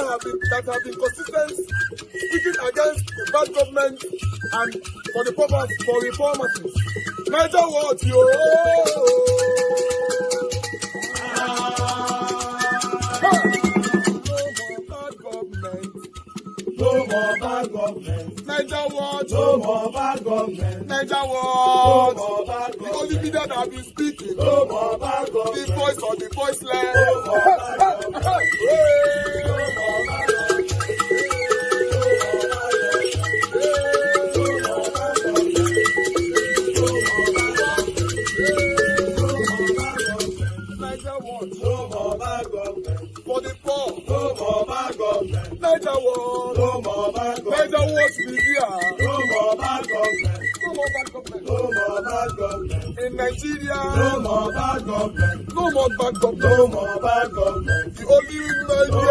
that have been consistent speaking against the bad government and for the purpose for reformers. Niger what yo. No more bad government. Niger what? No more bad government. Niger what? No more bad government. The only media that have been speaking. No more bad government. The voice of the voiceless. No more bad government. No more bad government. For the poor. No more bad government. Niger what? No more bad government. Niger what be here? No more bad government. No more bad government. No more bad government. In Nigeria. No more bad government. No more bad government. No more bad government. The only media. No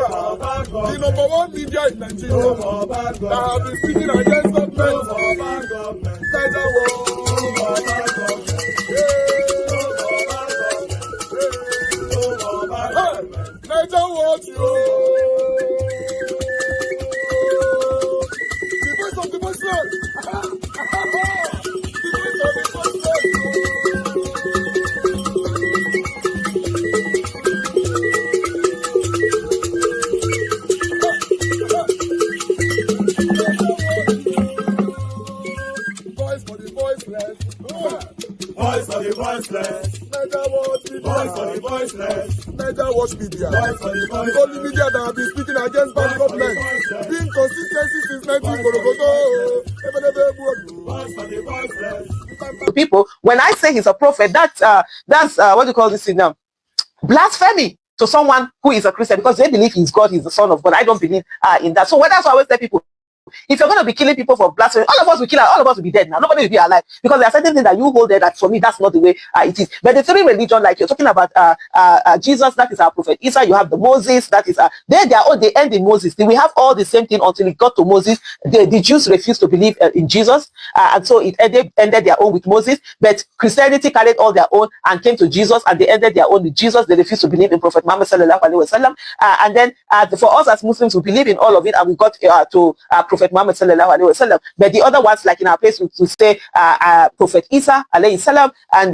more bad government. The number one media in Nigeria. No more bad government. That have been speaking against government. No more bad government. Niger what? No more bad government. Niger what you? The voice of the voiceless. The voice of the voiceless. Voice for the voiceless. Voice for the voiceless. Niger what media. Voice for the voiceless. Niger watch media. The only media that have been speaking against bad government. Being consistency since 1944. People, when I say he's a prophet, that's what do you call this thing now? Blasphemy to someone who is a Christian, because they believe he's God, he's the Son of God. I don't believe in that. So what that's why I always tell people, if you're going to be killing people for blasphemy, all of us will kill, all of us will be dead now. Nobody will be alive, because there are certain things that you hold there that for me, that's not the way it is. But the three religion, like you're talking about Jesus, that is our prophet Isa, you have the Moses, that is they end in Moses. We have all the same thing until it got to Moses. The Jews refused to believe in Jesus, and so it ended their own with Moses. But Christianity carried all their own and came to Jesus, and they ended their own with Jesus. They refused to believe in Prophet Muhammad sallallahu alaihi wasallam. And then for us as Muslims, we believe in all of it, and we got to Prophet Muhammad sallallahu alaihi wasallam. But the other ones, like in our place, we say Prophet Isa alayhi salam and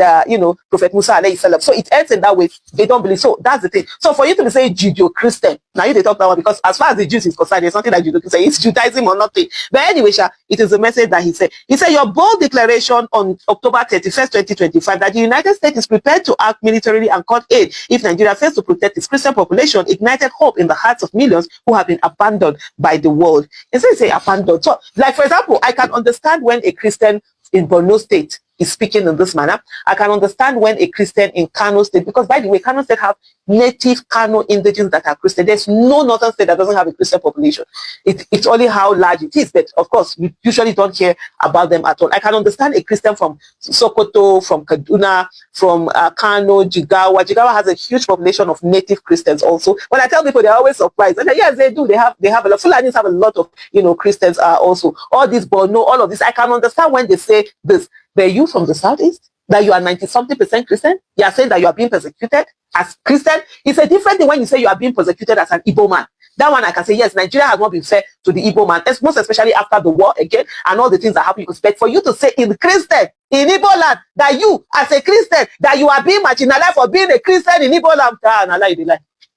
Prophet Musa alayhi salam. So it ends in that way. They don't believe. So that's the thing. So for you to be saying Judeo-Christian, now you they talk that one, because as far as the Jews is concerned, there's nothing that Judeo-Christian. It's Judaism or nothing. But anyway, it is a message that he said. He said your bold declaration on October 31st, 2025, that the United States is prepared to act militarily and court aid if Nigeria fails to protect its Christian population, ignited hope in the hearts of millions who have been abandoned by the world. Instead of say abandoned. So, like for example, I can understand when a Christian in Borno State is speaking in this manner. I can understand when a Christian in Kano State, because by the way, Kano State have native Kano indigenes that are Christian. There's no northern state that doesn't have a Christian population. It's only how large it is, but of course, we usually don't hear about them at all. I can understand a Christian from Sokoto, from Kaduna, from Kano, Jigawa. Jigawa has a huge population of native Christians also. When I tell people, they're always surprised. And yes, they do. They have a lot. Fulanis have a lot of, Christians also. All this Borno, all of this. I can understand when they say this. But you from the southeast, that you are 90-something% Christian, you are saying that you are being persecuted as Christian. It's a different thing when you say you are being persecuted as an Igbo man. That one I can say, yes, Nigeria has not been fair to the Igbo man, most especially after the war again and all the things that happen. You expect for you to say in Christian, in Igbo land, that you as a Christian, that you are being marginalized for being a Christian in Igbo land.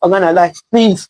I'm gonna lie. Please.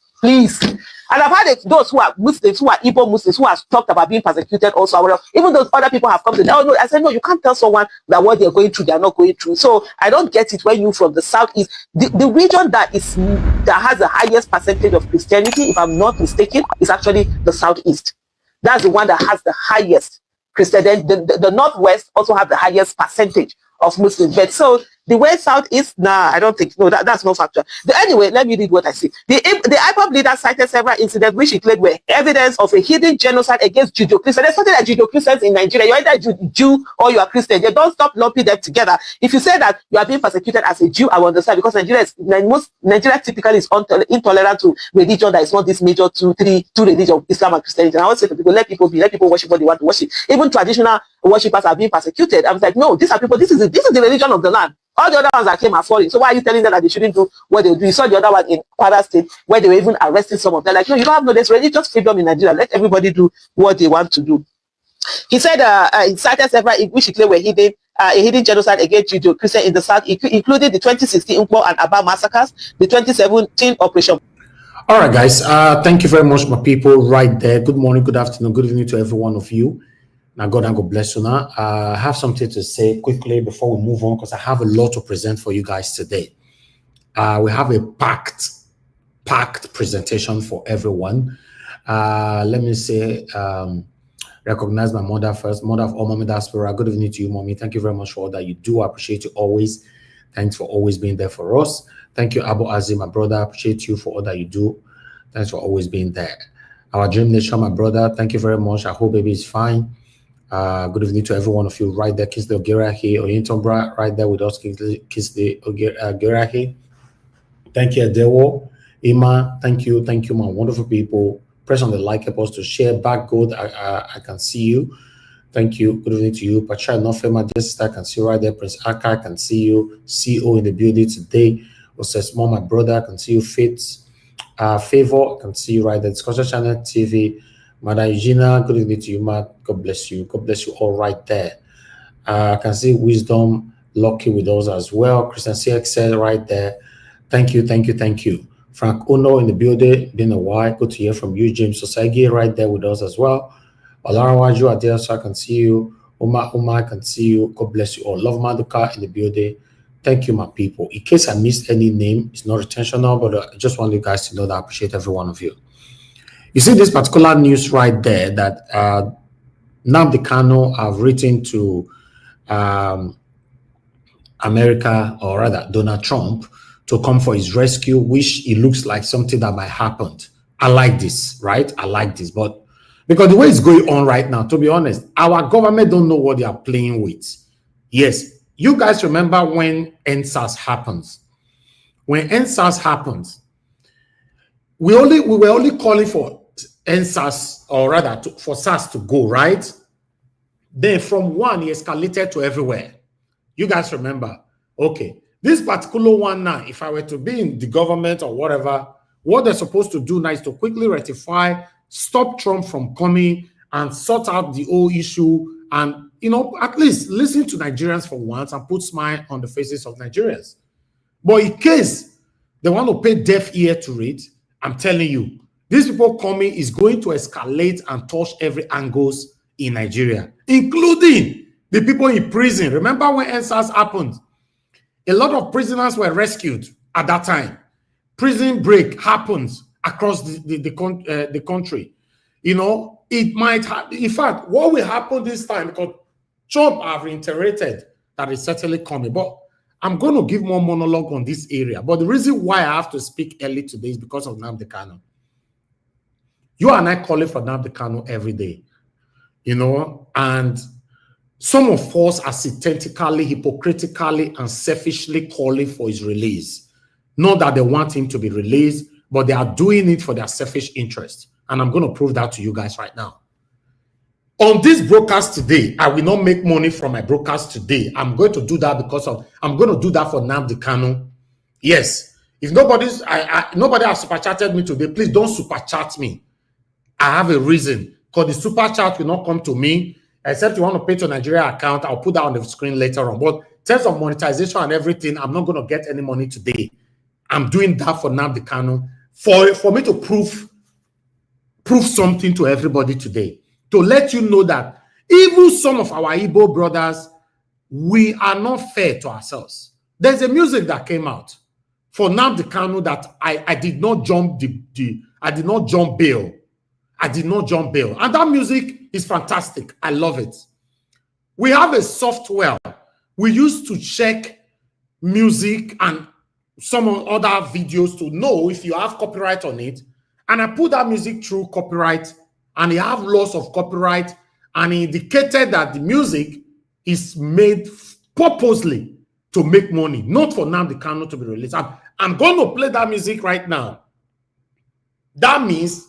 And I've had those who are Muslims, who are Igbo Muslims, who have talked about being persecuted also. Even those other people have come to, oh no, I said, no, you can't tell someone that what they're going through, they're not going through. So I don't get it when you from the southeast, the region that has the highest percentage of Christianity, if I'm not mistaken, is actually the southeast. That's the one that has the highest Christian. Then the northwest also have the highest percentage of Muslims. But so the way southeast, I don't think, no, that's not factual. Anyway, let me read what I see. The IPOB leader cited several incidents which he claimed were evidence of a hidden genocide against Judeo-Christians. There's something like Judeo-Christians in Nigeria. You're either Jew or you are Christian. They don't stop lumping them together. If you say that you are being persecuted as a Jew, I will understand, because Nigeria typically is intolerant to religion that is not this major two religions, Islam and Christianity. And I always say to people, let people worship what they want to worship. Even traditional worshippers are being persecuted. I was like, no, these are people, this is the religion of the land. All the other ones that came are foreign. So why are you telling them that they shouldn't do what they do? You saw the other one in Kwara State where they were even arresting some of them. Like, no, you don't have no, there's religious freedom in Nigeria. Let everybody do what they want to do. He said he cited several which he claimed were hidden, a hidden genocide against Judeo-Christian in the South, including the 2016 Nkwo and Aba massacres, the 2017 Operation. All right, guys. Thank you very much, my people, right there. Good morning, good afternoon, good evening to every one of you. Now, God and God bless you. Now, I have something to say quickly before we move on because I have a lot to present for you guys today. We have a packed presentation for everyone. Let me say, recognize my mother first, mother of all Mommy Diaspora. Good evening to you, Mommy. Thank you very much for all that you do. I appreciate you always. Thanks for always being there for us. Thank you, Abu Azim, my brother. I appreciate you for all that you do. Thanks for always being there. Our Dream Nation, my brother. Thank you very much. I hope baby is fine. Good evening to every one of you right there. Kiss the Ogera here, Oyintombra right there with us. Kiss the Ogera here. Thank you, Adewo. Ima, thank you, my wonderful people. Press on the like button to share back good. I can see you. Thank you. Good evening to you. Pacha Nofema, Jessica, I can see you right there. Prince Aka, I can see you. CEO in the building today. Osesmo, my brother, I can see you. Fitz, Favor, I can see you right there. Discussion Channel TV. Madam Eugenia, good evening to you, Matt. God bless you. God bless you all right there. I can see Wisdom, Lucky with us as well. Christian CXL right there. Thank you, thank you, thank you. Frank Uno in the building, been a while. Good to hear from you, James Osagi right there with us as well. Olarawaju Adele, so I can see you. Uma, I can see you. God bless you all. Love Maduka in the building. Thank you, my people. In case I missed any name, it's not intentional, but I just want you guys to know that I appreciate every one of you. You see this particular news right there that Nnamdi Kanu have written to America, or rather Donald Trump, to come for his rescue, which it looks like something that might happen. I like this, right? I like this, but because the way it's going on right now, to be honest, our government don't know what they are playing with. Yes, you guys remember when NSAS happens. When NSAS happens, we were only calling for NSAS, or rather for SARS to go, right? Then from one, he escalated to everywhere. You guys remember? Okay. This particular one now, if I were to be in the government or whatever, what they're supposed to do now is to quickly rectify, stop Trump from coming and sort out the whole issue and, you know, at least listen to Nigerians for once and put smile on the faces of Nigerians. But in case they want to pay deaf ear to it, I'm telling you, these people coming is going to escalate and touch every angles in Nigeria, including the people in prison. Remember when NSAS happened? A lot of prisoners were rescued at that time. Prison break happens across the country. You know, it might have, in fact, what will happen this time, because Trump have reiterated that it's certainly coming, but I'm going to give more monologue on this area. But the reason why I have to speak early today is because of Nnamdi Kanu. You and I calling for Nnamdi Kanu every day, you know, and some of us are synthetically, hypocritically, and selfishly calling for his release. Not that they want him to be released, but they are doing it for their selfish interest. And I'm going to prove that to you guys right now. On this broadcast today, I will not make money from my broadcast today. I'm going to do that because of, I'm going to do that for Nnamdi Kanu. Yes. If nobody has super chatted me today, please don't super chat me. I have a reason, because the super chat will not come to me. Except you want to pay to Nigeria account, I'll put that on the screen later on. But in terms of monetization and everything, I'm not going to get any money today. I'm doing that for Nnamdi Kanu for me to prove something to everybody today. To let you know that even some of our Igbo brothers, we are not fair to ourselves. There's a music that came out for Nnamdi Kanu that I did not jump I did not jump bail. I did not jump bail. And that music is fantastic. I love it. We have a software we use to check music and some other videos to know if you have copyright on it. And I put that music through copyright, and they have loss of copyright, and it indicated that the music is made purposely to make money, not for Nnamdi Kanu to be released. I'm going to play that music right now. That means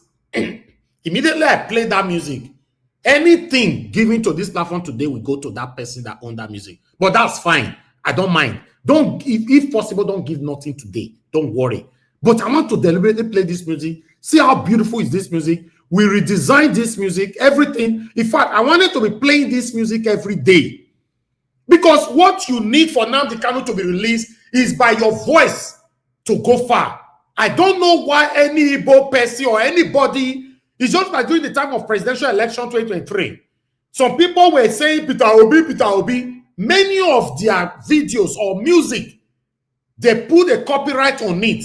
immediately I play that music, anything given to this platform today will go to that person that owned that music. But that's fine. I don't mind. Don't, if possible, don't give nothing today. Don't worry. But I want to deliberately play this music. See how beautiful is this music. We redesigned this music, everything. In fact, I wanted to be playing this music every day. Because what you need for Nnamdi Kanu to be released is by your voice to go far. I don't know why any Igbo person or anybody, it's just like during the time of presidential election 2023. Some people were saying Peter Obi, Peter Obi. Many of their videos or music, they put a copyright on it.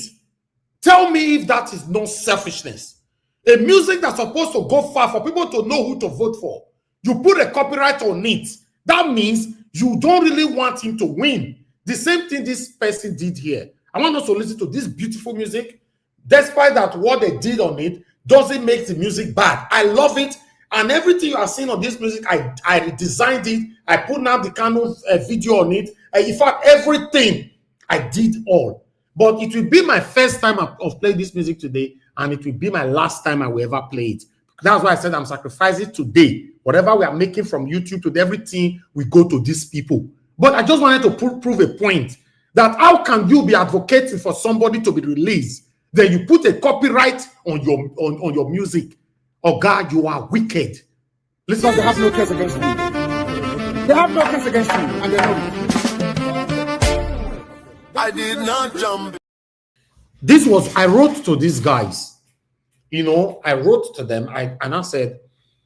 Tell me if that is not selfishness. A music that's supposed to go far for people to know who to vote for. You put a copyright on it. That means you don't really want him to win. The same thing this person did here. I want us to listen to this beautiful music. Despite that, what they did on it doesn't make the music bad. I love it. And everything you are seeing on this music, I designed it. I put Nnamdi Kanu's video on it. In fact, everything I did all. But it will be my first time of playing this music today, and it will be my last time I will ever play it. That's why I said I'm sacrificing today. Whatever we are making from YouTube to everything, we go to these people. But I just wanted to prove a point that how can you be advocating for somebody to be released, then you put a copyright on your music? Oh God, you are wicked. Listen, they have no case against me. They have no case against me, and they know. I did not jump. This was, I wrote to these guys. You know, I wrote to them, and I said,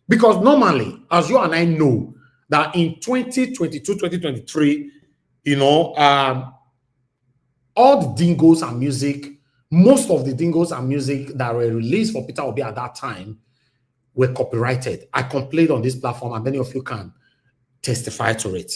because normally, as you and I know, that in 2022, 2023, you know, all the dingos and music, most of the dingos and music that were released for Peter Obi at that time were copyrighted. I complained on this platform, and many of you can testify to it.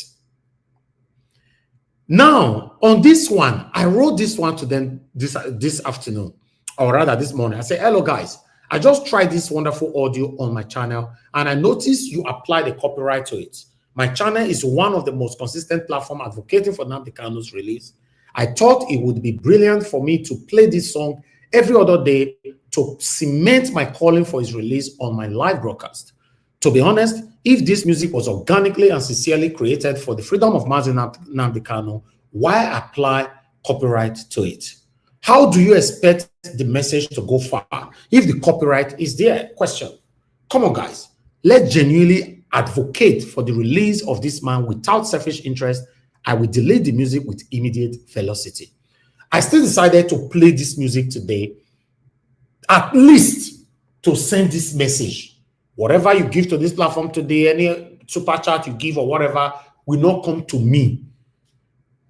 Now, on this one, I wrote this one to them this afternoon, or rather this morning. I said, hello, guys. I just tried this wonderful audio on my channel, and I noticed you applied a copyright to it. My channel is one of the most consistent platforms advocating for Nnamdi Kanu's release. I thought it would be brilliant for me to play this song every other day to cement my calling for his release on my live broadcast. To be honest, if this music was organically and sincerely created for the freedom of Mazi Nnamdi Kanu, why apply copyright to it? How do you expect the message to go far if the copyright is there? Question. Come on, guys. Let's genuinely advocate for the release of this man without selfish interest. I will delete the music with immediate velocity. I still decided to play this music today, at least to send this message. Whatever you give to this platform today, any super chat you give or whatever, will not come to me.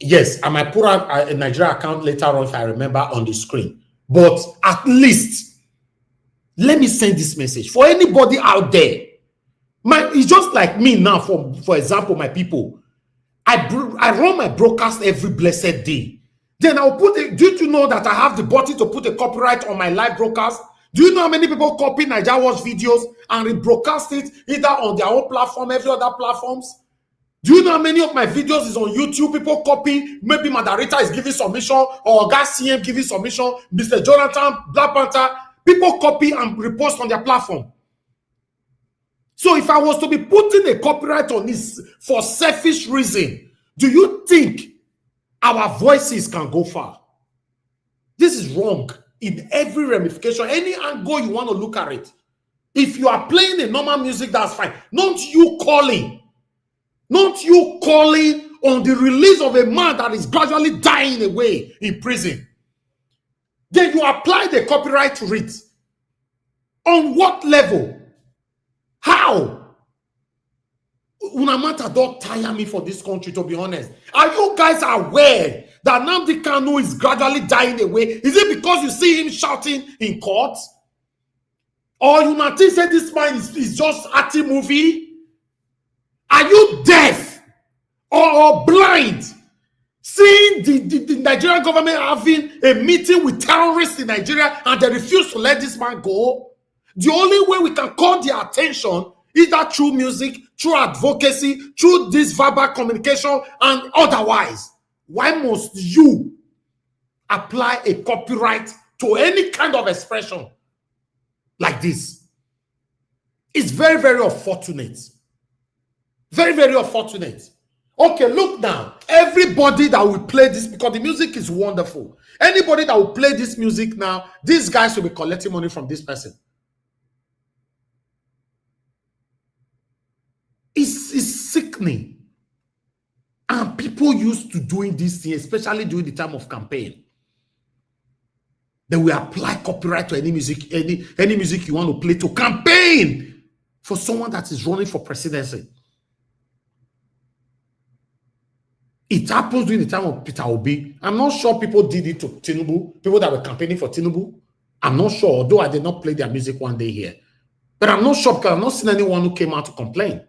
Yes, I might put out a Nigeria account later on if I remember on the screen. But at least, let me send this message for anybody out there. It's just like me now, for example, my people. I run my broadcast every blessed day. Then I'll put it. Do you know that I have the button to put a copyright on my live broadcast? Do you know how many people copy Nigeria Watch videos and rebroadcast it either on their own platform, every other platforms? Do you know how many of my videos is on YouTube? People copy, maybe Madarita is giving submission, or Gas CM giving submission, Mr. Jonathan, Black Panther. People copy and repost on their platform. So if I was to be putting a copyright on this for selfish reason, do you think our voices can go far? This is wrong in every ramification, any angle you want to look at it. If you are playing the normal music, that's fine. Not you calling on the release of a man that is gradually dying away in prison. Then you apply the copyright to it. On what level? How? Unamata don't tire me for this country, to be honest. Are you guys aware that Nnamdi Kanu is gradually dying away? Is it because you see him shouting in court? Or you might say this man is just acting movie? Are you deaf or blind? Seeing the Nigerian government having a meeting with terrorists in Nigeria and they refuse to let this man go? The only way we can call their attention is that through music, through advocacy, through this verbal communication, and otherwise. Why must you apply a copyright to any kind of expression like this? It's very, very unfortunate. Very, very unfortunate. Okay, look now. Everybody that will play this, because the music is wonderful. Anybody that will play this music now, these guys will be collecting money from this person. It's sickening. And people used to doing this thing, especially during the time of campaign. They will apply copyright to any music, any music you want to play to campaign for someone that is running for presidency. It happens during the time of Peter Obi. I'm not sure people did it to Tinubu, people that were campaigning for Tinubu. I'm not sure, although I did not play their music one day here. But I'm not sure because I've not seen anyone who came out to complain.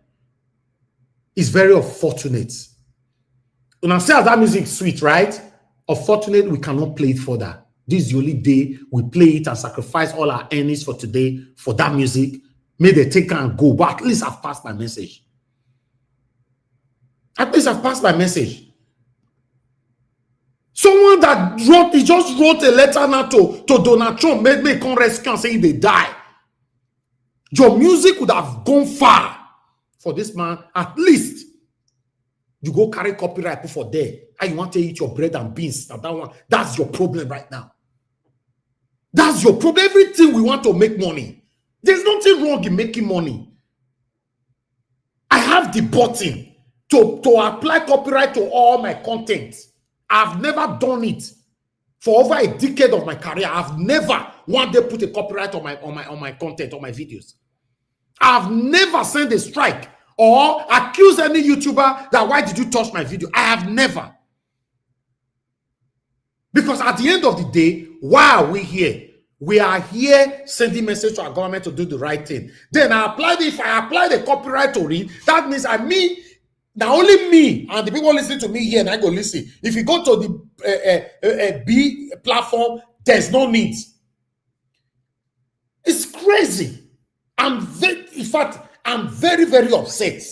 It's very unfortunate. When I say that music is sweet, right? Unfortunately, we cannot play it further. This is the only day we play it and sacrifice all our earnings for today for that music. May they take and go, but at least I've passed my message. At least I've passed my message. Someone that just wrote a letter now to Donald Trump, made me come rescue and say they die. Your music would have gone far for this man. At least you go carry copyright for there. And you want to eat your bread and beans. That's your problem right now. That's your problem. Everything we want to make money. There's nothing wrong in making money. I have the button to apply copyright to all my content. I've never done it for over a decade of my career. I've never one day put a copyright on my content, on my videos. I've never sent a strike or accused any YouTuber that why did you touch my video? I have never. Because at the end of the day, why are we here? We are here sending message to our government to do the right thing. Then if I apply the copyright to it, that means now only me and the people listening to me here and I go listen. If you go to the B platform, there's no need. It's crazy. In fact, I'm very, very upset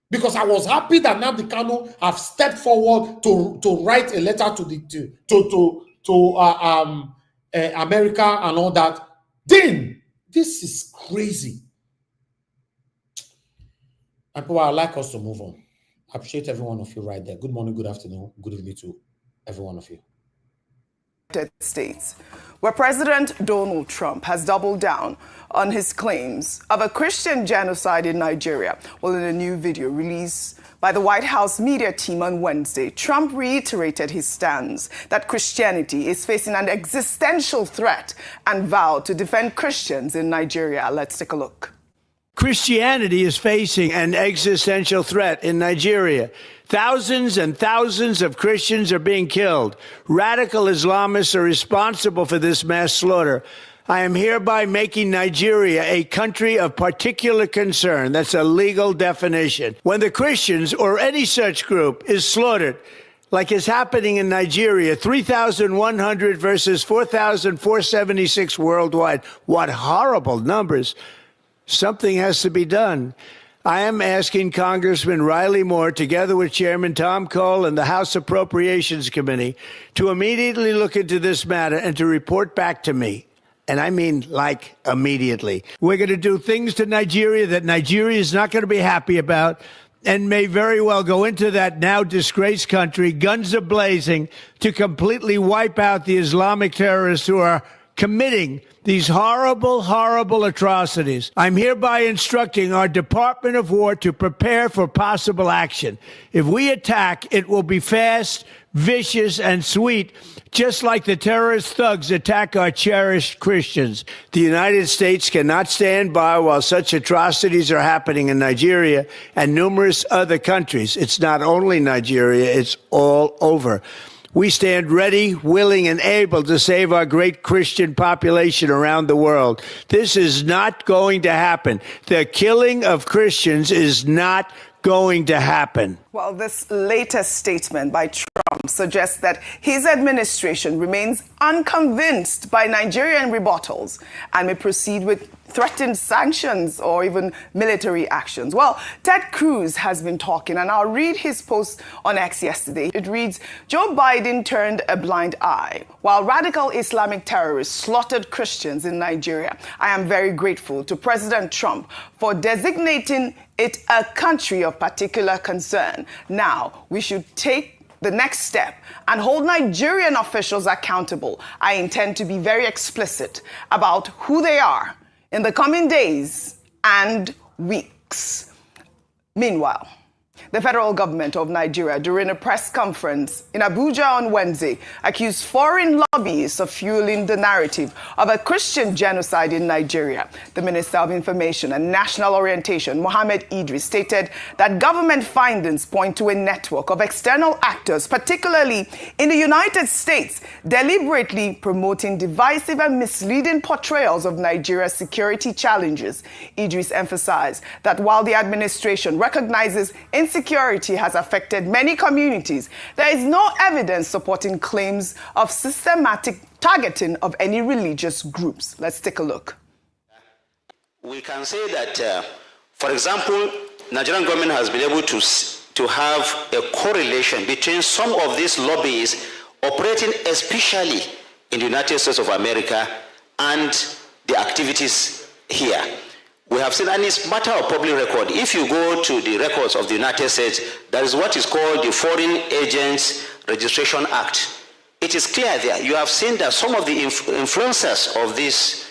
because I was happy that Nnamdi Kanu have stepped forward to write a letter to America and all that. Then this is crazy. And people, I'd like us to move on. I appreciate every one of you right there. Good morning, good afternoon, good evening to every one of you. United States, where President Donald Trump has doubled down on his claims of a Christian genocide in Nigeria. Well, in a new video released by the White House media team on Wednesday, Trump reiterated his stance that Christianity is facing an existential threat and vowed to defend Christians in Nigeria. Let's take a look. Christianity is facing an existential threat in Nigeria. Thousands and thousands of Christians are being killed. Radical Islamists are responsible for this mass slaughter. I am hereby making Nigeria a country of particular concern. That's a legal definition. When the Christians or any such group is slaughtered, like is happening in Nigeria, 3,100 versus 4,476 worldwide. What horrible numbers. Something has to be done. I am asking Congressman Riley Moore, together with Chairman Tom Cole and the House Appropriations Committee, to immediately look into this matter and to report back to me. And I mean, like, immediately. We're going to do things to Nigeria that Nigeria is not going to be happy about and may very well go into that now disgraced country, guns a-blazing, to completely wipe out the Islamic terrorists who are committing these horrible, horrible atrocities. I'm hereby instructing our Department of War to prepare for possible action. If we attack, it will be fast, vicious, and sweet, just like the terrorist thugs attack our cherished Christians. The United States cannot stand by while such atrocities are happening in Nigeria and numerous other countries. It's not only Nigeria, it's all over. We stand ready, willing, and able to save our great Christian population around the world. This is not going to happen. The killing of Christians is not going to happen. Well, this latest statement by Trump suggests that his administration remains unconvinced by Nigerian rebuttals and may proceed with threatened sanctions or even military actions. Well, Ted Cruz has been talking, and I'll read his post on X yesterday. It reads, Joe Biden turned a blind eye while radical Islamic terrorists slaughtered Christians in Nigeria. I am very grateful to President Trump for designating it a country of particular concern. Now, we should take the next step and hold Nigerian officials accountable. I intend to be very explicit about who they are in the coming days and weeks. Meanwhile, the federal government of Nigeria, during a press conference in Abuja on Wednesday, accused foreign lobbyists of fueling the narrative of a Christian genocide in Nigeria. The Minister of Information and National Orientation, Mohammed Idris, stated that government findings point to a network of external actors, particularly in the United States, deliberately promoting divisive and misleading portrayals of Nigeria's security challenges. Idris emphasized that while the administration recognizes insecurity has affected many communities, there is no evidence supporting claims of systematic targeting of any religious groups. Let's take a look. We can say that, for example, Nigerian government has been able to have a correlation between some of these lobbies operating especially in the United States of America and the activities here. We have seen, and it's matter of public record. If you go to the records of the United States, there is what is called the Foreign Agents Registration Act. It is clear there. You have seen that some of the influencers of these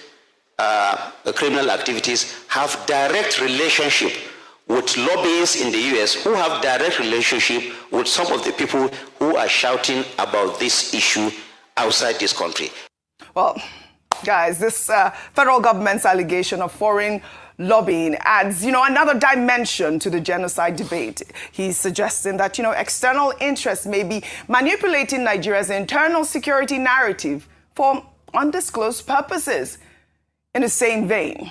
criminal activities have direct relationship with lobbyists in the US who have direct relationship with some of the people who are shouting about this issue outside this country. Well, guys, this federal government's allegation of foreign lobbying adds, another dimension to the genocide debate. He's suggesting that, external interests may be manipulating Nigeria's internal security narrative for undisclosed purposes. In the same vein,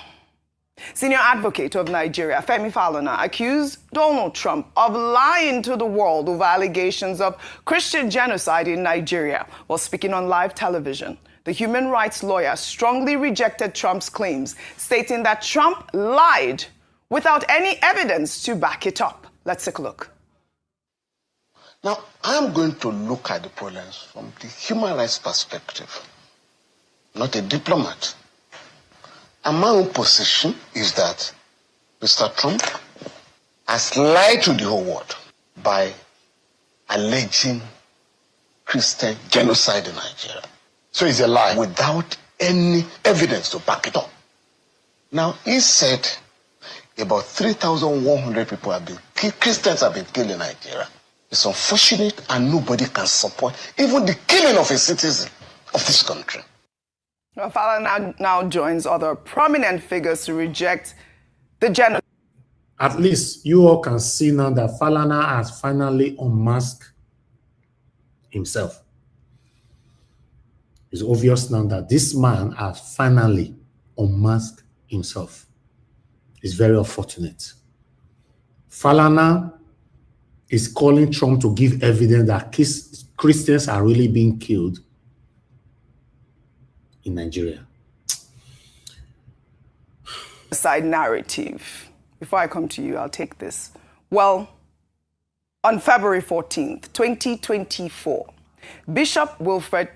senior advocate of Nigeria, Femi Falana, accused Donald Trump of lying to the world over allegations of Christian genocide in Nigeria while speaking on live television. The human rights lawyer strongly rejected Trump's claims, stating that Trump lied without any evidence to back it up. Let's take a look. Now, I'm going to look at the problems from the human rights perspective, not a diplomat. And my own position is that Mr. Trump has lied to the whole world by alleging Christian genocide in Nigeria. So it's a lie without any evidence to back it up. Now, he said about 3,100 people have been killed, Christians have been killed in Nigeria. It's unfortunate and nobody can support even the killing of a citizen of this country. Well, Falana now joins other prominent figures to reject the genocide. At least you all can see now that Falana has finally unmasked himself. It's obvious now that this man has finally unmasked himself. It's very unfortunate. Falana is calling Trump to give evidence that Christians are really being killed in Nigeria. Side narrative. Before I come to you, I'll take this. Well, on February 14th, 2024, Bishop Wilfred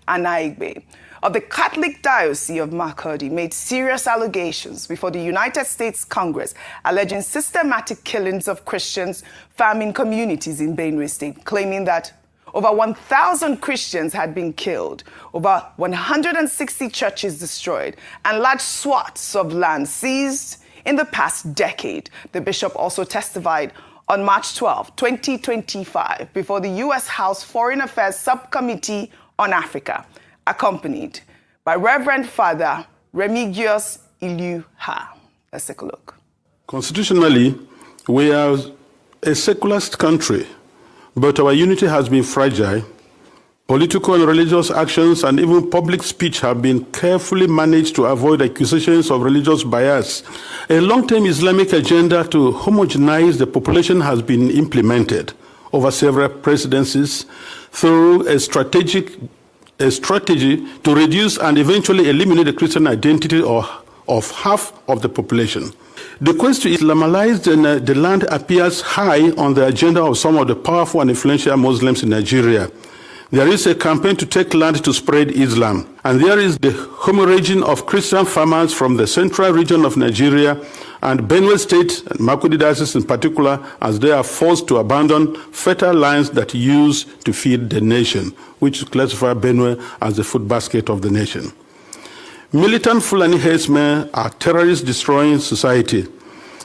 Anaigbe of the Catholic Diocese of Makurdi made serious allegations before the United States Congress alleging systematic killings of Christians farming communities in Benue State, claiming that over 1,000 Christians had been killed, over 160 churches destroyed, and large swaths of land seized in the past decade. The bishop also testified on March 12, 2025, before the U.S. House Foreign Affairs Subcommittee on Africa, accompanied by Reverend Father Remigius Iluha. Let's take a look. Constitutionally, we are a secularist country, but our unity has been fragile. Political and religious actions and even public speech have been carefully managed to avoid accusations of religious bias. A long-term Islamic agenda to homogenize the population has been implemented. over several presidencies through a strategy to reduce and eventually eliminate the Christian identity of half of the population. The quest to Islamicize the land appears high on the agenda of some of the powerful and influential Muslims in Nigeria. There is a campaign to take land to spread Islam, and there is the hemorrhaging of Christian farmers from the central region of Nigeria and Benue State, and Makurdi Diocese in particular, as they are forced to abandon fertile lands that used to feed the nation, which classify Benue as the food basket of the nation. Militant Fulani herdsmen are terrorists destroying society.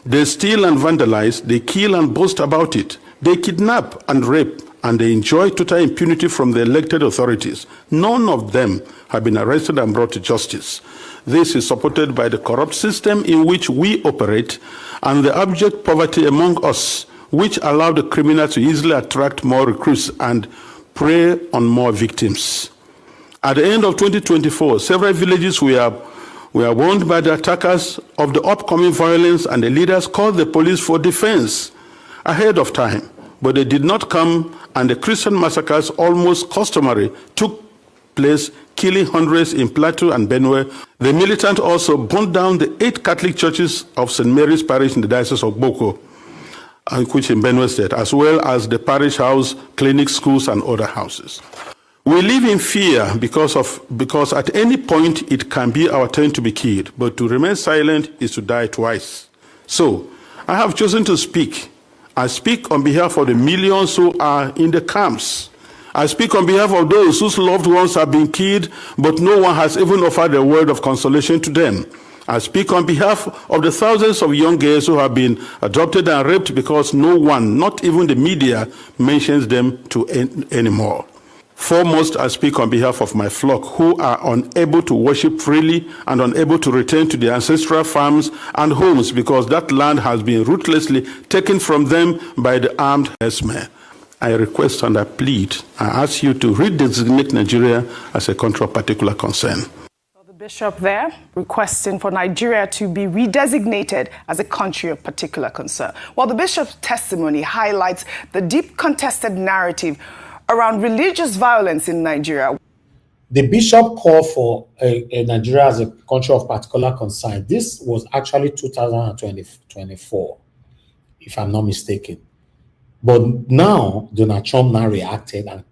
They steal and vandalize, they kill and boast about it. They kidnap and rape, and they enjoy total impunity from the elected authorities. None of them have been arrested and brought to justice. This is supported by the corrupt system in which we operate and the abject poverty among us, which allow the criminals to easily attract more recruits and prey on more victims. At the end of 2024, several villages were warned by the attackers of the upcoming violence, and the leaders called the police for defense ahead of time. But they did not come, and the Christian massacres, almost customary, took place, killing hundreds in Plateau and Benue. The militant also burned down the 8 Catholic churches of St. Mary's Parish in the Diocese of Boko, which in Benue State, as well as the parish house, clinics, schools, and other houses. We live in fear because at any point it can be our turn to be killed, but to remain silent is to die twice. So, I have chosen to speak. I speak on behalf of the millions who are in the camps. I speak on behalf of those whose loved ones have been killed, but no one has even offered a word of consolation to them. I speak on behalf of the thousands of young girls who have been adopted and raped because no one, not even the media, mentions them anymore. Foremost, I speak on behalf of my flock who are unable to worship freely and unable to return to their ancestral farms and homes because that land has been ruthlessly taken from them by the armed herdsmen. I request and I plead, I ask you to redesignate Nigeria as a country of particular concern. The bishop there requesting for Nigeria to be redesignated as a country of particular concern. Well, the bishop's testimony highlights the deep contested narrative around religious violence in Nigeria. The bishop called for Nigeria as a country of particular concern. This was actually 2024, if I'm not mistaken. But now, Donald Trump now reacted and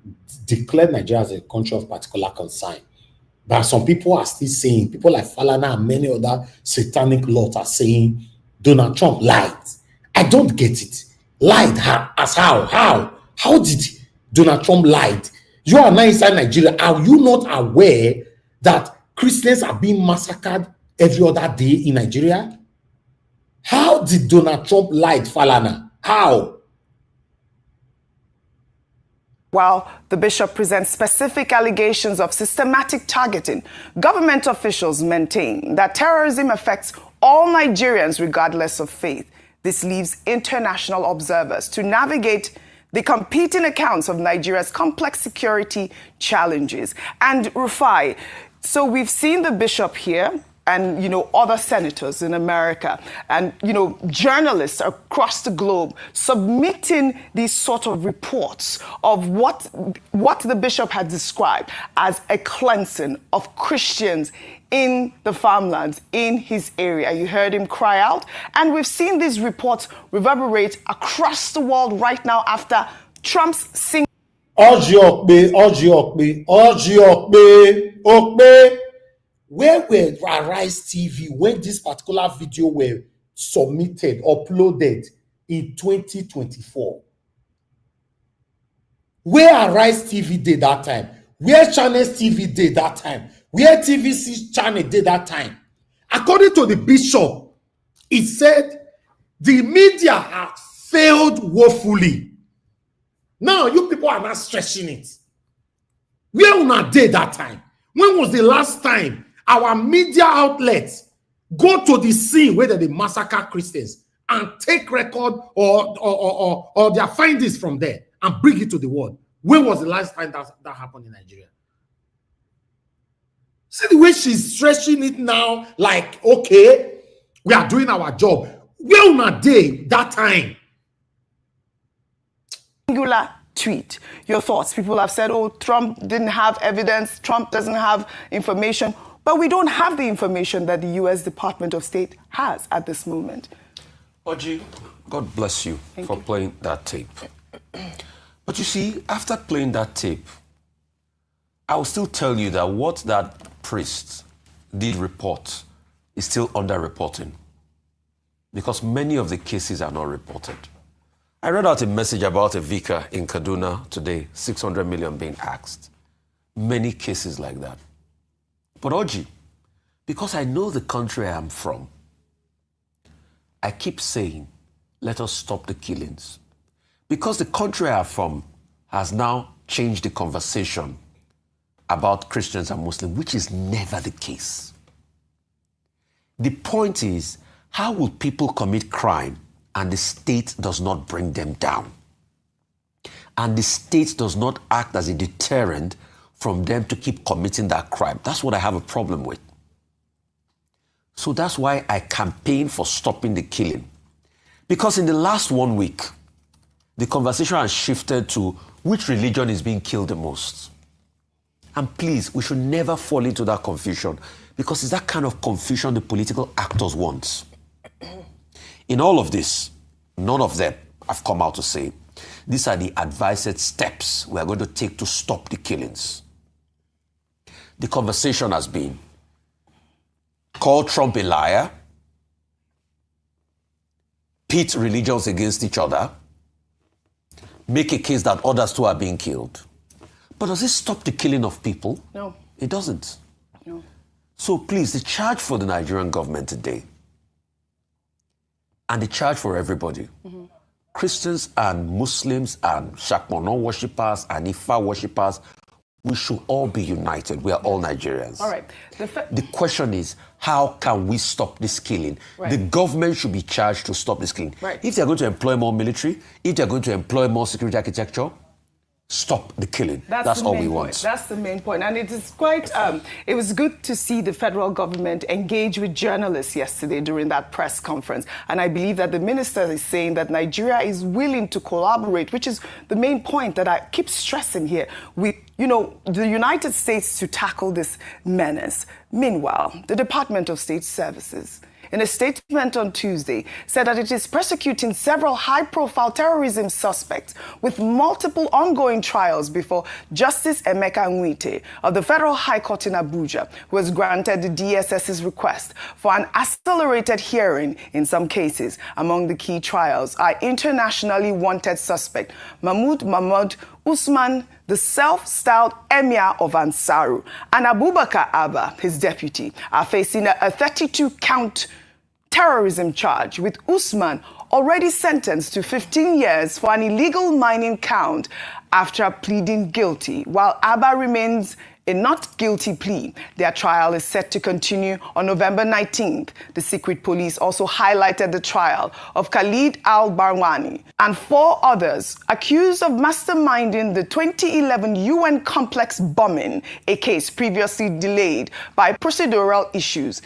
declared Nigeria as a country of particular concern. But some people are still saying, people like Falana and many other satanic lords are saying, Donald Trump lied. I don't get it. Lied as how? How did Donald Trump lied? You are now inside Nigeria. Are you not aware that Christians are being massacred every other day in Nigeria? How did Donald Trump lie, Falana? How? While the bishop presents specific allegations of systematic targeting, government officials maintain that terrorism affects all Nigerians regardless of faith. This leaves international observers to navigate the competing accounts of Nigeria's complex security challenges. And Rufai, so we've seen the bishop here and, other senators in America and, journalists across the globe submitting these sort of reports of what the bishop had described as a cleansing of Christians in the farmlands in his area. You heard him cry out. And we've seen these reports reverberate across the world right now after Trump's single. Where were Arise TV when this particular video were submitted, uploaded in 2024? Where Arise TV did that time? Where Channels TV did that time? Where TVC channel did that time? According to the bishop, it said the media have failed woefully. Now you people are not stretching it. Where una did that time? When was the last time our media outlets go to the scene where they massacre Christians and take record or their findings from there and bring it to the world? When was the last time that happened in Nigeria? See the way she's stretching it now, like, okay, we are doing our job. Where una dey that time? singular tweet. Your thoughts. People have said, oh, Trump didn't have evidence, Trump doesn't have information, but we don't have the information that the U.S. Department of State has at this moment. Oji, God bless you for playing that tape. But you see, after playing that tape, I will still tell you that what that priest did report is still under-reporting, because many of the cases are not reported. I read out a message about a vicar in Kaduna today, 600 million being asked. Many cases like that. But Oji, because I know the country I am from, I keep saying, let us stop the killings. Because the country I am from has now changed the conversation about Christians and Muslims, which is never the case. The point is, how will people commit crime and the state does not bring them down? And the state does not act as a deterrent from them to keep committing that crime. That's what I have a problem with. So that's why I campaign for stopping the killing. Because in the last 1 week, the conversation has shifted to which religion is being killed the most. And please, we should never fall into that confusion, because it's that kind of confusion the political actors want. In all of this, none of them have come out to say, these are the advised steps we are going to take to stop the killings. The conversation has been, call Trump a liar, pit religions against each other, make a case that others too are being killed. But does it stop the killing of people? No. It doesn't. No. So please, the charge for the Nigerian government today, and the charge for everybody, Christians and Muslims and Shakmono worshippers and Ifa worshippers, we should all be united. We are all Nigerians. All right. The question is, how can we stop this killing? Right. The government should be charged to stop this killing. Right. If they're going to employ more military, if they're going to employ more security architecture, stop the killing. That's all we want. That's the main point. And it is quite, it was good to see the federal government engage with journalists yesterday during that press conference. And I believe that the minister is saying that Nigeria is willing to collaborate, which is the main point that I keep stressing here, with, you know, the United States to tackle this menace. Meanwhile, the Department of State Services, in a statement on Tuesday, said that it is prosecuting several high-profile terrorism suspects with multiple ongoing trials before Justice Emeka Nwite of the Federal High Court in Abuja, who has granted the DSS's request for an accelerated hearing in some cases. Among the key trials are internationally wanted suspect Mahmoud Usman, the self-styled Emir of Ansaru, and Abubakar Abba, his deputy, are facing a 32-count terrorism charge, with Usman already sentenced to 15 years for an illegal mining count after pleading guilty, while Abba remains a not guilty plea. Their trial is set to continue on November 19th. The secret police also highlighted the trial of Khalid al-Barwani and 4 others accused of masterminding the 2011 UN complex bombing, a case previously delayed by procedural issues.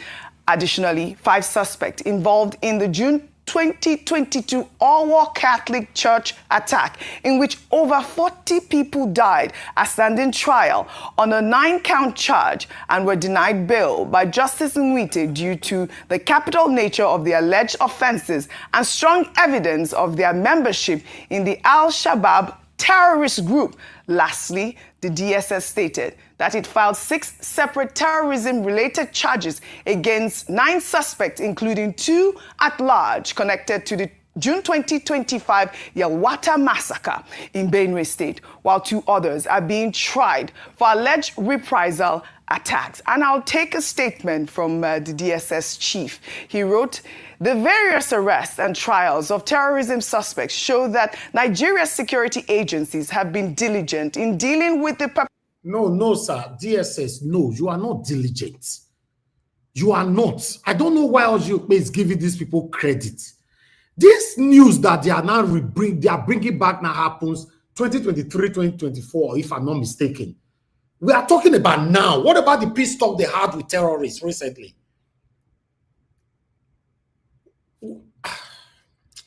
Additionally, 5 suspects involved in the June 2022 Orwa Catholic Church attack, in which over 40 people died, are standing trial on a 9-count charge and were denied bail by Justice Nwite due to the capital nature of the alleged offenses and strong evidence of their membership in the Al-Shabaab terrorist group. Lastly, the DSS stated that it filed 6 separate terrorism-related charges against 9 suspects, including 2 at large connected to the June 2025 Yelwata massacre in Benue State, while 2 others are being tried for alleged reprisal attacks. And I'll take a statement from the DSS chief. He wrote, "The various arrests and trials of terrorism suspects show that Nigeria's security agencies have been diligent in dealing with the..." No, sir. DSS, no, you are not diligent. You are not. I don't know why Oji is giving these people credit. This news that they are now bringing back now happens 2023, 2024, if I'm not mistaken. We are talking about now. What about the peace talk they had with terrorists recently?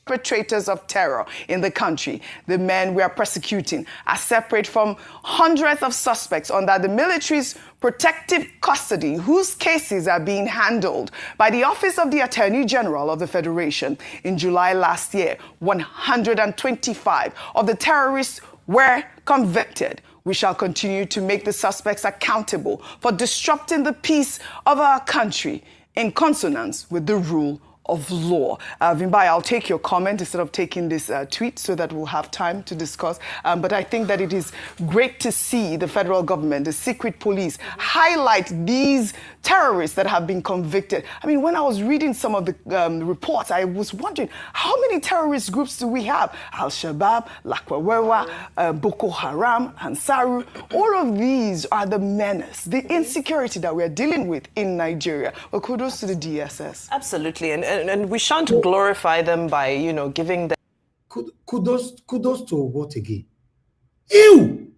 perpetrators of terror in the country. The men we are prosecuting are separate from hundreds of suspects under the military's protective custody, whose cases are being handled by the Office of the Attorney General of the Federation. In July last year, 125 of the terrorists were convicted. We shall continue to make the suspects accountable for disrupting the peace of our country in consonance with the rule of law. Vimbai, I'll take your comment instead of taking this tweet so that we'll have time to discuss. But I think that it is great to see the federal government, the secret police, highlight these terrorists that have been convicted. I mean, when I was reading some of the reports, I was wondering, how many terrorist groups do we have? Al-Shabaab, Lakwawewa, Boko Haram, Ansaru. All of these are the menace, the insecurity that we're dealing with in Nigeria. Well, kudos to the DSS. Absolutely. And we shan't glorify them by, giving them... Kudos to what again? Ew!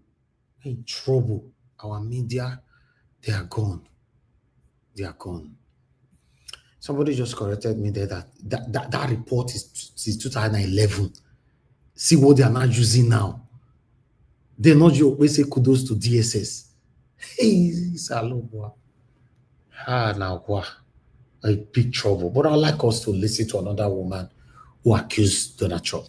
In trouble. Our media, they are gone. They are gone. Somebody just corrected me there that report is since 2011. See what they are not using now. They're not just we say kudos to DSS. Hey, Salobo. Now what? A big trouble. But I'd like us to listen to another woman who accused Donald Trump.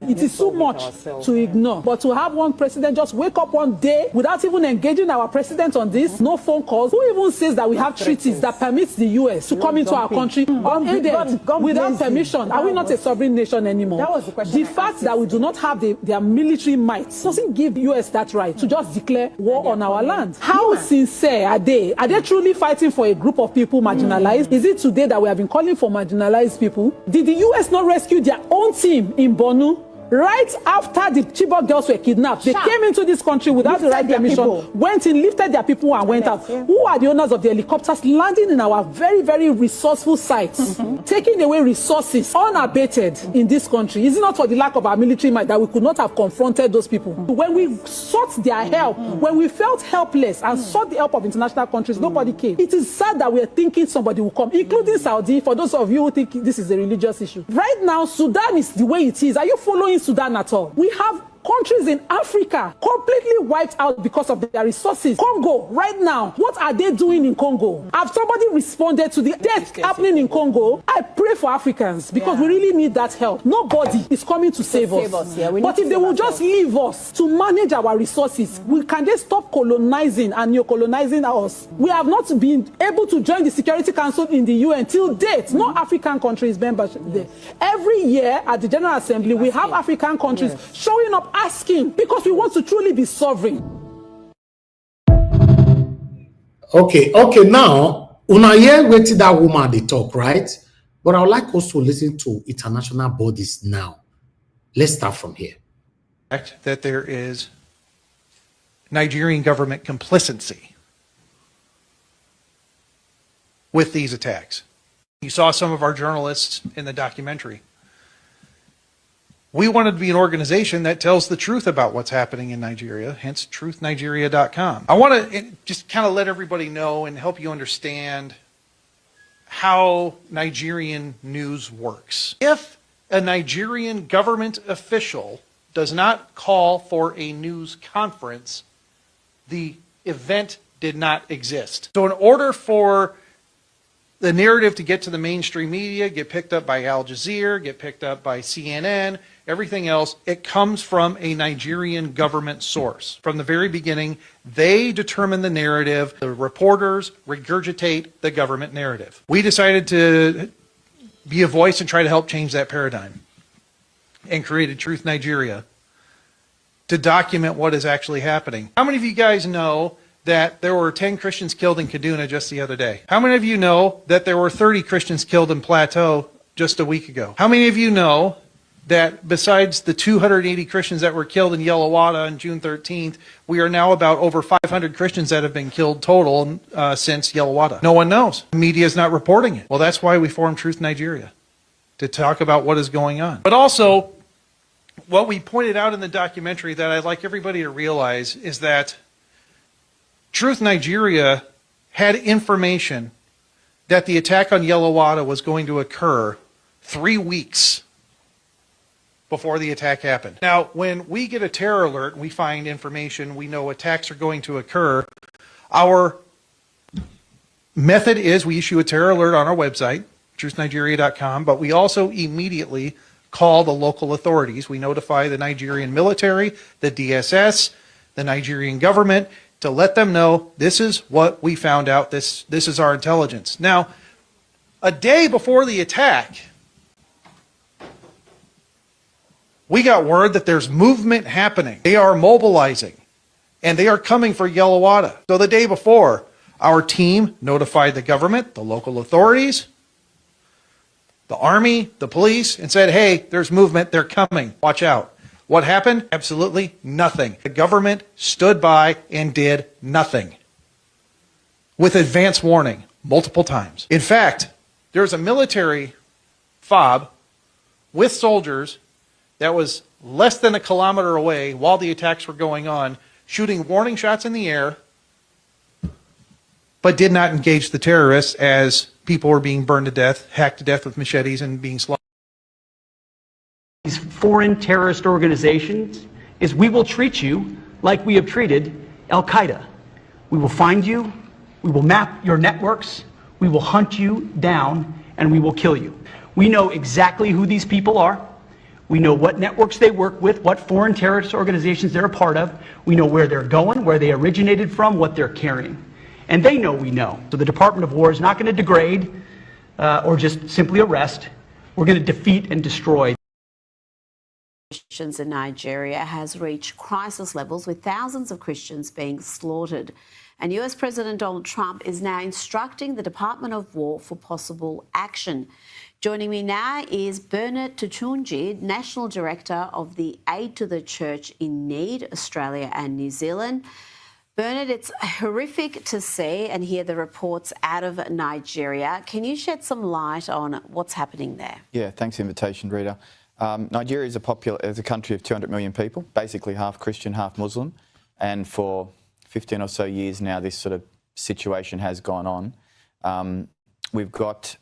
It is so much to ignore, but to have one president just wake up one day without even engaging our president on this, no phone calls. Who even says that we have treaties that permits the US to come into our country unaided without permission? Are we not a sovereign nation anymore? That was the question. The fact that we do not have their military might doesn't give US that right to just declare war on our land. How sincere are they? Are they truly fighting for a group of people marginalized? Is it today that we have been calling for marginalized people? Did the US not rescue their own team in Borno? Right after the Chibok girls were kidnapped, they came into this country without the right permission, went in, lifted their people and went out. Who are the owners of the helicopters landing in our very, very resourceful sites, taking away resources unabated in this country? Is it not for the lack of our military might that we could not have confronted those people? When we sought their help, when we felt helpless and sought the help of international countries, nobody came. It is sad that we are thinking somebody will come, including Saudi, for those of you who think this is a religious issue. Right now, Sudan is the way it is. Are you following Sudan at all? We have countries in Africa completely wiped out because of their resources. Congo, right now, what are they doing in Congo? Have somebody responded to the death happening in Congo? I pray for Africans because we really need that help. Nobody is coming to save us. But if they will just leave us to manage our resources, we can just stop colonizing and neo-colonizing us. We have not been able to join the Security Council in the UN till date. No African country is membership there. Every year at the General Assembly, we have African countries showing up asking because we want to truly be sovereign. Okay, now, una hear wetin that woman they talk, right? But I would like us to listen to international bodies now. Let's start from here. That there is Nigerian government complicity with these attacks. You saw some of our journalists in the documentary. We wanted to be an organization that tells the truth about what's happening in Nigeria, hence truthnigeria.com. I want to just kind of let everybody know and help you understand how Nigerian news works. If a Nigerian government official does not call for a news conference, the event did not exist. So in order for the narrative to get to the mainstream media, get picked up by Al Jazeera, get picked up by CNN, everything else, it comes from a Nigerian government source. From the very beginning, they determine the narrative. The reporters regurgitate the government narrative. We decided to be a voice and try to help change that paradigm and created Truth Nigeria to document what is actually happening. How many of you guys know that there were 10 Christians killed in Kaduna just the other day? How many of you know that there were 30 Christians killed in Plateau just a week ago? How many of you know that besides the 280 Christians that were killed in Yellowwater on June 13th, we are now about over 500 Christians that have been killed total since Yellowwater? No one knows. The media is not reporting it. Well, that's why we formed Truth Nigeria, to talk about what is going on. But also, what we pointed out in the documentary that I'd like everybody to realize is that Truth Nigeria had information that the attack on Yellowwater was going to occur 3 weeks before the attack happened. Now, when we get a terror alert, we find information, we know attacks are going to occur, our method is we issue a terror alert on our website, truthnigeria.com, but we also immediately call the local authorities. We notify the Nigerian military, the DSS, the Nigerian government to let them know this is what we found out, this is our intelligence. Now, a day before the attack, we got word that there's movement happening. They are mobilizing, and they are coming for Yelawada. So the day before, our team notified the government, the local authorities, the army, the police, and said, hey, there's movement, they're coming, watch out. What happened? Absolutely nothing. The government stood by and did nothing with advance warning multiple times. In fact, there's a military fob with soldiers that was less than a kilometer away while the attacks were going on, shooting warning shots in the air, but did not engage the terrorists as people were being burned to death, hacked to death with machetes, and being slaughtered. These foreign terrorist organizations is we will treat you like we have treated Al-Qaeda. We will find you, we will map your networks, we will hunt you down, and we will kill you. We know exactly who these people are. We know what networks they work with, what foreign terrorist organizations they're a part of. We know where they're going, where they originated from, what they're carrying. And they know we know. So the Department of War is not going to degrade or just simply arrest. We're going to defeat and destroy. Christians in Nigeria has reached crisis levels with thousands of Christians being slaughtered. And US President Donald Trump is now instructing the Department of War for possible action. Joining me now is Bernard Tuchunji, National Director of the Aid to the Church in Need, Australia and New Zealand. Bernard, it's horrific to see and hear the reports out of Nigeria. Can you shed some light on what's happening there? Yeah, thanks for the invitation, Rita. Nigeria is a country of 200 million people, basically half Christian, half Muslim. And for 15 or so years now, this sort of situation has gone on. We've got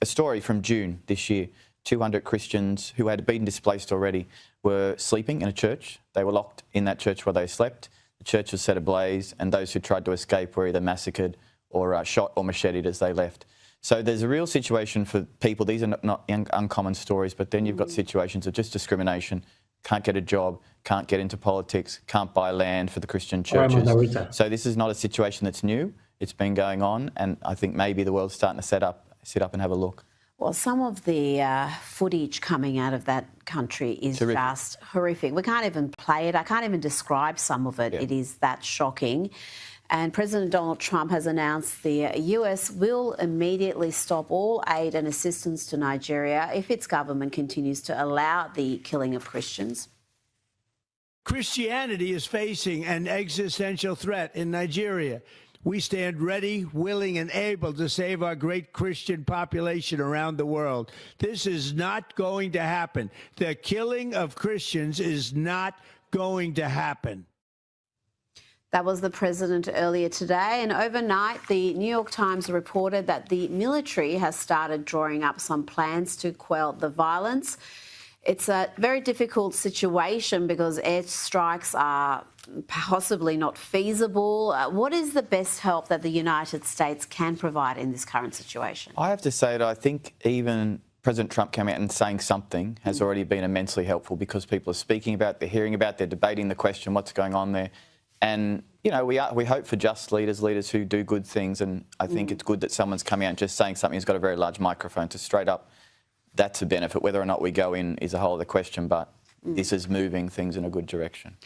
a story from June this year. 200 Christians who had been displaced already were sleeping in a church. They were locked in that church where they slept. The church was set ablaze, and those who tried to escape were either massacred or shot or macheted as they left. So there's a real situation for people. These are not uncommon stories, but then you've got situations of just discrimination, can't get a job, can't get into politics, can't buy land for the Christian churches. So this is not a situation that's new. It's been going on, and I think maybe the world's starting to sit up and have a look. Well, some of the footage coming out of that country is just horrific. We can't even play it. I can't even describe some of it. Yeah. It is that shocking. And President Donald Trump has announced the US will immediately stop all aid and assistance to Nigeria if its government continues to allow the killing of Christians. Christianity is facing an existential threat in Nigeria. We stand ready, willing, and able to save our great Christian population around the world. This is not going to happen. The killing of Christians is not going to happen. That was the president earlier today, and overnight the New York Times reported that the military has started drawing up some plans to quell the violence. It's a very difficult situation because airstrikes are possibly not feasible. What is the best help that the United States can provide in this current situation? I have to say that I think even President Trump coming out and saying something has already been immensely helpful, because people are speaking about, they're hearing about, they're debating the question, what's going on there. And, you know, we hope for just leaders who do good things, and I think it's good that someone's coming out and just saying something who's got a very large microphone to straight up. That's a benefit. Whether or not we go in is a whole other question, but this is moving things in a good direction.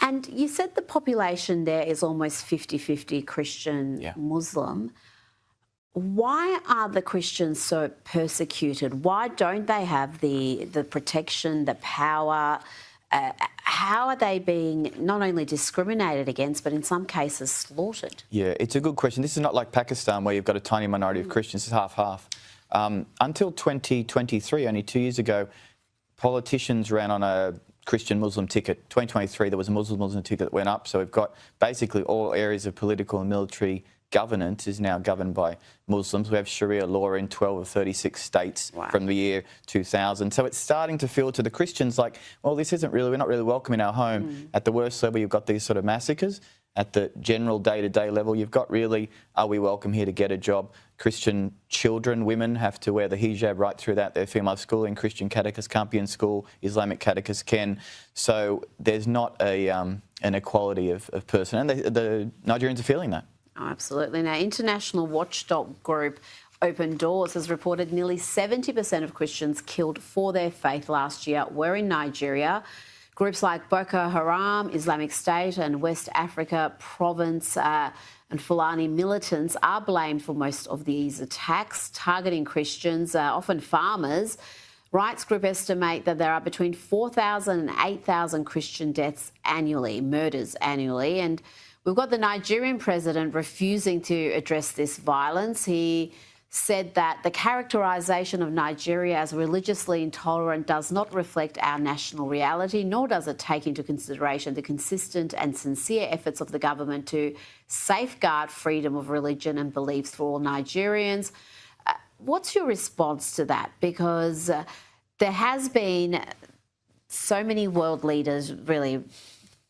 And you said the population there is almost 50-50 Christian, Muslim. Why are the Christians so persecuted? Why don't they have the protection, the power? How are they being not only discriminated against, but in some cases slaughtered? Yeah, it's a good question. This is not like Pakistan, where you've got a tiny minority of Christians. It's half-half. Until 2023, only 2 years ago, politicians ran on a Christian-Muslim ticket. 2023, there was a Muslim-Muslim ticket that went up. So we've got basically all areas of political and military governance is now governed by Muslims. We have Sharia law in 12 of 36 states from the year 2000. So it's starting to feel to the Christians like, well, this isn't really, we're not really welcome in our home. At the worst level, you've got these sort of massacres. At the general day-to-day level, you've got really, are we welcome here to get a job? Christian children, women have to wear the hijab right through that. Their female schooling, Christian catechists can't be in school, Islamic catechists can. So there's not an equality of person, and the Nigerians are feeling that. Oh, absolutely. Now, international watchdog group Open Doors has reported nearly 70% of Christians killed for their faith last year were in Nigeria. Groups like Boko Haram, Islamic State and West Africa Province and Fulani militants are blamed for most of these attacks, targeting Christians, often farmers. Rights group estimate that there are between 4,000 and 8,000 Christian deaths annually, murders annually. And we've got the Nigerian president refusing to address this violence. He said that the characterisation of Nigeria as religiously intolerant does not reflect our national reality, nor does it take into consideration the consistent and sincere efforts of the government to safeguard freedom of religion and beliefs for all Nigerians. What's your response to that? Because there has been so many world leaders really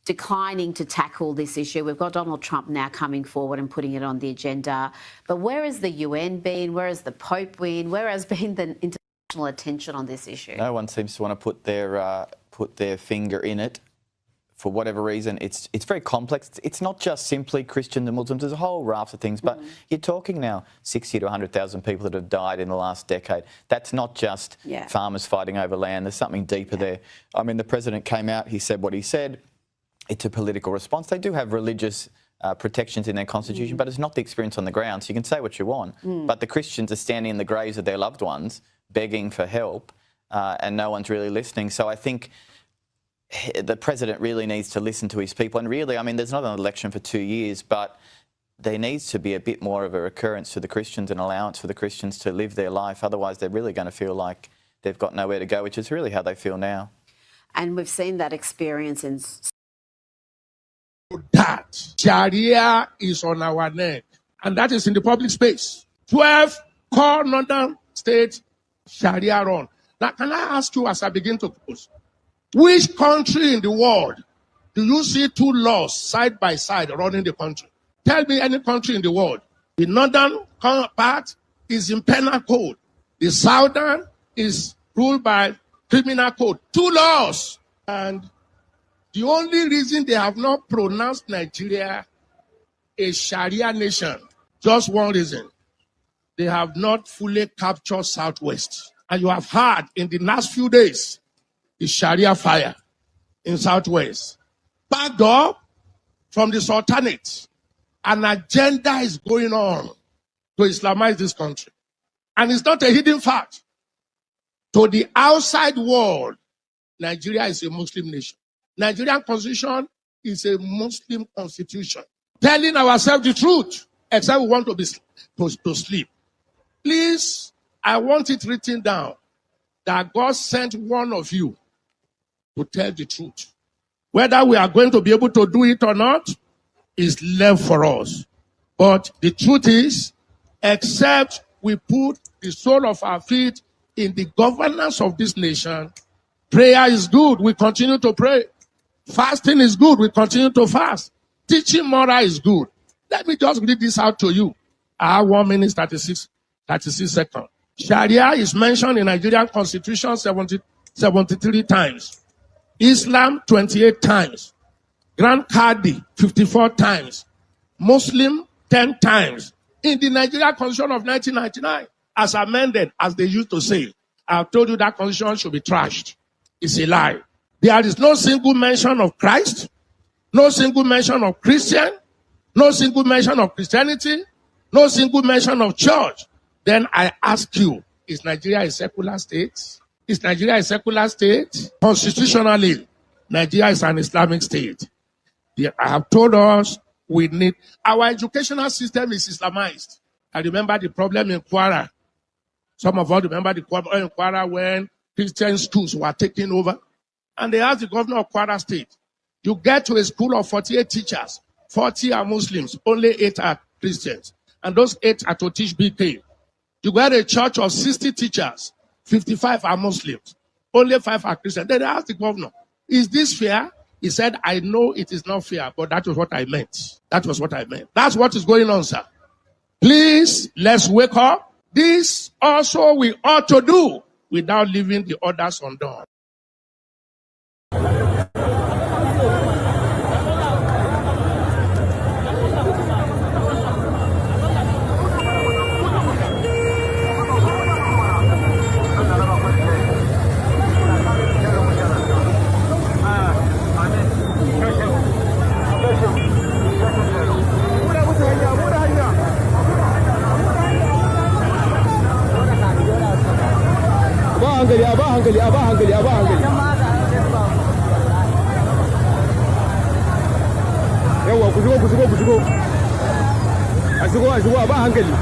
declining to tackle this issue. We've got Donald Trump now coming forward and putting it on the agenda. But where has the UN been? Where has the Pope been? Where has been the international attention on this issue? No one seems to want to put their finger in it. For whatever reason, it's very complex. It's not just simply Christians and Muslims. There's a whole raft of things. But you're talking now 60 to 100,000 people that have died in the last decade. That's not just farmers fighting over land. There's something deeper there. I mean, the president came out, he said what he said. It's a political response. They do have religious protections in their constitution, but it's not the experience on the ground. So you can say what you want, but the Christians are standing in the graves of their loved ones, begging for help, and no one's really listening. So I think the president really needs to listen to his people. And really, I mean, there's not an election for 2 years, but there needs to be a bit more of a recurrence to the Christians, an allowance for the Christians to live their life. Otherwise, they're really going to feel like they've got nowhere to go, which is really how they feel now. And we've seen that experience in... That Sharia is on our neck, and that is in the public space. 12 core northern states Sharia run. Now, can I ask you as I begin to close, which country in the world do you see two laws side by side running the country? Tell me any country in the world. The northern part is in penal code. The southern is ruled by criminal code. Two laws. And the only reason they have not pronounced Nigeria a Sharia nation, just one reason. They have not fully captured Southwest. And you have heard in the last few days, the Sharia fire in Southwest. Backed up from the Sultanate. An agenda is going on to Islamize this country. And it's not a hidden fact. To the outside world, Nigeria is a Muslim nation. Nigerian constitution is a Muslim constitution. Telling ourselves the truth, except we want to sleep. Please, I want it written down that God sent one of you to tell the truth. Whether we are going to be able to do it or not is left for us. But the truth is, except we put the sole of our feet in the governance of this nation, prayer is good, we continue to pray. Fasting is good, we continue to fast. Teaching moral is good. Let me just read this out to you. I have 1 minute 36 seconds. Sharia is mentioned in Nigerian Constitution 73 times. Islam 28 times. Grand Qadi 54 times. Muslim 10 times. In the Nigerian Constitution of 1999, as amended, as they used to say, I've told you that constitution should be trashed. It's a lie. There is no single mention of Christ, no single mention of Christian, no single mention of Christianity, no single mention of church. Then I ask you, is Nigeria a secular state? Is Nigeria a secular state? Constitutionally, Nigeria is an Islamic state. I have told us we need, our educational system is Islamized. I remember the problem in Kwara. Some of us remember the problem in Kwara when Christian schools were taken over. And they asked the governor of Kwara State, you get to a school of 48 teachers, 40 are Muslims, only 8 are Christians. And those 8 are to teach BK. You go to a church of 60 teachers, 55 are Muslims, only 5 are Christians. Then they asked the governor, is this fair? He said, I know it is not fair, but that was what I meant. That was what I meant. That's what is going on, sir. Please, let's wake up. This also we ought to do without leaving the others undone. hankali yawa ku shigo a shigo a ba hankali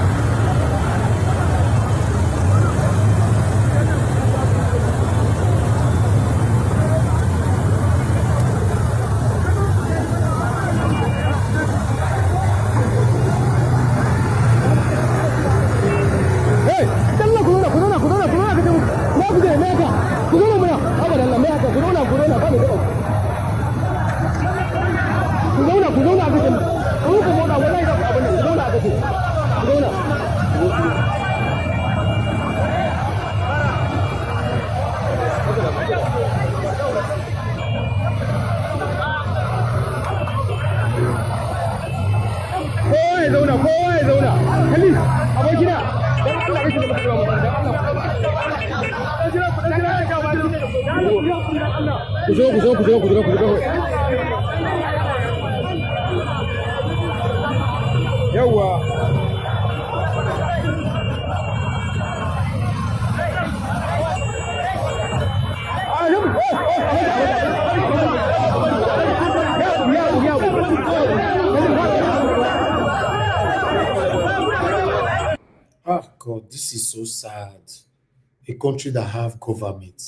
Oh God, this is so sad. A country that have government,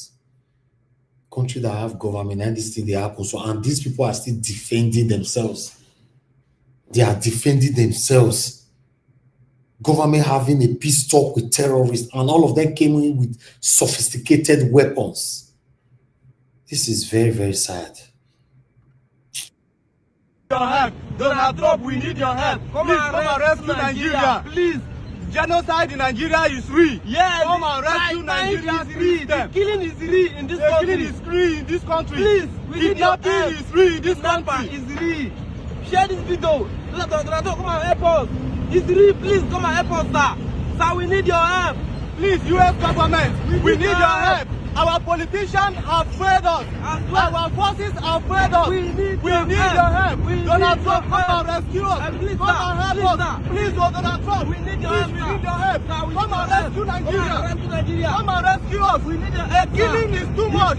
and this thing they happen. So, and these people are still defending themselves. They are defending themselves. Government having a peace talk with terrorists, and all of them came in with sophisticated weapons. This is very, very sad. Your help. Donald Trump, we need your help. Come and rescue Nigeria. Please. Genocide in Nigeria is free. Yes. Come and rescue Nigeria. Is free. The killing is free in this country. Killing is free in this country. Please. Kidnapping is free in this country. Is free. Share this video. Donald Trump, come and help us. It's free. Please come and help us, sir. Sir, we need your help. Please, U.S. government, we need your help. Our politicians have failed us. Our forces have failed us. We need your help. Donald Trump, come and rescue us. Come and help us. Please, Donald Trump, we need your help. Come and rescue Nigeria. Come and rescue us. We need your help. Killing is too much.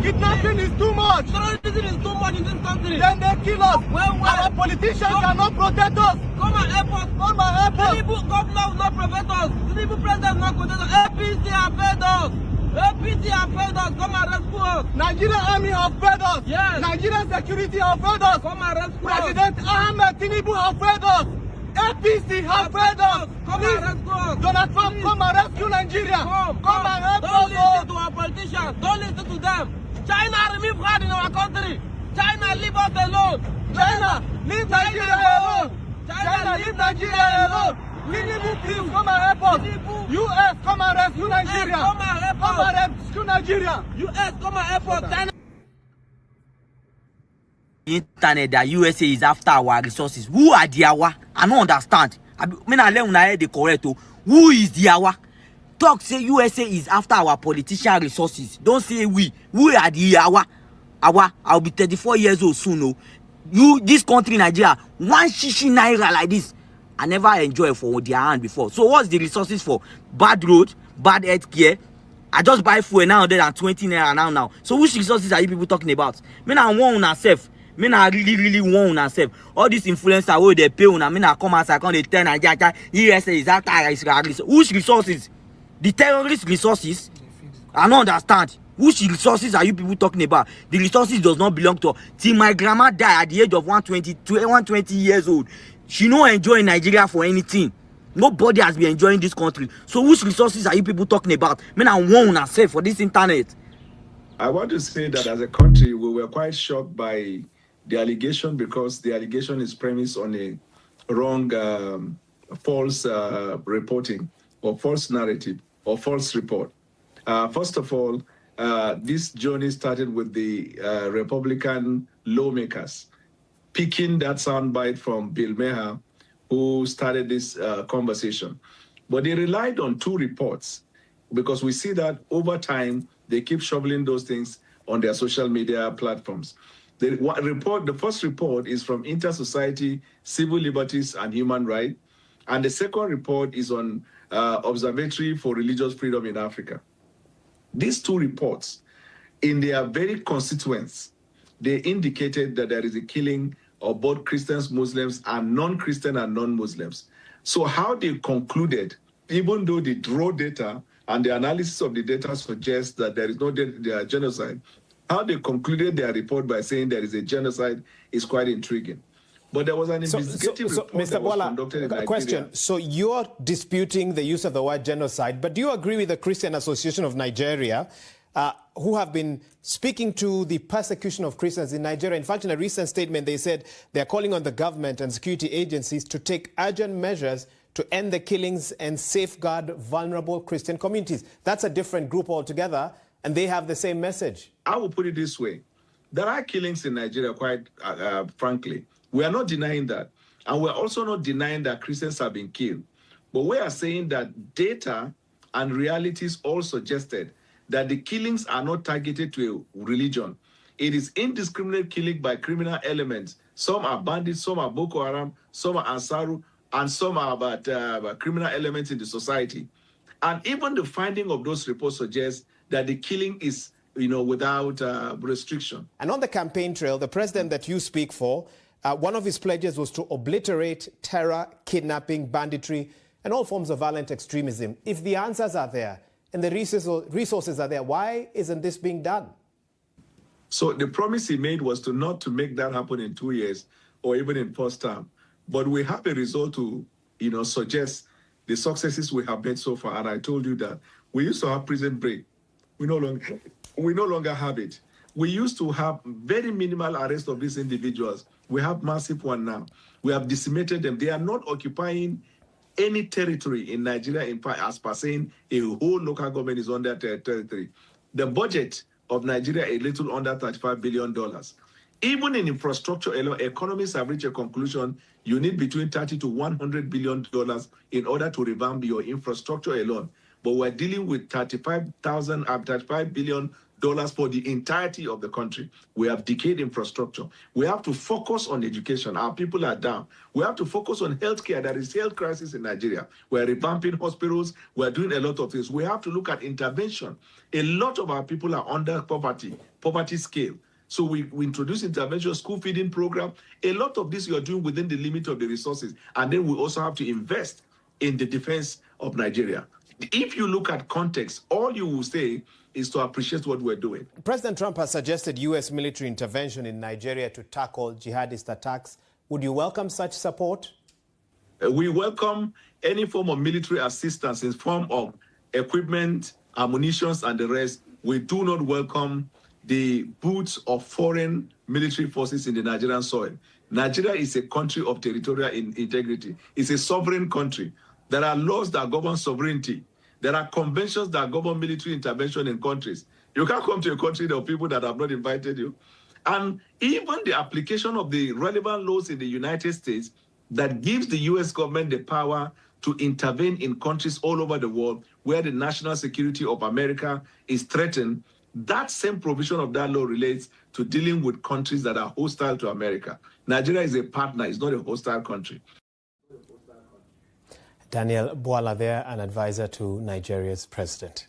Kidnapping is too much. Terrorism is too much in this country. Then they kill us. Our politicians cannot protect us. Come and help us. Come and help us. Tinubu governor will not protect us. Tinubu president will not protect us. APC have failed us. APC have failed us. Come and rescue us. Nigerian army have failed us. Yes. Nigerian security have failed us. Come and rescue us. President Ahmed Tinubu have failed us. APC have failed us. Come and rescue us. Donald Trump, come and rescue Nigeria. Come and help us. Don't listen to our politicians. Don't listen to them. China remove God in our country. China leave us alone. China leave Nigeria alone. China leave Nigeria alone. Tinubu, please come and help us. U.S. come and rescue Nigeria. Come and rescue Nigeria. U.S. come and help us. China. Internet that USA is after our resources. Who are the hour? I don't understand. I mean, I learn the correct. Who is the hour? Talk say USA is after our politician resources. Don't say we. Who are the hour? I'll be 34 years old soon. No, you this country Nigeria 160 naira like this. I never enjoy for their hand before. So what's the resources for? Bad road, bad health care. I just buy fuel now 120 naira now. So which resources are you people talking about? Me na want una self. Me na really want una self. All these influencers where they pay una. Me na come outside come they tell Nigeria USA is after resources. Which resources? The terrorist resources? I don't understand. Which resources are you people talking about? The resources does not belong to. Till my grandma died at the age of 120 years old. She no enjoy Nigeria for anything. Nobody has been enjoying this country. So which resources are you people talking about? Men I want to say for this internet. I want to say that as a country, we were quite shocked by the allegation, because the allegation is premised on a wrong, false reporting or false narrative or false report. First of all, this journey started with the Republican lawmakers picking that soundbite from Bill Maher, who started this conversation. But they relied on two reports, because we see that over time, they keep shoveling those things on their social media platforms. The first report is from Inter-Society Civil Liberties and Human Rights, and the second report is on Observatory for Religious Freedom in Africa. These two reports, in their very constituents, they indicated that there is a killing of both Christians, Muslims, and non-Christian and non-Muslims. So how they concluded, even though they draw data and the analysis of the data suggests that there is no genocide, how they concluded their report by saying there is a genocide is quite intriguing. But there was an investigative report Mr. that was Bola, conducted in Nigeria. question. So you're disputing the use of the word genocide, but do you agree with the Christian Association of Nigeria, who have been speaking to the persecution of Christians in Nigeria? In fact, in a recent statement, they said they're calling on the government and security agencies to take urgent measures to end the killings and safeguard vulnerable Christian communities. That's a different group altogether, and they have the same message. I will put it this way. There are killings in Nigeria, quite frankly. We are not denying that. And we're also not denying that Christians have been killed. But we are saying that data and realities all suggested that the killings are not targeted to a religion. It is indiscriminate killing by criminal elements. Some are bandits, some are Boko Haram, some are Ansaru, and some are about criminal elements in the society. And even the finding of those reports suggests that the killing is, without restriction. And on the campaign trail, the president that you speak for, one of his pledges was to obliterate terror, kidnapping, banditry, and all forms of violent extremism. If the answers are there and the resources are there, why isn't this being done? So the promise he made was not to make that happen in 2 years or even in first term. But we have a result to, suggest the successes we have made so far. And I told you that we used to have prison break. We no longer have it. We used to have very minimal arrest of these individuals. We have massive one now. We have decimated them. They are not occupying any territory in Nigeria, in fact, as per saying a whole local government is on their territory. The budget of Nigeria is a little under $35 billion. Even in infrastructure alone, economists have reached a conclusion you need between $30 to $100 billion in order to revamp your infrastructure alone. But we're dealing with $35 billion for the entirety of the country. We have decayed infrastructure. We have to focus on education. Our people are down. We have to focus on healthcare. There is health crisis in Nigeria. We're revamping hospitals. We're doing a lot of things. We have to look at intervention. A lot of our people are under poverty scale. So we introduce intervention, school feeding program. A lot of this you're doing within the limit of the resources. And then we also have to invest in the defense of Nigeria. If you look at context, all you will say is to appreciate what we're doing. President Trump has suggested U.S. military intervention in Nigeria to tackle jihadist attacks. Would you welcome such support? We welcome any form of military assistance in form of equipment, ammunition, and the rest. We do not welcome the boots of foreign military forces in the Nigerian soil. Nigeria is a country of territorial integrity. It's a sovereign country. There are laws that govern sovereignty. There are conventions that govern military intervention in countries. You can't come to a country of people that have not invited you. And even the application of the relevant laws in the United States that gives the U.S. government the power to intervene in countries all over the world where the national security of America is threatened, that same provision of that law relates to dealing with countries that are hostile to America. Nigeria is a partner, it's not a hostile country. Daniel Bwala there, an advisor to Nigeria's president.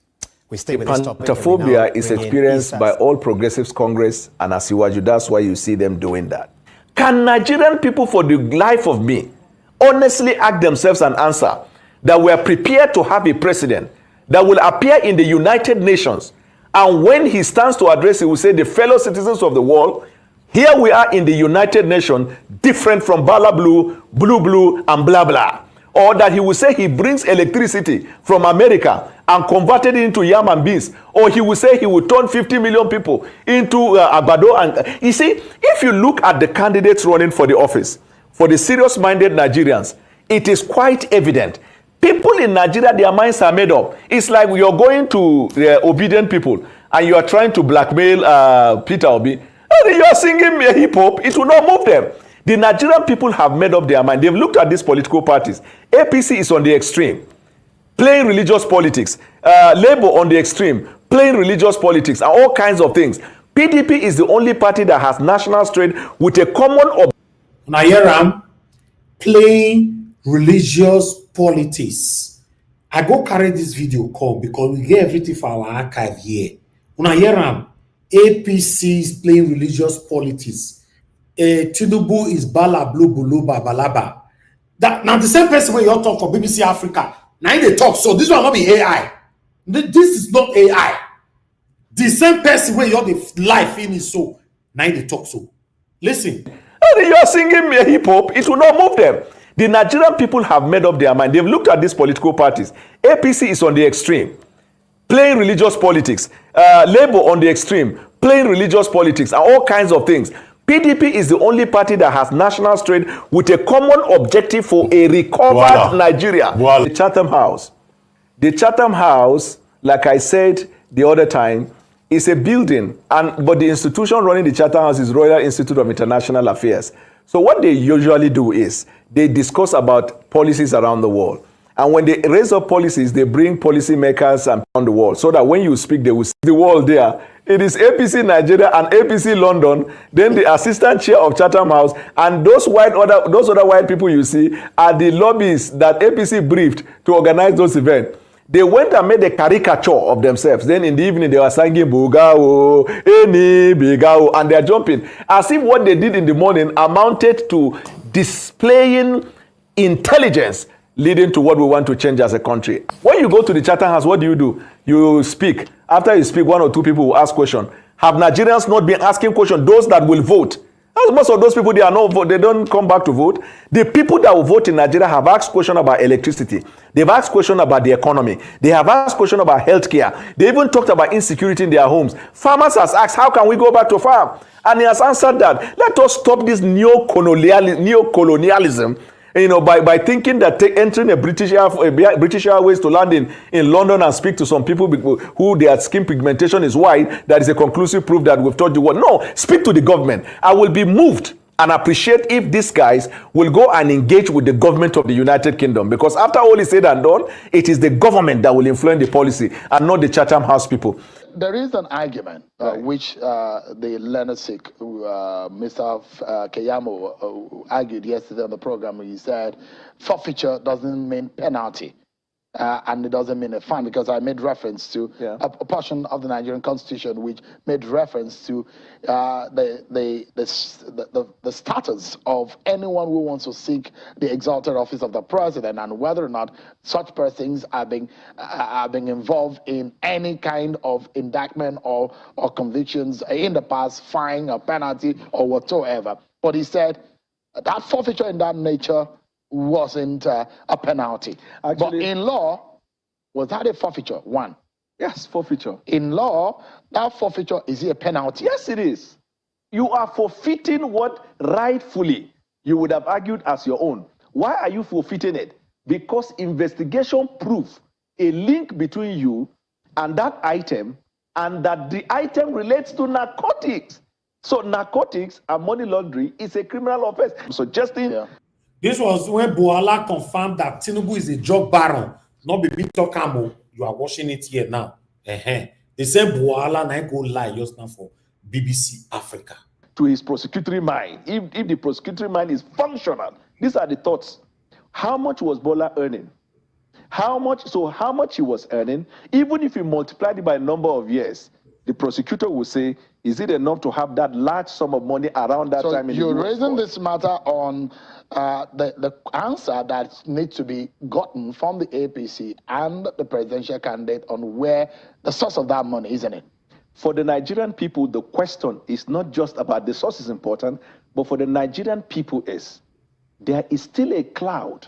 We stay with this topic. Pantophobia is experienced by all Progressives Congress and Asiwaju. That's why you see them doing that. Can Nigerian people, for the life of me, honestly ask themselves an answer that we are prepared to have a president that will appear in the United Nations, and when he stands to address, he will say, the fellow citizens of the world, Here we are in the United Nations, different from Bala Blue, Blue, and blah, blah. Or that he will say he brings electricity from America and converted it into yam and beans. Or he will say he will turn 50 million people into Agbado. And you see, if you look at the candidates running for the office, for the serious-minded Nigerians, it is quite evident. People in Nigeria, their minds are made up. It's like you're going to obedient people and you are trying to blackmail Peter Obi. And you are singing hip hop, it will not move them. The Nigerian people have made up their mind. They've looked at these political parties. APC is on the extreme, playing religious politics. Labour on the extreme, playing religious politics and all kinds of things. PDP is the only party that has national strength with a common Nayeram playing religious politics. I go carry this video come because we get everything for our archive here. Nayeram, APC is playing religious politics. Tinubu is Bala Blue Bulu Babalaba. That now the same person when you all talk for BBC Africa. Now they talk. So this one not be AI. This is not AI. The same person when you all the life in is so. Now they talk so. Listen. You are singing hip hop, it will not move them. The Nigerian people have made up their mind. They've looked at these political parties. APC is on the extreme, playing religious politics. Labour on the extreme, playing religious politics and all kinds of things. PDP is the only party that has national strength with a common objective for a recovered Nigeria. The Chatham House. The Chatham House, like I said the other time, is a building, but the institution running the Chatham House is Royal Institute of International Affairs. So what they usually do is they discuss about policies around the world. And when they raise up policies, they bring policy makers and around the world so that when you speak, they will see the world there. It is APC Nigeria and APC London, then the assistant chair of Chatham House, and those other white people you see are the lobbyists that APC briefed to organize those events. They went and made a caricature of themselves. Then in the evening, they were singing Bugao, Eni, Bigao, and they're jumping. As if what they did in the morning amounted to displaying intelligence leading to what we want to change as a country. When you go to the Chatham House, what do? You speak. After you speak, one or two people will ask questions. Have Nigerians not been asking questions? Those that will vote. As most of those people, they don't come back to vote. The people that will vote in Nigeria have asked questions about electricity. They've asked questions about the economy. They have asked questions about healthcare. They even talked about insecurity in their homes. Farmers has asked, how can we go back to farm? And he has answered that. Let us stop this neo-colonialism. By thinking that entering a British Airways to land in London and speak to some people who their skin pigmentation is white, that is a conclusive proof that we've told you what. No, speak to the government. I will be moved and appreciate if these guys will go and engage with the government of the United Kingdom. Because after all is said and done, it is the government that will influence the policy and not the Chatham House people. There is an argument which the learned Sikh, Mr. Keyamo, argued yesterday on the program. He said forfeiture doesn't mean penalty. And it doesn't mean a fine, because I made reference to a portion of the Nigerian Constitution which made reference to the status of anyone who wants to seek the exalted office of the president, and whether or not such persons are being involved in any kind of indictment or convictions in the past, fine or penalty or whatsoever. But he said that forfeiture in that nature wasn't a penalty. Actually, but in law, was that a forfeiture? One. Yes, forfeiture. In law, that forfeiture, is it a penalty? Yes, it is. You are forfeiting what rightfully you would have argued as your own. Why are you forfeiting it? Because investigation proves a link between you and that item, and that the item relates to narcotics. So narcotics and money laundering is a criminal offense. So this was when Buhala confirmed that Tinubu is a drug baron, not be big talk ammo. You are watching it here now. They say Buhala now go lie just now for BBC Africa. To his prosecutory mind, if the prosecutory mind is functional, these are the thoughts. How much was Bola earning? How much he was earning, even if you multiply it by a number of years, the prosecutor will say, is it enough to have that large sum of money around that time? So you're raising this matter on the answer that needs to be gotten from the APC and the presidential candidate on where the source of that money, isn't it? For the Nigerian people, the question is not just about the source is important, but for the Nigerian people is there is still a cloud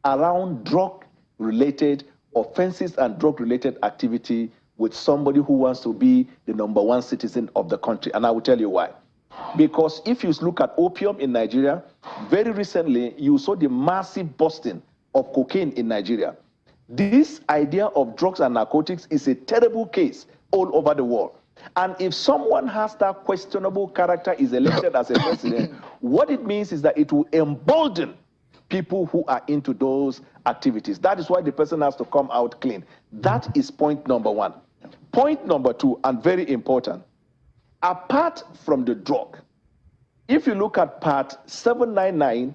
around drug-related offenses and drug-related activity with somebody who wants to be the #1 citizen of the country. And I will tell you why. Because if you look at opium in Nigeria, very recently you saw the massive busting of cocaine in Nigeria. This idea of drugs and narcotics is a terrible case all over the world. And if someone has that questionable character is elected as a president, what it means is that it will embolden people who are into those activities. That is why the person has to come out clean. That is point number one. Point number two, and very important, apart from the drug, if you look at part 799,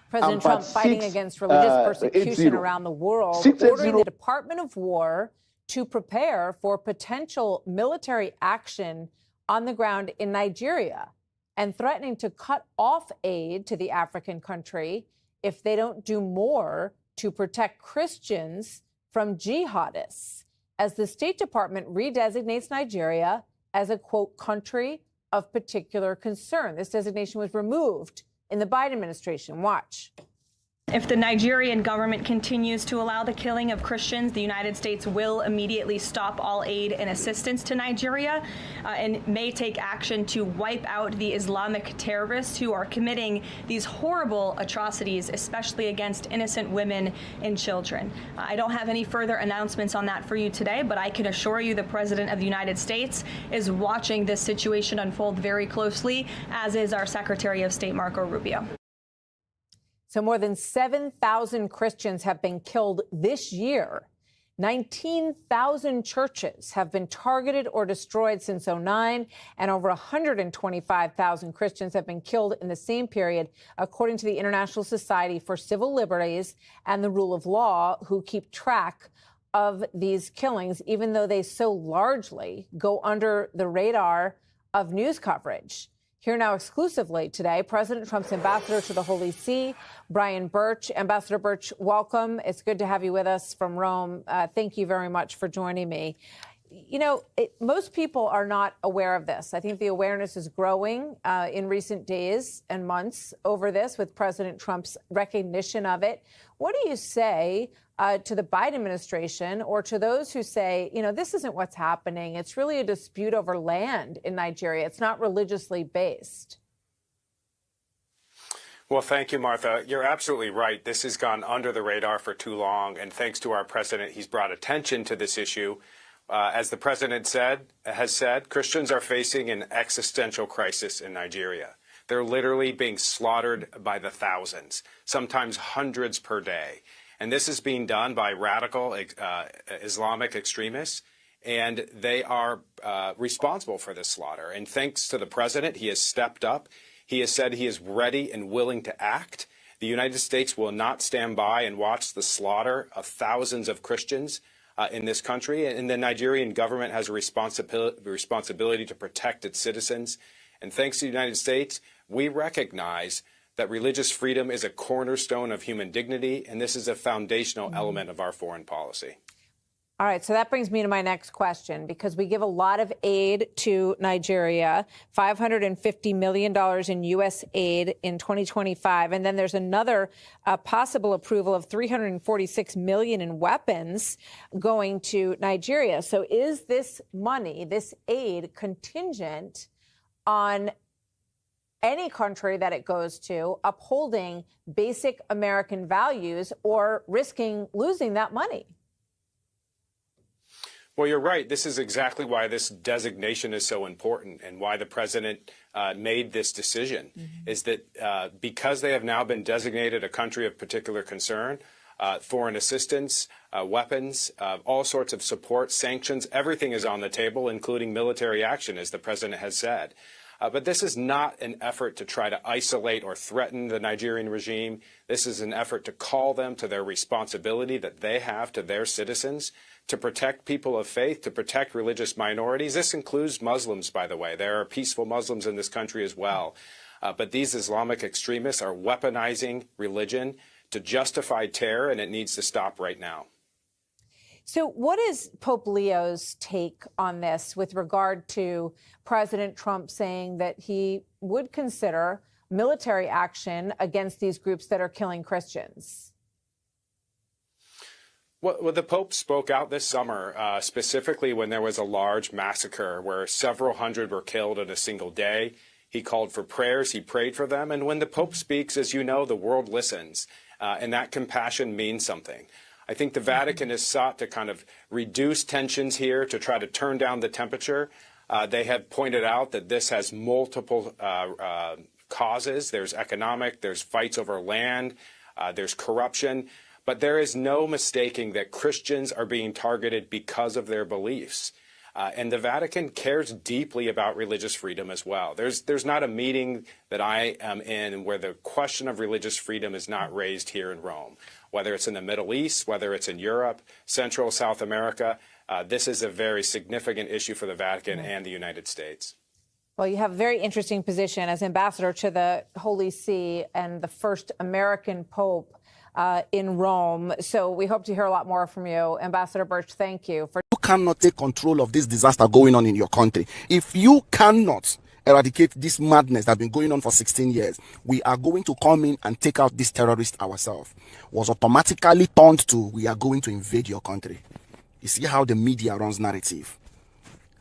President Trump fighting against religious persecution around the world, ordering the Department of War to prepare for potential military action on the ground in Nigeria and threatening to cut off aid to the African country if they don't do more to protect Christians from jihadists, as the State Department redesignates Nigeria as a, quote, country of particular concern. This designation was removed in the Biden administration. Watch. If the Nigerian government continues to allow the killing of Christians, the United States will immediately stop all aid and assistance to Nigeria and may take action to wipe out the Islamic terrorists who are committing these horrible atrocities, especially against innocent women and children. I don't have any further announcements on that for you today, but I can assure you the President of the United States is watching this situation unfold very closely, as is our Secretary of State, Marco Rubio. So more than 7,000 Christians have been killed this year. 19,000 churches have been targeted or destroyed since 2009, and over 125,000 Christians have been killed in the same period, according to the International Society for Civil Liberties and the Rule of Law, who keep track of these killings, even though they so largely go under the radar of news coverage. Here now exclusively today, President Trump's ambassador to the Holy See, Brian Birch. Ambassador Birch, welcome. It's good to have you with us from Rome. Thank you very much for joining me. You know, most people are not aware of this. I think the awareness is growing in recent days and months over this with President Trump's recognition of it. What do you say to the Biden administration or to those who say, you know, this isn't what's happening? It's really a dispute over land in Nigeria. It's not religiously based. Well, thank you, Martha. You're absolutely right. This has gone under the radar for too long. And thanks to our president, he's brought attention to this issue. As the president has said, Christians are facing an existential crisis in Nigeria. They're literally being slaughtered by the thousands, sometimes hundreds per day. And this is being done by radical Islamic extremists, and they are responsible for this slaughter. And thanks to the president, he has stepped up. He has said he is ready and willing to act. The United States will not stand by and watch the slaughter of thousands of Christians in this country. And the Nigerian government has a responsibility to protect its citizens. And thanks to the United States, we recognize that religious freedom is a cornerstone of human dignity, and this is a foundational element of our foreign policy. All right, so that brings me to my next question, because we give a lot of aid to Nigeria, $550 million in U.S. aid in 2025. And then there's another possible approval of $346 million in weapons going to Nigeria. So is this money, this aid, contingent on any country that it goes to upholding basic American values or risking losing that money? Well, you're right. This is exactly why this designation is so important and why the president made this decision, is that because they have now been designated a country of particular concern, foreign assistance, weapons, all sorts of support, sanctions, everything is on the table, including military action, as the president has said. But this is not an effort to try to isolate or threaten the Nigerian regime. This is an effort to call them to their responsibility that they have to their citizens, to protect people of faith, to protect religious minorities. This includes Muslims, by the way. There are peaceful Muslims in this country as well. But these Islamic extremists are weaponizing religion to justify terror, and it needs to stop right now. So what is Pope Leo's take on this with regard to President Trump saying that he would consider military action against these groups that are killing Christians? Well, the Pope spoke out this summer, specifically when there was a large massacre where several hundred were killed in a single day. He called for prayers. He prayed for them. And when the Pope speaks, as you know, the world listens. And that compassion means something. I think the Vatican has sought to kind of reduce tensions here, to try to turn down the temperature. They have pointed out that this has multiple causes. There's economic, there's fights over land, there's corruption. But there is no mistaking that Christians are being targeted because of their beliefs. And the Vatican cares deeply about religious freedom as well. There's not a meeting that I am in where the question of religious freedom is not raised here in Rome. Whether it's in the Middle East, whether it's in Europe, Central, South America, this is a very significant issue for the Vatican and the United States. Well, you have a very interesting position as ambassador to the Holy See and the first American Pope in Rome. So we hope to hear a lot more from you. Ambassador Birch, thank you. You cannot take control of this disaster going on in your country. If you cannot eradicate this madness that's been going on for 16 years, we are going to come in and take out these terrorists ourselves. Was automatically turned to, we are going to invade your country. You see how the media runs narrative.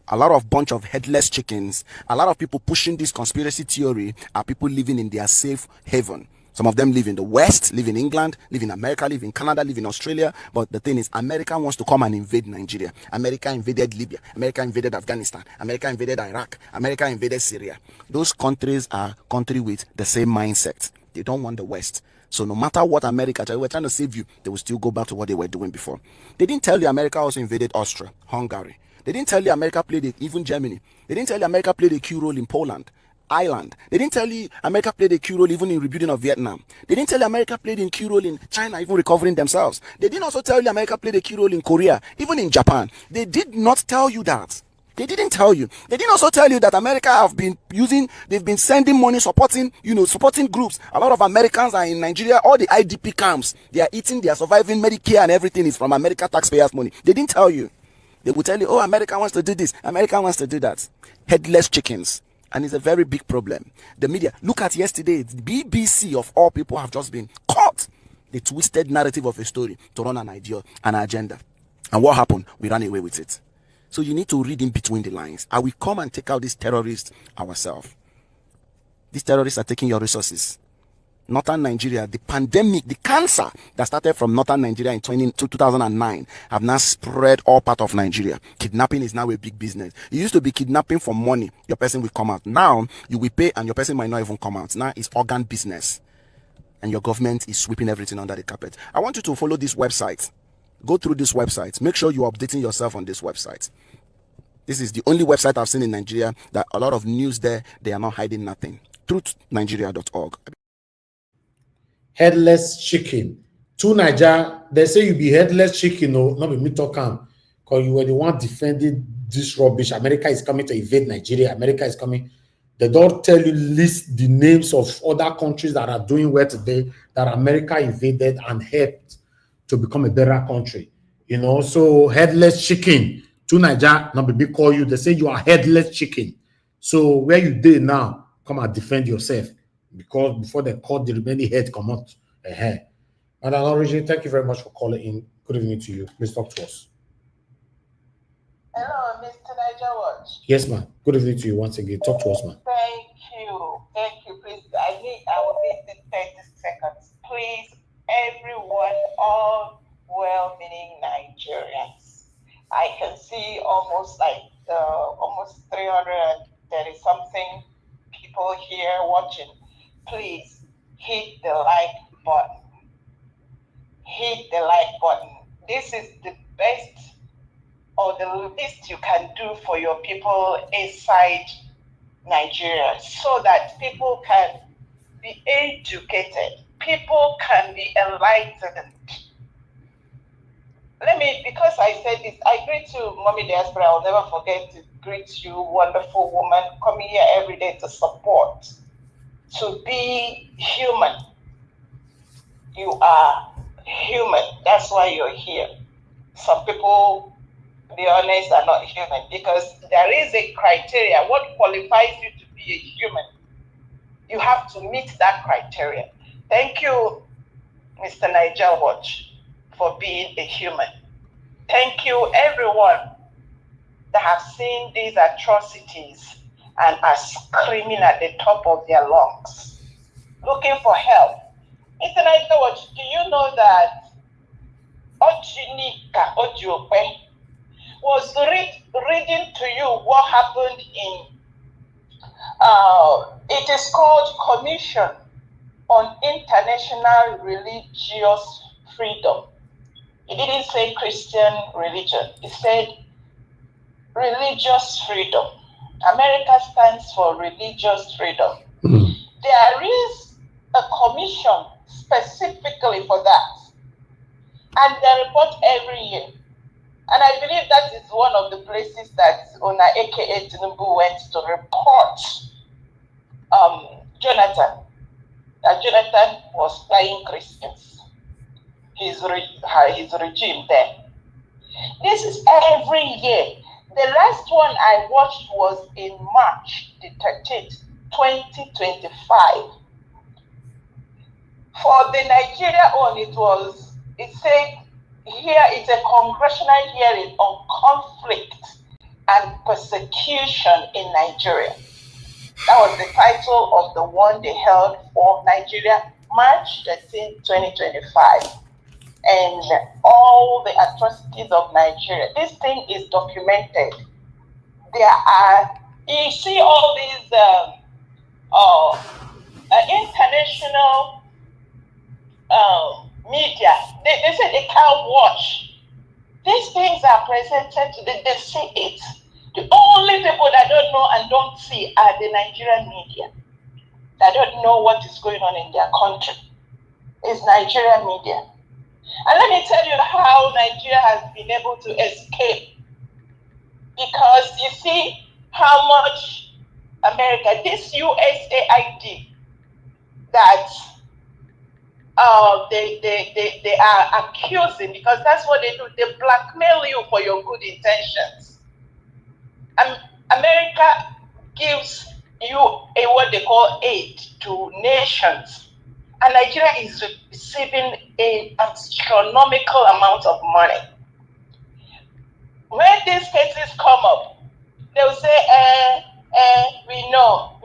A lot of bunch of headless chickens, a lot of people pushing this conspiracy theory are people living in their safe haven. Some of them live in the West, live in England, live in America, live in Canada, live in Australia. But the thing is, America wants to come and invade Nigeria. America invaded Libya. America invaded Afghanistan. America invaded Iraq. America invaded Syria. Those countries are countries with the same mindset. They don't want the West. So no matter what America, they were trying to save you, they will still go back to what they were doing before. They didn't tell you America also invaded Austria, Hungary. They didn't tell you America played it, even Germany. They didn't tell you America played a key role in Poland. Ireland. They didn't tell you America played a key role even in rebuilding of Vietnam. They didn't tell you America played a key role in China, even recovering themselves. They didn't also tell you America played a key role in Korea, even in Japan. They did not tell you that. They didn't tell you. They didn't also tell you that America they've been sending money, supporting groups. A lot of Americans are in Nigeria, all the IDP camps. They are eating, they are surviving, Medicare and everything is from America taxpayers' money. They didn't tell you. They will tell you, oh, America wants to do this, America wants to do that. Headless chickens. And it's a very big problem. The media, look at yesterday, the BBC of all people have just been caught. The twisted narrative of a story to run an idea, an agenda. And what happened? We ran away with it. So you need to read in between the lines. I will come and take out these terrorists ourselves. These terrorists are taking your resources. Northern Nigeria, the pandemic, the cancer that started from Northern Nigeria in 2009 have now spread all part of Nigeria. Kidnapping is now a big business. It used to be kidnapping for money. Your person will come out. Now, you will pay and your person might not even come out. Now, it's organ business. And your government is sweeping everything under the carpet. I want you to follow this website. Go through this website. Make sure you're updating yourself on this website. This is the only website I've seen in Nigeria that a lot of news there, they are not hiding nothing. Truthnigeria.org. Headless chicken. To Nigeria, they say you be headless chicken, no, not be me talking. Because you were the one defending this rubbish. America is coming to invade Nigeria. America is coming. They don't tell you, list the names of other countries that are doing well today that America invaded and helped to become a better country. You know, so headless chicken. To Nigeria, not be call you. They say you are headless chicken. So where you did now, come and defend yourself. Because before they cut the remaining head come out. Madam Origin, thank you very much for calling in. Good evening to you. Please talk to us. Hello, Mr. Niger Watch. Yes, ma'am. Good evening to you once again. Talk to us, ma'am. Thank you. Thank you. Please, I will need the 30 seconds. Please, everyone, all well-meaning Nigerians. I can see almost 330 something people here watching. Please hit the like button. Hit the like button. This is the best or the least you can do for your people inside Nigeria so that people can be educated. People can be enlightened. Because I said this, I greet you, Mommy Diaspora. I'll never forget to greet you, wonderful woman, coming here every day to support. To be human. You are human. That's why you're here. some people, to be honest, are not human, because there is a criteria. What qualifies you to be a human? You have to meet that criteria. Thank you, Mr. Nigel Watch, for being a human. Thank you, everyone that have seen these atrocities and are screaming at the top of their lungs, looking for help. Mr. Nigel Watch, do you know that Ochinika Ojiope was reading to you what happened in, it is called Commission on International Religious Freedom. It didn't say Christian religion. It said religious freedom. America stands for religious freedom. There is a commission specifically for that. And they report every year. And I believe that is one of the places that Ona aka Tinubu went to report Jonathan. Jonathan was flying Christians. His regime there. This is every year. The last one I watched was in March the 13th, 2025. For the Nigeria one, it said, here is a congressional hearing on conflict and persecution in Nigeria. That was the title of the one they held for Nigeria, March 13, 2025. And all the atrocities of Nigeria. This thing is documented. There are, you see all these international media, they say they can't watch. These things are presented to them, they see it. The only people that don't know and don't see are the Nigerian media. That don't know what is going on in their country. It's Nigerian media. And let me tell you how Nigeria has been able to escape. Because you see how much America, this USAID that they are accusing, because that's what they do. They blackmail you for your good intentions. America gives you what they call aid to nations. And Nigeria is receiving an astronomical amount of money. When these cases come up, they'll say, we know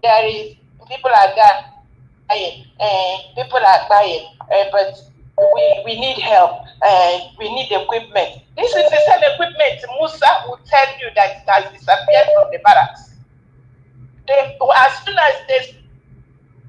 there is, people are dying, people are buying, but we need help, we need equipment. This is the same equipment Musa will tell you that it has disappeared from the barracks. As soon as they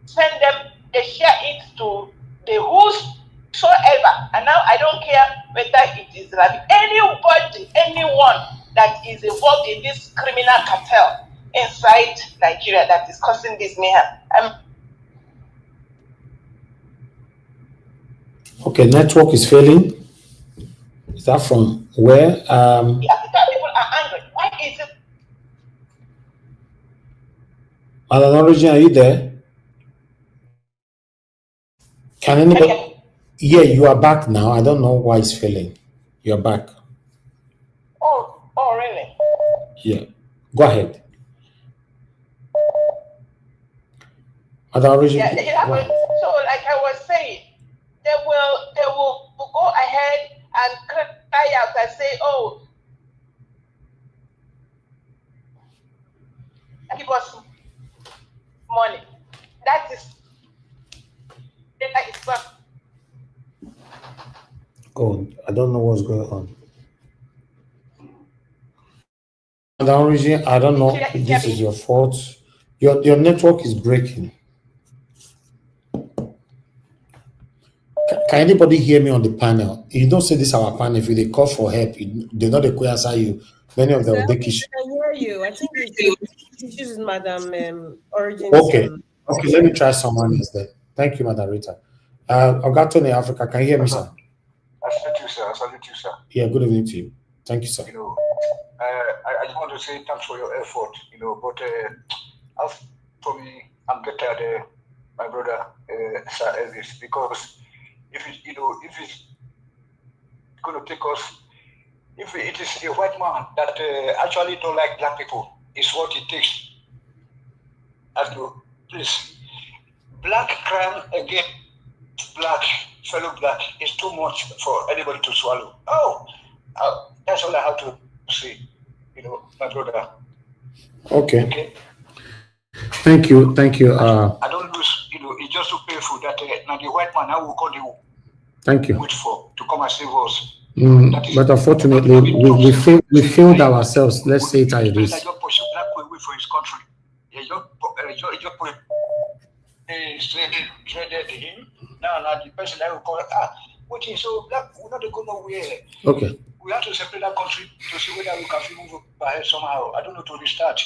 send them, they share it to the whosoever. And now I don't care whether it is anybody, anyone that is involved in this criminal cartel inside Nigeria that is causing this mayhem. Okay, network is failing. Is that from where? The African people are angry. Why is it? Madam Origin, are you there? Can anybody? Yeah, you are back now. I don't know why it's failing. You're back. Oh, really? Yeah. Go ahead. Madam Origin. Yeah, so like I was saying, they will go ahead and cry out and say, oh, give us money. That is God, I don't know what's going on. Madam Origin, I don't know if this is your fault. Your network is breaking. Can anybody hear me on the panel? You don't say this our panel. If they call for help, they know they answer you. Many of them will take issue. I can hear you. I think it's issues with Madam Origin. Okay. Okay, let me try someone else then. Thank you, Madam Rita. Ogatone Africa, can you hear me, sir? I salute you, sir. I salute you, sir. Yeah, good evening to you. Thank you, sir. You know, I just want to say thanks for your effort, you know, but as for me, I'm better my brother, Sir Elvis, because if it's going to take us. If it is a white man that actually don't like black people, is what it takes. As to please, black crime against black, fellow black, is too much for anybody to swallow. That's all I have to say, my brother. Okay. Thank you. I don't lose, it's just so painful that now the white man, I will call you. Thank you. Wait for to come and save us. But unfortunately, we failed ourselves. Let's say it how it is. Just push black people away from his country. Just put traded him. Now the person that will call what is so black? We're not going nowhere. Okay. We have to separate that country to see whether we can move ahead somehow. I don't know, to restart.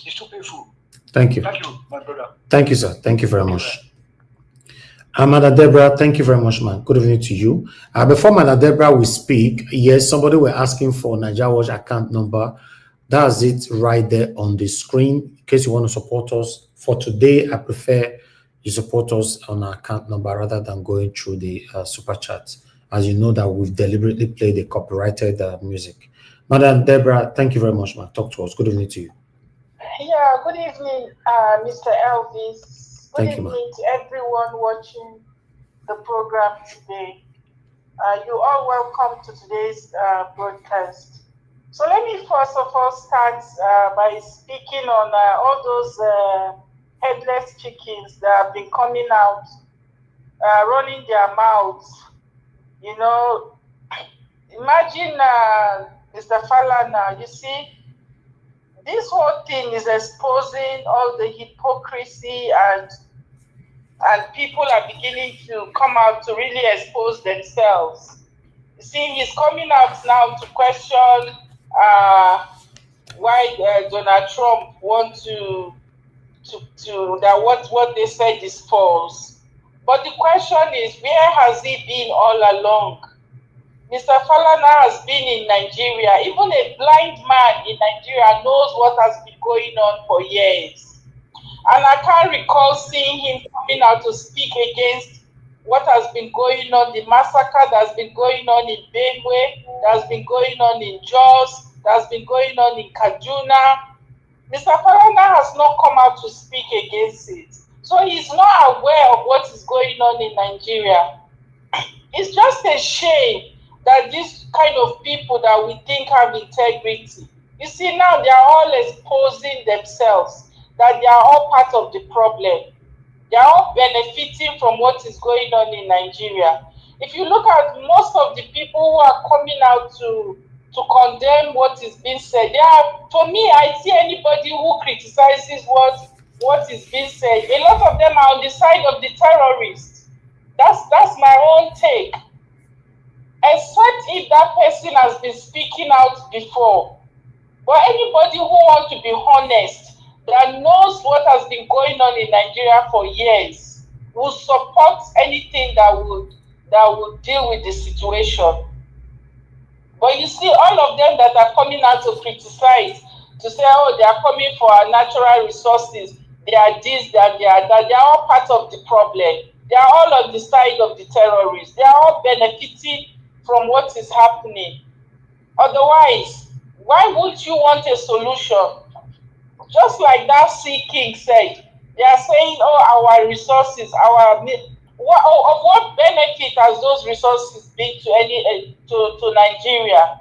It's too painful. Thank you. Thank you, my brother. Thank you, sir. Thank you very much. Mother Deborah, thank you very much, man. Good evening to you. Before Mother Deborah will speak, yes, somebody were asking for Nigeria Watch account number. That's it right there on the screen. In case you want to support us, for today, I prefer you support us on our account number rather than going through the super chat. As you know that we've deliberately played the copyrighted music. Mother Deborah, thank you very much, man. Talk to us. Good evening to you. Yeah, good evening, Mr. Elvis. Good evening to everyone watching the program today. You're all welcome to today's broadcast. So let me first of all start by speaking on all those headless chickens that have been coming out, running their mouths. Imagine Mr. Falana, you see, this whole thing is exposing all the hypocrisy and people are beginning to come out to really expose themselves. You see, he's coming out now to question why Donald Trump wants to that what they said is false. But the question is, where has he been all along? Mr. Falana has been in Nigeria. Even a blind man in Nigeria knows what has been going on for years. And I can't recall seeing him coming out to speak against what has been going on, the massacre that's been going on in Benue, that's been going on in Jos, that's been going on in Kaduna. Mr. Falana has not come out to speak against it. So he's not aware of what is going on in Nigeria. It's just a shame that this kind of people that we think have integrity, you see now they are all exposing themselves, that they are all part of the problem. They are all benefiting from what is going on in Nigeria. If you look at most of the people who are coming out to condemn what is being said, for me, I see anybody who criticizes what is being said, a lot of them are on the side of the terrorists. That's my own take. Except if that person has been speaking out before. But anybody who wants to be honest, that knows what has been going on in Nigeria for years, will support anything that would deal with the situation. But you see, all of them that are coming out to criticize, to say, oh, they are coming for our natural resources, they are this, they are that, they are all part of the problem. They are all on the side of the terrorists. They are all benefiting from what is happening. Otherwise, why would you want a solution? Just like that Sea King said, they are saying, oh, our resources, what benefit has those resources been to Nigeria?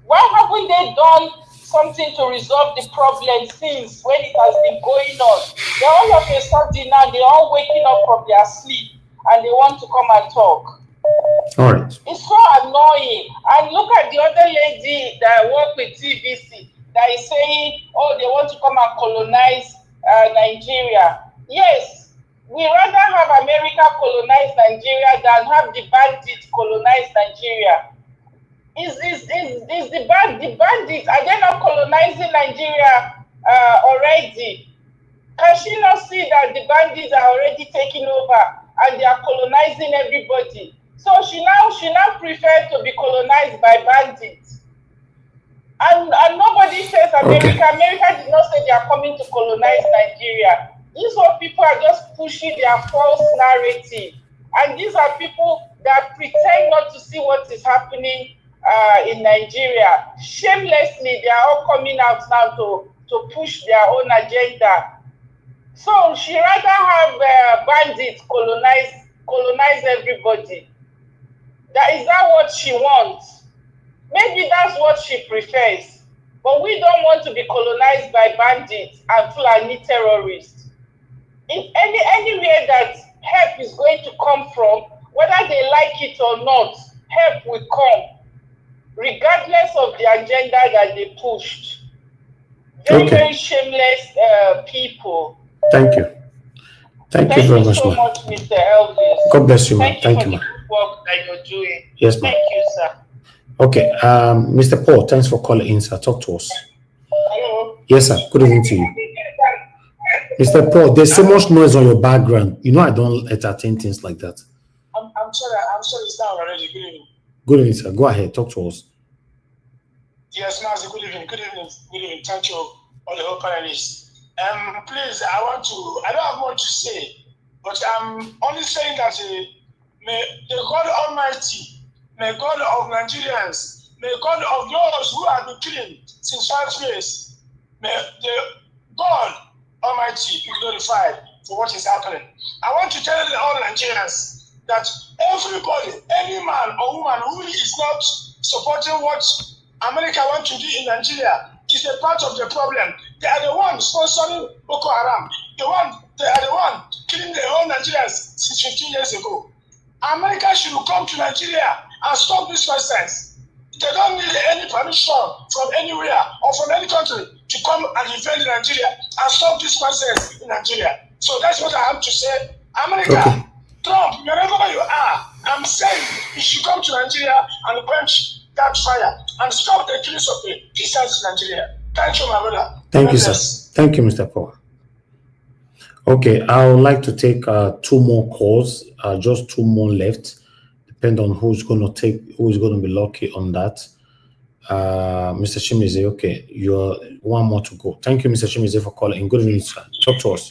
Why haven't they done something to resolve the problem since when it has been going on? They're all of a sudden now, they're all waking up from their sleep and they want to come and talk. All right. It's so annoying. And look at the other lady that worked with TVC that is saying, oh, they want to come and colonize Nigeria. Yes, we rather have America colonize Nigeria than have the bandits colonize Nigeria. Is the bandits, are they not colonizing Nigeria already? Can she not see that the bandits are already taking over and they are colonizing everybody? So she now prefers to be colonized by bandits. And nobody says America. Okay. America did not say they are coming to colonize Nigeria. These are people are just pushing their false narrative. And these are people that pretend not to see what is happening in Nigeria. Shamelessly, they are all coming out now to push their own agenda. So she rather have bandits colonize everybody. Is that what she wants? Maybe that's what she prefers. But we don't want to be colonized by bandits and Fulani terrorists. In anywhere that help is going to come from, whether they like it or not, help will come, regardless of the agenda that they pushed. Very shameless people. Thank you. Thank you very much, so ma'am. much, Mr. Elvis. God bless you, ma'am. Thank you, you ma'am. for the good work that you're doing. Yes, ma'am. Thank you, sir. Okay, Mr. Paul, thanks for calling in, sir. Talk to us. Hello. Yes, sir. Good evening to you. Mr. Paul, there's so much noise on your background. You know I don't entertain things like that. I'm sorry, it's not already. Good evening. Good evening, sir. Go ahead. Talk to us. Yes, Master, good evening. Good evening. Thank you, all the whole panelists. Please, I don't have much to say, but I'm only saying that may the God Almighty, may God of Nigerians, may God of those who have been killing since 5 years, may the God Almighty be glorified for what is happening. I want to tell all Nigerians that everybody, any man or woman who is not supporting what America wants to do in Nigeria is a part of the problem. They are the ones sponsoring Boko Haram. They are the one killing the whole Nigerians since 15 years ago. America should come to Nigeria and stop this nonsense. They don't need any permission from anywhere or from any country to come and invade Nigeria and stop this nonsense in Nigeria. So that's what I have to say. America, Trump, wherever you are, I'm saying you should come to Nigeria and quench that fire and stop the killings of the Christians in Nigeria. Thank you, my brother. Thank you, sir. Thank you, Mr. Paul. Okay, I would like to take 2 more calls, just 2 more left. Depend on who's going to be lucky on that. Mr. Shimize, okay, you're 1 more to go. Thank you, Mr. Shimize, for calling. Good evening, sir. Talk to us.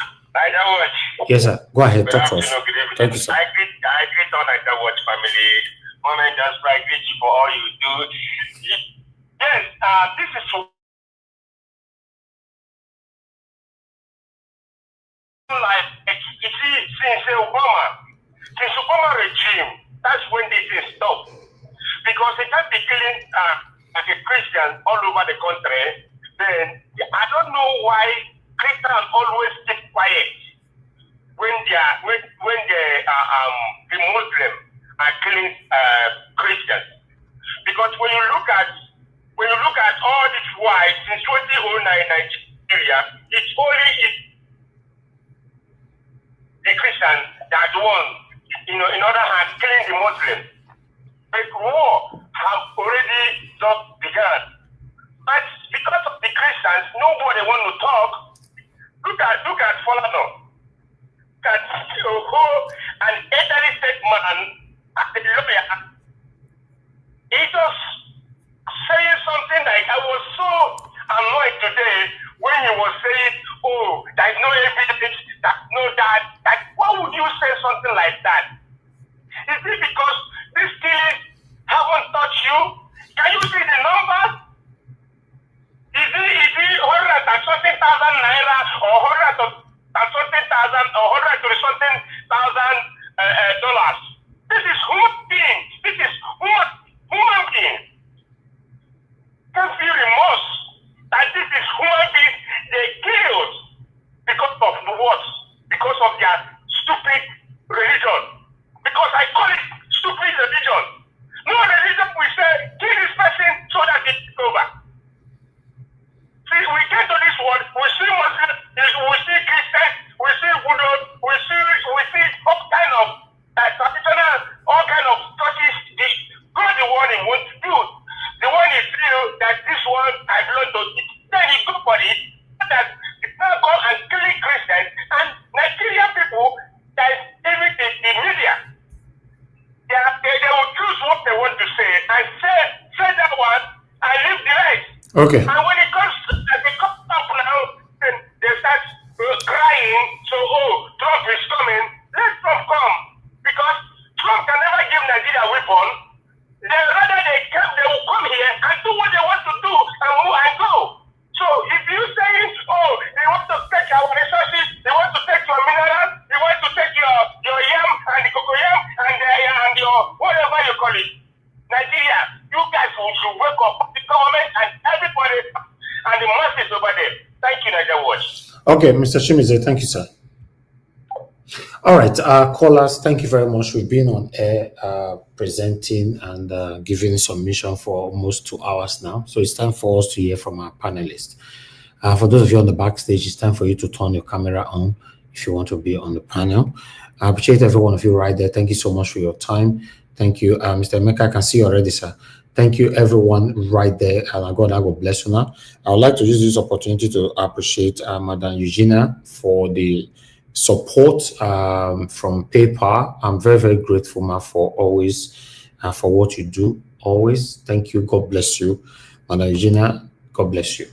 Yes, sir. Go ahead. Talk to us. Thank you, sir. I greet all Niger Watch family. Moment just right. Greet you for all you do. Yes, this is so like you see since Obama regime, that's when this is stopped. Because they can't be killing like a Christian all over the country. Then I don't know why Christians always keep quiet when the Muslims are killing Christians. Because when you look at all this while since 2009 Nigeria, it's only the Christians that won, in other hand, killing the Muslims. But war have already just begun. But because of the Christians, nobody want to talk. Look at Folano. Look at an elderly state man as a lawyer. He just saying something like, I was so annoyed today when he was saying, oh, there is no evidence, that why would you say something like that? Is it because these killings haven't touched you? Can you see the numbers? Is it 130,000 naira or 130,000 or 130,000 dollars? This is human being. This is human being. Can't feel remorse that this is human being they killed because of the what? Because of their stupid religion. Because I call it stupid religion. No religion will say, kill this person so that it is over. See, we get to this world, we see Muslims, we see Christians, we see Buddhists, we see all kind of traditional, all kind of churches. God the one he wants to do. The one he feel that this one I belong to it. Then he go for it. That now go and killing Christians and Nigerian people that even the media. They will choose what they want to say and say that one and leave the rest. Okay. And when it comes up now, then they start crying. So, Trump is coming. Let Trump come. Because Trump can never give Nigeria Thank you, Niger Watch. Okay, Mr. Shimize, thank you, sir. All right, callers, thank you very much. We've been on air presenting and giving submission for almost 2 hours now. So it's time for us to hear from our panelists. For those of you on the backstage, it's time for you to turn your camera on if you want to be on the panel. I appreciate every one of you right there. Thank you so much for your time. Thank you, Mr. Emeka. I can see you already, sir. Thank you, everyone right there. And God bless you now. I would like to use this opportunity to appreciate Madam Eugenia for the support from PayPal. I'm very, very grateful, ma, for always, for what you do. Always. Thank you. God bless you. Madam Eugenia, God bless you.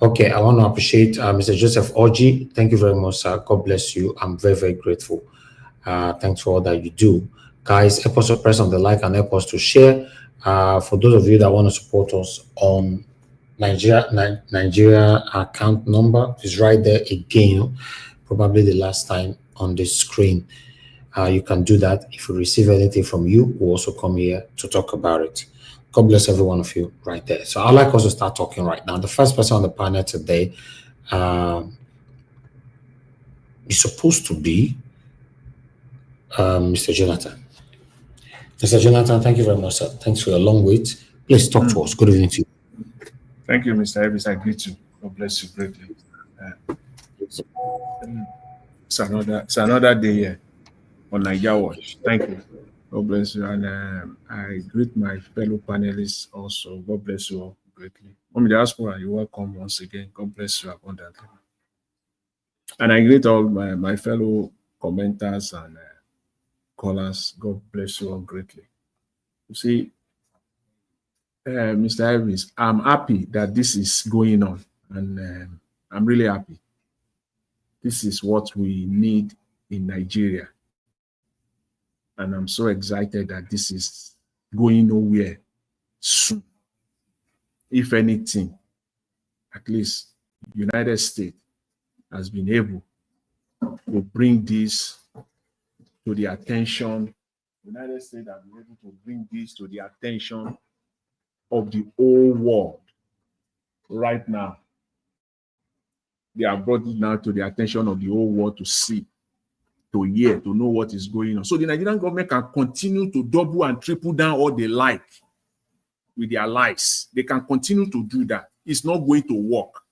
Okay, I want to appreciate Mr. Joseph Oji. Thank you very much, sir. God bless you. I'm very, very grateful. Thanks for all that you do. Guys, help us to press on the like and help us to share. For those of you that want to support us on Nigeria account number is right there again, probably the last time on the screen. You can do that. If we receive anything from you, we'll also come here to talk about it. God bless every one of you right there. So I'd like us to start talking right now. The first person on the panel today is supposed to be Mr. Jonathan. Mr. Jonathan, thank you very much, sir. Thanks for your long wait. Please talk to us. Good evening to you. Thank you, Mr. Evis. I greet you. God bless you greatly. It's another day here on Niger Watch. Thank you. God bless you. And I greet my fellow panelists also. God bless you all greatly. On diaspora, you're welcome once again. God bless you abundantly. And I greet all my fellow commenters and callers. God bless you all greatly. You see, Mr. Evis, I'm happy that this is going on. And I'm really happy. This is what we need in Nigeria. And I'm so excited that this is going nowhere soon. If anything, at least United States has been able to bring this to the attention. United States has been able to bring this to the attention of the whole world right now. They have brought it now to the attention of the whole world to see, to hear, to know what is going on. So the Nigerian government can continue to double and triple down all they like with their lies. They can continue to do that. It's not going to work.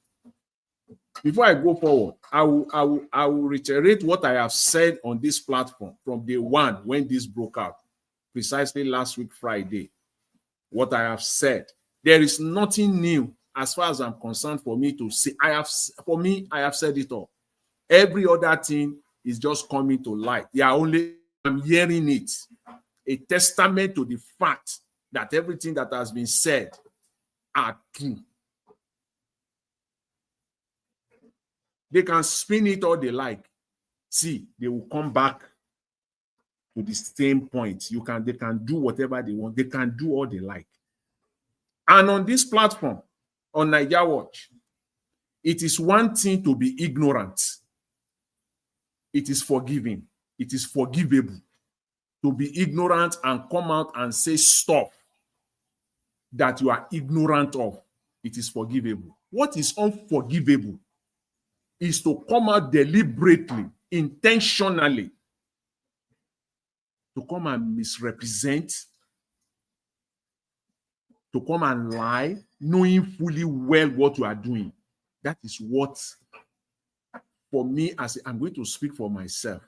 Before I go forward, I will reiterate what I have said on this platform from day one when this broke out, precisely last week, Friday. What I have said, there is nothing new as far as I'm concerned for me to say. I have said it all. Every other thing is just coming to light. I'm hearing it. A testament to the fact that everything that has been said are true. They can spin it all they like. See, they will come back to the same point. They can do whatever they want. They can do all they like. And on this platform, on Niger Watch, it is one thing to be ignorant. It is forgiving. It is forgivable to be ignorant and come out and say stuff that you are ignorant of. It is forgivable. What is unforgivable is to come out deliberately, intentionally, to come and misrepresent, to come and lie, knowing fully well what you are doing. That is what, for me, as I'm going to speak for myself,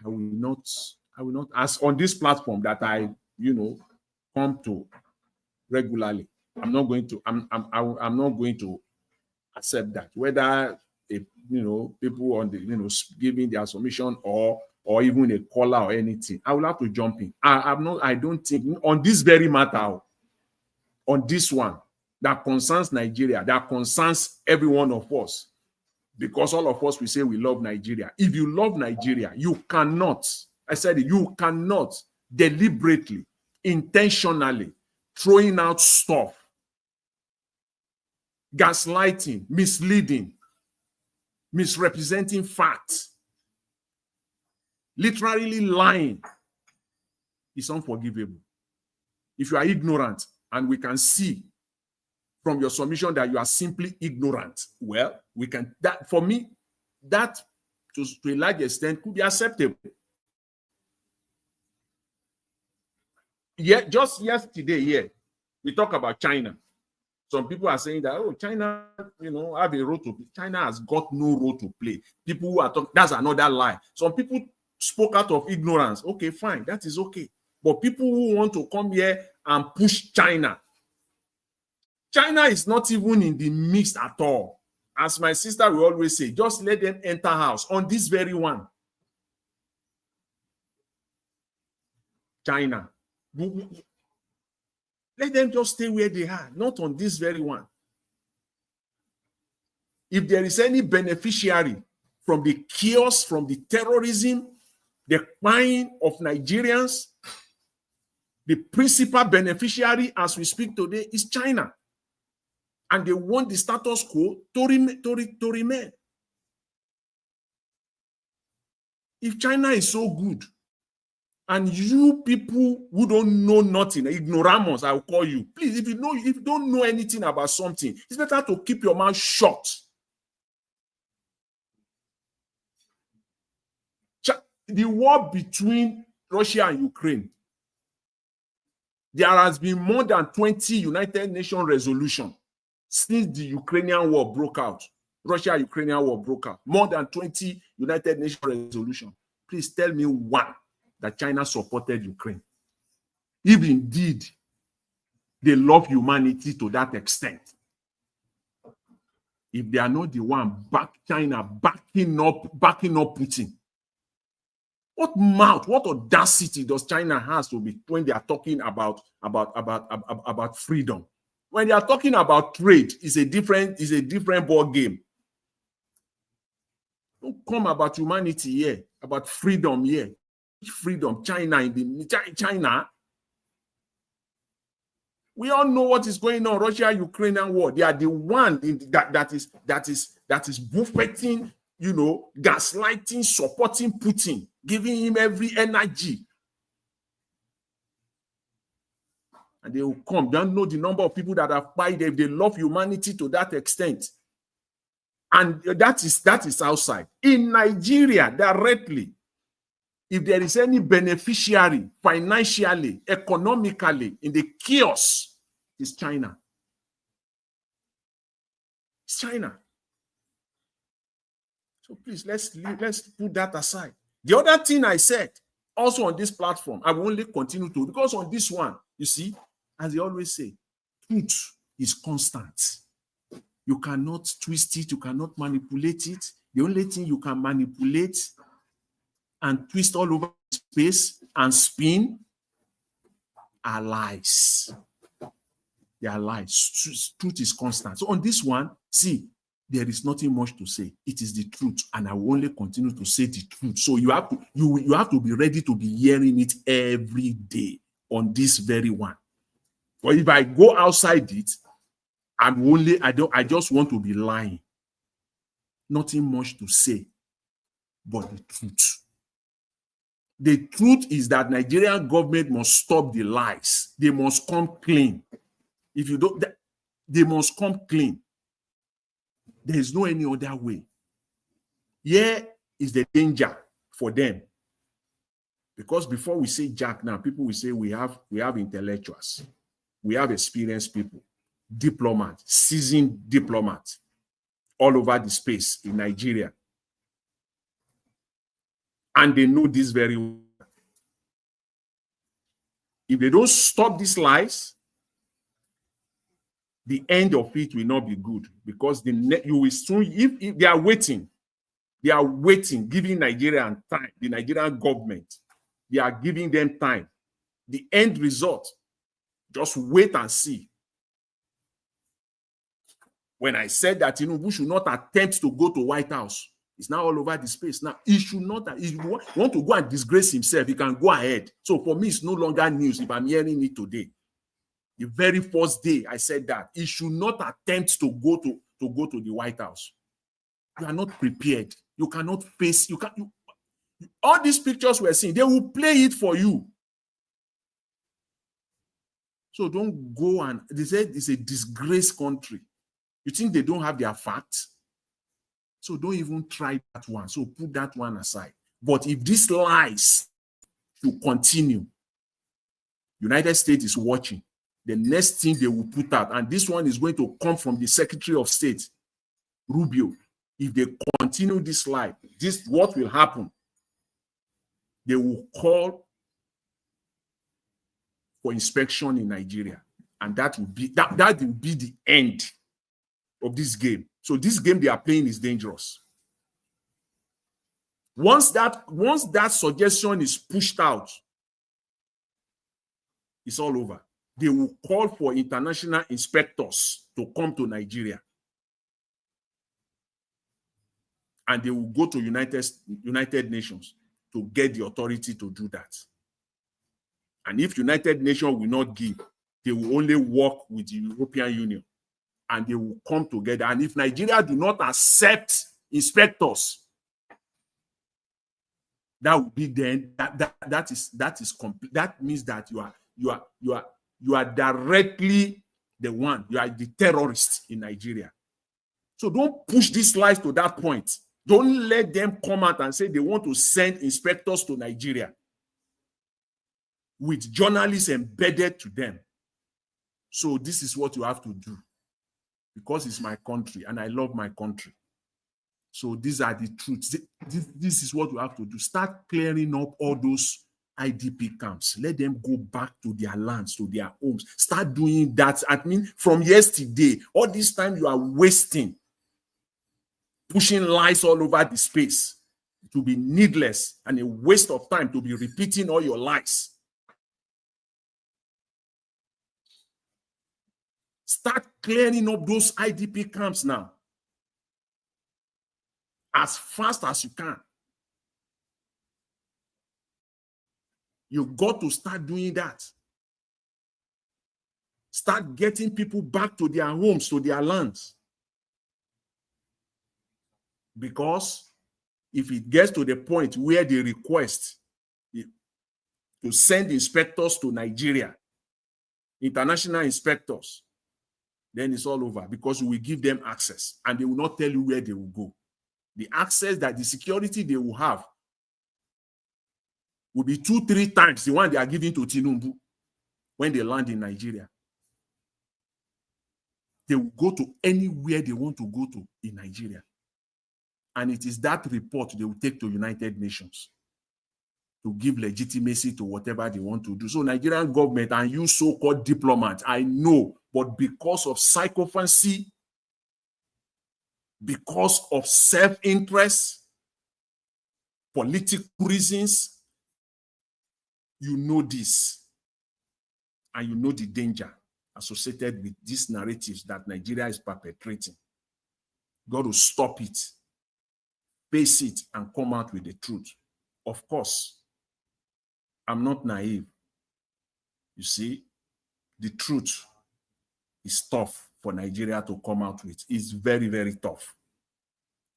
I will not, as on this platform that I, come to regularly. I'm not going to accept that. Whether people on the giving their submission or even a caller or anything, I will have to jump in. I don't think on this very matter, on this one that concerns Nigeria, that concerns every one of us, because all of us, we say we love Nigeria. If you love Nigeria, you cannot, I said it, you cannot deliberately, intentionally throwing out stuff, gaslighting, misleading, misrepresenting facts, literally lying is unforgivable. If you are ignorant, and we can see from your submission that you are simply ignorant. Well, we can, that for me, that to a large extent could be acceptable. Yeah, just yesterday, we talk about China. Some people are saying that, oh, China, have a role to play. China has got no role to play. People who are talking, that's another lie. Some people spoke out of ignorance. Okay, fine, that is okay. But people who want to come here and push China, China is not even in the mix at all. As my sister will always say, just let them enter house on this very one. China. Let them just stay where they are, not on this very one. If there is any beneficiary from the chaos, from the terrorism, the crime of Nigerians, the principal beneficiary as we speak today is China. And they want the status quo to remain. If China is so good, and you people who don't know nothing, ignoramus, I'll call you. Please, if you don't know anything about something, it's better to keep your mouth shut. The war between Russia and Ukraine, there has been more than 20 United Nations resolutions since the Ukrainian war broke out. Russia-Ukrainian war broke out. More than 20 United Nations resolutions. Please tell me one that China supported Ukraine. If indeed they love humanity to that extent. If they are not the one backing up Putin. What mouth, what audacity does China has to be when they are talking about freedom? When they are talking about trade, it's a different ball game. Don't come about humanity here, about freedom here. Freedom, China China. We all know what is going on. Russia-Ukrainian war. They are the one that is buffeting, gaslighting, supporting Putin, giving him every energy. And they will come. Don't know the number of people that have died if they love humanity to that extent. And that is outside. In Nigeria, directly, if there is any beneficiary financially, economically in the chaos, it's China. It's China. So please, let's put that aside. The other thing I said, also on this platform, I will only continue to, because on this one, you see, as they always say, truth is constant. You cannot twist it, you cannot manipulate it. The only thing you can manipulate and twist all over space and spin are lies. They are lies. Truth is constant. So on this one, see, there is nothing much to say. It is the truth, and I will only continue to say the truth. So you have to be ready to be hearing it every day on this very one. But if I go outside it, I just want to be lying. Nothing much to say, but the truth. The truth is that Nigerian government must stop the lies. They must come clean. If you don't, they must come clean. There is no any other way. Here is the danger for them. Because before we say Jack now, people will say we have intellectuals. We have experienced people, diplomats, seasoned diplomats all over the space in Nigeria. And they know this very well. If they don't stop these lies, the end of it will not be good, because you will soon, if they are waiting, giving Nigerian time, the Nigerian government, they are giving them time. The end result, just wait and see. When I said that Tinubu should not attempt to go to White House, it's now all over the space. Now, he should not, if you want to go and disgrace himself, he can go ahead. So for me, it's no longer news if I'm hearing it today. The very first day I said that, he should not attempt to go to the White House. You are not prepared. You cannot face, all these pictures we're seeing, they will play it for you. So don't go and they said it's a disgraced country. You think they don't have their facts? So don't even try that one. So put that one aside. But if these lies should continue, United States is watching. The next thing they will put out, and this one is going to come from the Secretary of State, Rubio. If they continue this lie, this what will happen? They will call for inspection in Nigeria, and that will be the end of this game. So this game they are playing is dangerous. Once that suggestion is pushed out, it's all over. They will call for international inspectors to come to Nigeria. And they will go to United Nations to get the authority to do that. And if United Nations will not give, they will only work with the European Union. And they will come together. And if Nigeria do not accept inspectors, that will be then that is complete. That means that you are directly the one. You are the terrorist in Nigeria. So don't push these lies to that point. Don't let them come out and say they want to send inspectors to Nigeria with journalists embedded to them. So this is what you have to do, because it's my country and I love my country. So these are the truths. This is what you have to do. Start clearing up all those IDP camps. Let them go back to their lands, to their homes. Start doing that. I mean, from yesterday, all this time you are wasting, pushing lies all over the space. It will be needless and a waste of time to be repeating all your lies. Start clearing up those IDP camps now, as fast as you can. You got to start doing that. Start getting people back to their homes, to their lands. Because if it gets to the point where they request to send inspectors to Nigeria, international inspectors, then it's all over, because we will give them access and they will not tell you where they will go. The access, that the security they will have will be 2-3 times the one they are giving to Tinubu when they land in Nigeria. They will go to anywhere they want to go to in Nigeria. And it is that report they will take to United Nations to give legitimacy to whatever they want to do. So Nigerian government and you so-called diplomats, I know, but because of sycophancy, because of self-interest, political reasons, you know this. And you know the danger associated with these narratives that Nigeria is perpetrating. God will stop it, face it, and come out with the truth. Of course, I'm not naive. You see, the truth is tough for Nigeria to come out with. It's very, very tough.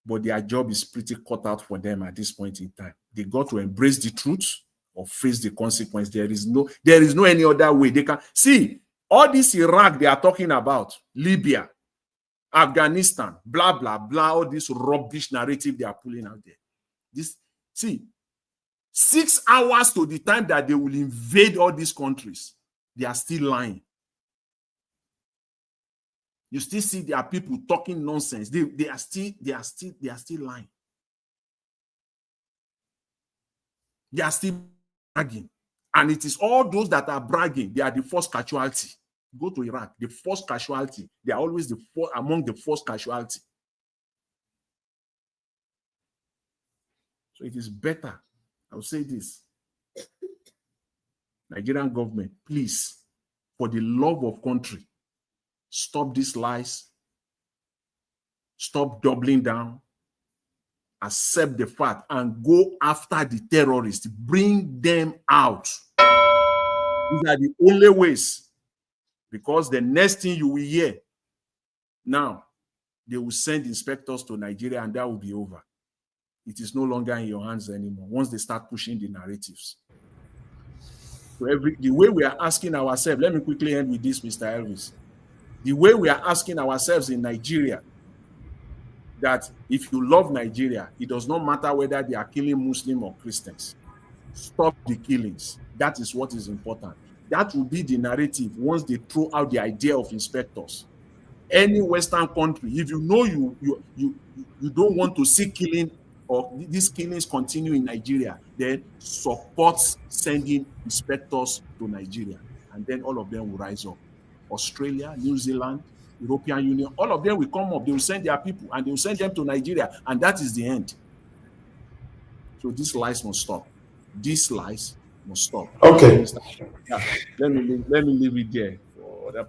But their job is pretty cut out for them at this point in time. They got to embrace the truth or face the consequence. There is no any other way. They can see all this Iraq they are talking about, Libya, Afghanistan, blah, blah, blah, all this rubbish narrative they are pulling out there. See, 6 hours to the time that they will invade all these countries, they are still lying. You still see there are people talking nonsense. They are still lying. They are still bragging. And it is all those that are bragging, they are the first casualty. Go to Iraq, the first casualty. They are always among the first casualty. So it is better. I will say this. Nigerian government, please, for the love of country, stop these lies. Stop doubling down. Accept the fact and go after the terrorists. Bring them out. These are the only ways. Because the next thing you will hear, now, they will send inspectors to Nigeria and that will be over. It is no longer in your hands anymore once they start pushing the narratives. So the way we are asking ourselves, let me quickly end with this, Mr. Elvis. The way we are asking ourselves in Nigeria, that if you love Nigeria, it does not matter whether they are killing Muslim or Christians. Stop the killings. That is what is important. That will be the narrative once they throw out the idea of inspectors. Any Western country, if you know you don't want to see killing or these killings continue in Nigeria, then support sending inspectors to Nigeria, and then all of them will rise up. Australia, New Zealand, European Union, all of them will come up. They will send their people and they will send them to Nigeria, and that is the end. So these lies must stop. These lies must stop. Okay. Yeah, let me leave it there.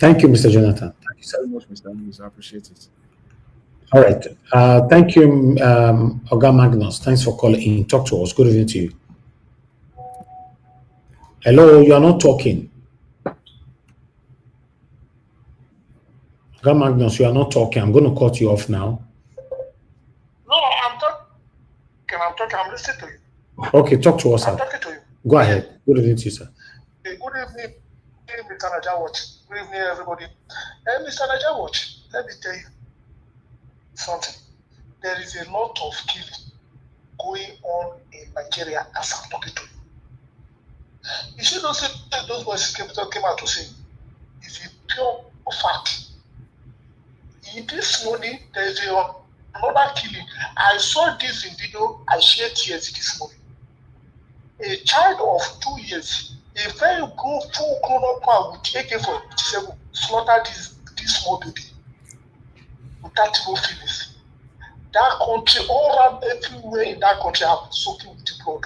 Thank you, Mr. Jonathan. Thank you so much, Mr. Lewis. I appreciate it. All right. Thank you, Oga Magnus. Thanks for calling in. Talk to us. Good evening to you. Hello, you are not talking. Oga Magnus, you are not talking. I'm going to cut you off now. No, I'm talking. I'm listening to you. Okay, talk to us. I'm talking to you. Go ahead. Good evening to you, sir. Good evening, Mr. Naija Watch. Good evening, everybody. Mr. Naija Watch, let me tell you something. There is a lot of killing going on in Nigeria as I'm talking to you. You should not say those boys came out to say it's a pure fact. In this morning, there is another killing. I saw this in video. I shared tears this morning. A child of 2 years, a very full grown-up man with AK-47 slaughtered this small baby without no feelings. That country, all around everywhere in that country, have been soaking with the blood.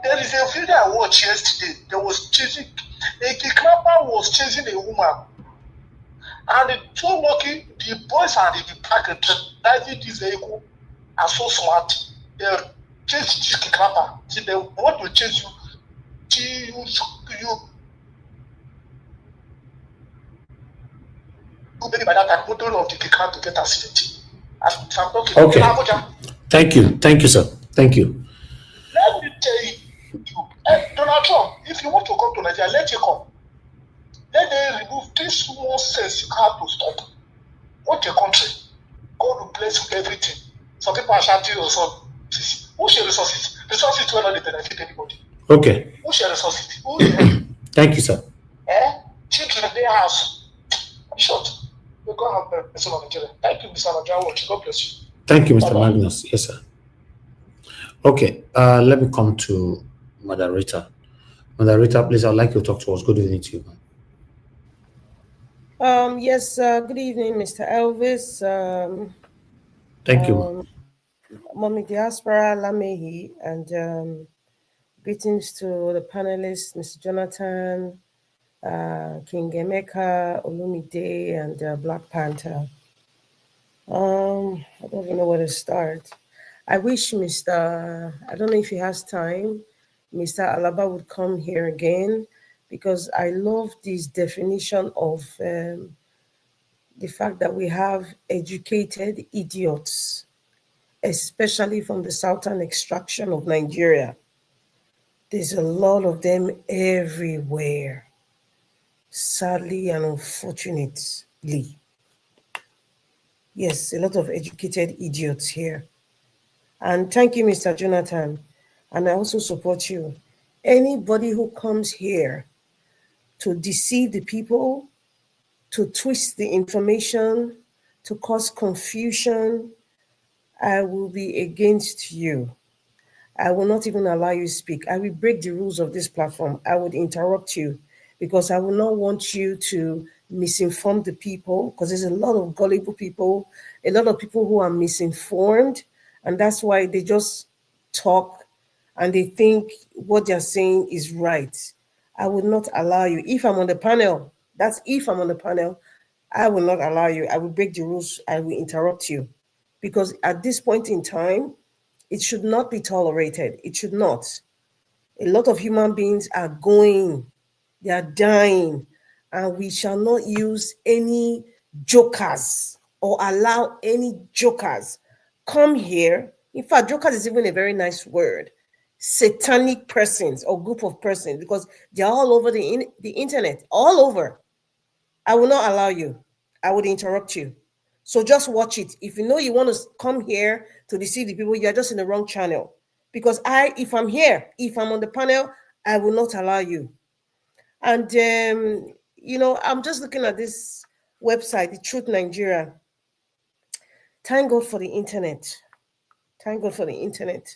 There is a video I watched yesterday. There was chasing, a kidnapper was chasing a woman. And the two lucky, the boys are in the back driving this vehicle are so smart. They chase this kidnapper. See, they want to chase you. Maybe by that time, motor of the kidnapper to get accident. I'm talking. Okay. Thank you. Thank you, sir. Thank you. Let me tell you, Donald Trump, if you want to come to Nigeria, let you come. Let them remove this one sense you have to stop. What a country. God will bless you everything. Some people are shouting or something. Who share resources? Resources will not benefit anybody. Okay. Who share resources? Who share? Thank you, sir. Children in their house. I'm short. We go have a on Nigeria. Thank you, Mr. Najawa. God bless you. Thank you, Mr. Magnus. Yes, sir. Okay. Let me come to moderator. Moderator, please, I'd like you to talk to us. Good evening to you, man. Yes, good evening, Mr. Elvis. Thank you, Mommy Diaspora Lamehi, and greetings to the panelists, Mr. Jonathan, King Emeka, Olumide, and Black Panther. I don't even know where to start. I wish I don't know if he has time, Mr. Alaba would come here again, because I love this definition of the fact that we have educated idiots, especially from the southern extraction of Nigeria. There's a lot of them everywhere, sadly and unfortunately. Yes, a lot of educated idiots here. And thank you, Mr. Jonathan. And I also support you. Anybody who comes here to deceive the people, to twist the information, to cause confusion, I will be against you. I will not even allow you to speak. I will break the rules of this platform. I would interrupt you because I will not want you to misinform the people, because there's a lot of gullible people, a lot of people who are misinformed, and that's why they just talk and they think what they're saying is right. I would not allow you. If I'm on the panel, that's if I'm on the panel, I will not allow you. I will break the rules. I will interrupt you. Because at this point in time, it should not be tolerated. It should not. A lot of human beings are going, they are dying, and we shall not use any jokers or allow any jokers come here. In fact, jokers is even a very nice word. satanic persons or group of persons, because they're all over the internet, all over. I will not allow you. I would interrupt you. So just watch it. If you know you want to come here to deceive the people, you're just in the wrong channel. Because if I'm here, if I'm on the panel, I will not allow you. And, you know, I'm just looking at this website, the Truth Nigeria. Thank God for the internet. Thank God for the internet.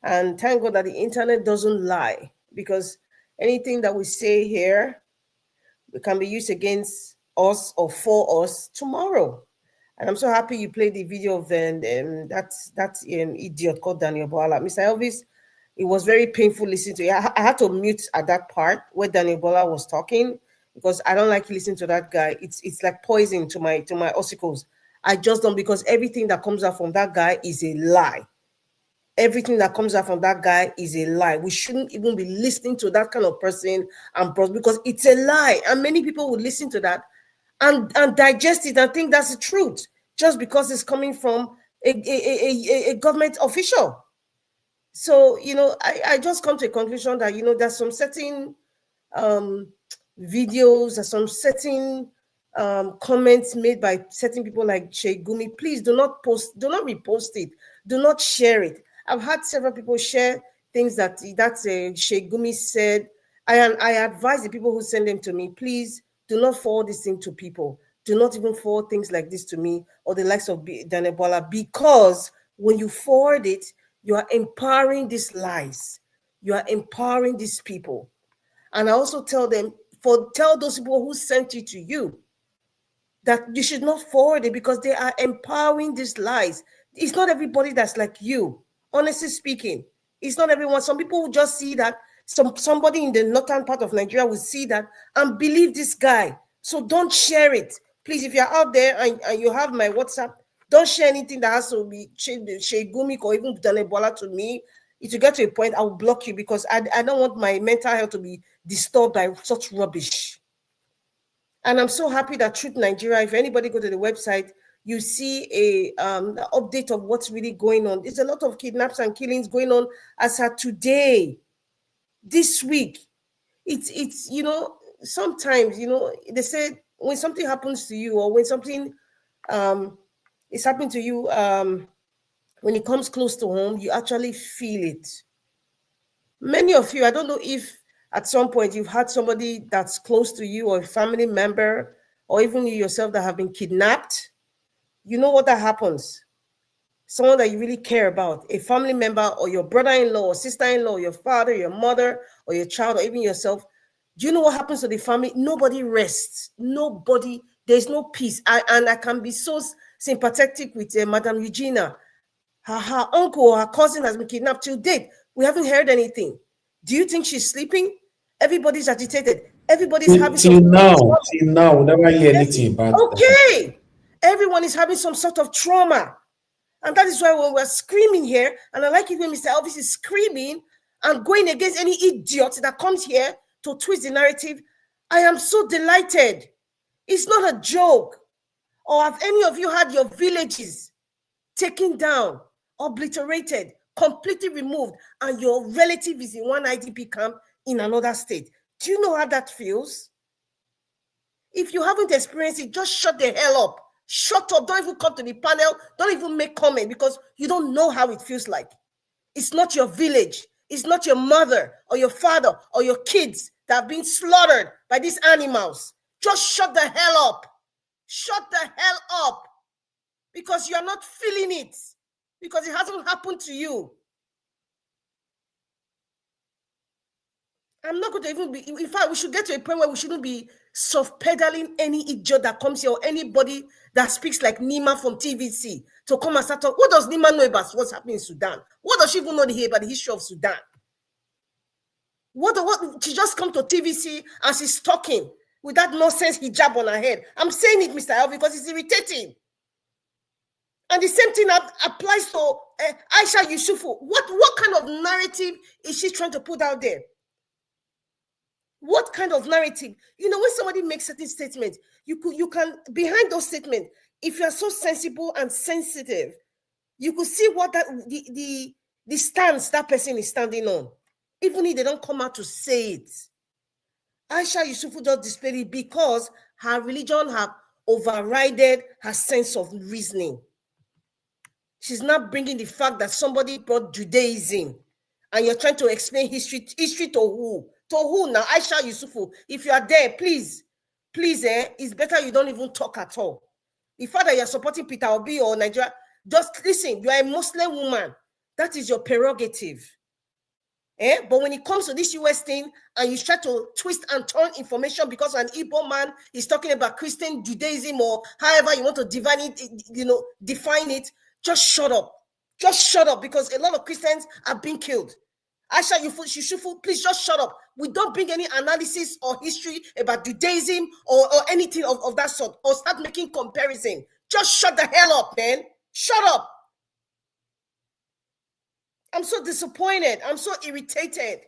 And thank God that the internet doesn't lie, because anything that we say here, it can be used against us or for us tomorrow. And I'm so happy you played the video of that idiot called Daniel Bola. Mr. Elvis, it was very painful listening to it. I had to mute at that part where Daniel Bola was talking, because I don't like listening to that guy. It's like poison to my ossicles. I just don't, because everything that comes out from that guy is a lie. Everything that comes out from that guy is a lie. We shouldn't even be listening to that kind of person, because it's a lie. And many people would listen to that and digest it and think that's the truth, just because it's coming from a government official. So, you know, I just come to a conclusion that, you know, there's some certain videos or some certain comments made by certain people like Sheikh Gumi. Please do not repost it. Do not share it. I've had several people share things that Sheikh Gumi said. I advise the people who send them to me, please do not forward this thing to people. Do not even forward things like this to me or the likes of Daniel Bola, because when you forward it, you are empowering these lies. You are empowering these people. And I also tell those people who sent it to you that you should not forward it, because they are empowering these lies. It's not everybody that's like you. Honestly speaking, it's not everyone. Some people will just see that. Somebody in the northern part of Nigeria will see that and believe this guy. So don't share it. Please, if you're out there and you have my WhatsApp, don't share anything that has to be Sheikh Gumi or even Daniel Bola to me. If you get to a point, I will block you, because I don't want my mental health to be disturbed by such rubbish. And I'm so happy that Truth Nigeria, if anybody go to the website, you see a update of what's really going on. There's a lot of kidnaps and killings going on as at today, this week. It's you know, sometimes, you know, they say when something happens to you, or when something is happening to you, when it comes close to home, you actually feel it. Many of you, I don't know if at some point you've had somebody that's close to you, or a family member, or even you yourself, that have been kidnapped. You know what that happens. Someone that you really care about, a family member, or your brother-in-law, or sister-in-law, your father, your mother, or your child, or even yourself. Do you know what happens to the family? Nobody rests. Nobody. There's no peace. And I can be so sympathetic with Madam Eugenia. Her uncle or her cousin has been kidnapped till date. We haven't heard anything. Do you think she's sleeping? Everybody's agitated. Everybody's having till now, we never hear anything about that. Okay. Everyone is having some sort of trauma. And that is why when we're screaming here, and I like it when Mr. Elvis is screaming and going against any idiot that comes here to twist the narrative, I am so delighted. It's not a joke. Or have any of you had your villages taken down, obliterated, completely removed, and your relative is in one IDP camp in another state? Do you know how that feels? If you haven't experienced it, just shut the hell up. Shut up. Don't even come to the panel. Don't even make comment, because you don't know how it feels like. It's not your village. It's not your mother or your father or your kids that have been slaughtered by these animals. Just shut the hell up. Shut the hell up. Because you are not feeling it. Because it hasn't happened to you. I'm not going to even be, in fact, we should get to a point where we shouldn't be soft pedaling any idiot that comes here, or anybody that speaks like Nima from TVC to come and start talking. What does Nima know about what's happening in Sudan? What does she even know about the history of Sudan? What she just come to TVC and she's talking with that nonsense hijab on her head. I'm saying it, Mr. L, because it's irritating. And the same thing applies to Aisha Yusufu. What kind of narrative is she trying to put out there? What kind of narrative? You know, when somebody makes certain statements, you can, behind those statements, if you're so sensible and sensitive, you could see what the the stance that person is standing on, even if they don't come out to say it. Aisha Yusufu just displayed it because her religion have overridden her sense of reasoning. She's not bringing the fact that somebody brought Judaism and you're trying to explain history to who? To who now? Aisha Yusufu, if you are there, please, it's better you don't even talk at all. The fact that you're supporting Peter Obi or Nigeria, just listen, you are a Muslim woman. That is your prerogative. But when it comes to this US thing and you try to twist and turn information because an Igbo man is talking about Christian Judaism or however you want to define it, just shut up. Just shut up, because a lot of Christians are being killed. Aisha Yusufu, please just shut up. We don't bring any analysis or history about Judaism or anything of that sort, or start making comparison. Just shut the hell up, man. Shut up. I'm so disappointed. I'm so irritated.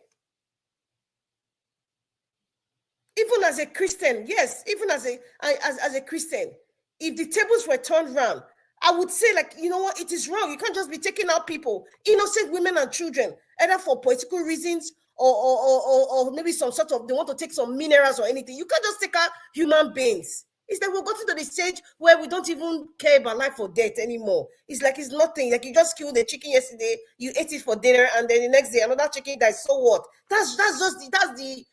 Even as a Christian, yes, even as a Christian, if the tables were turned around, I would say, like, you know what, it is wrong. You can't just be taking out people, innocent women and children, either for political reasons or maybe some sort of, they want to take some minerals or anything. You can't just take out human beings. It's like we've gotten to the stage where we don't even care about life or death anymore. It's like it's nothing. Like you just killed a chicken yesterday, you ate it for dinner, and then the next day another chicken dies. So what? That's the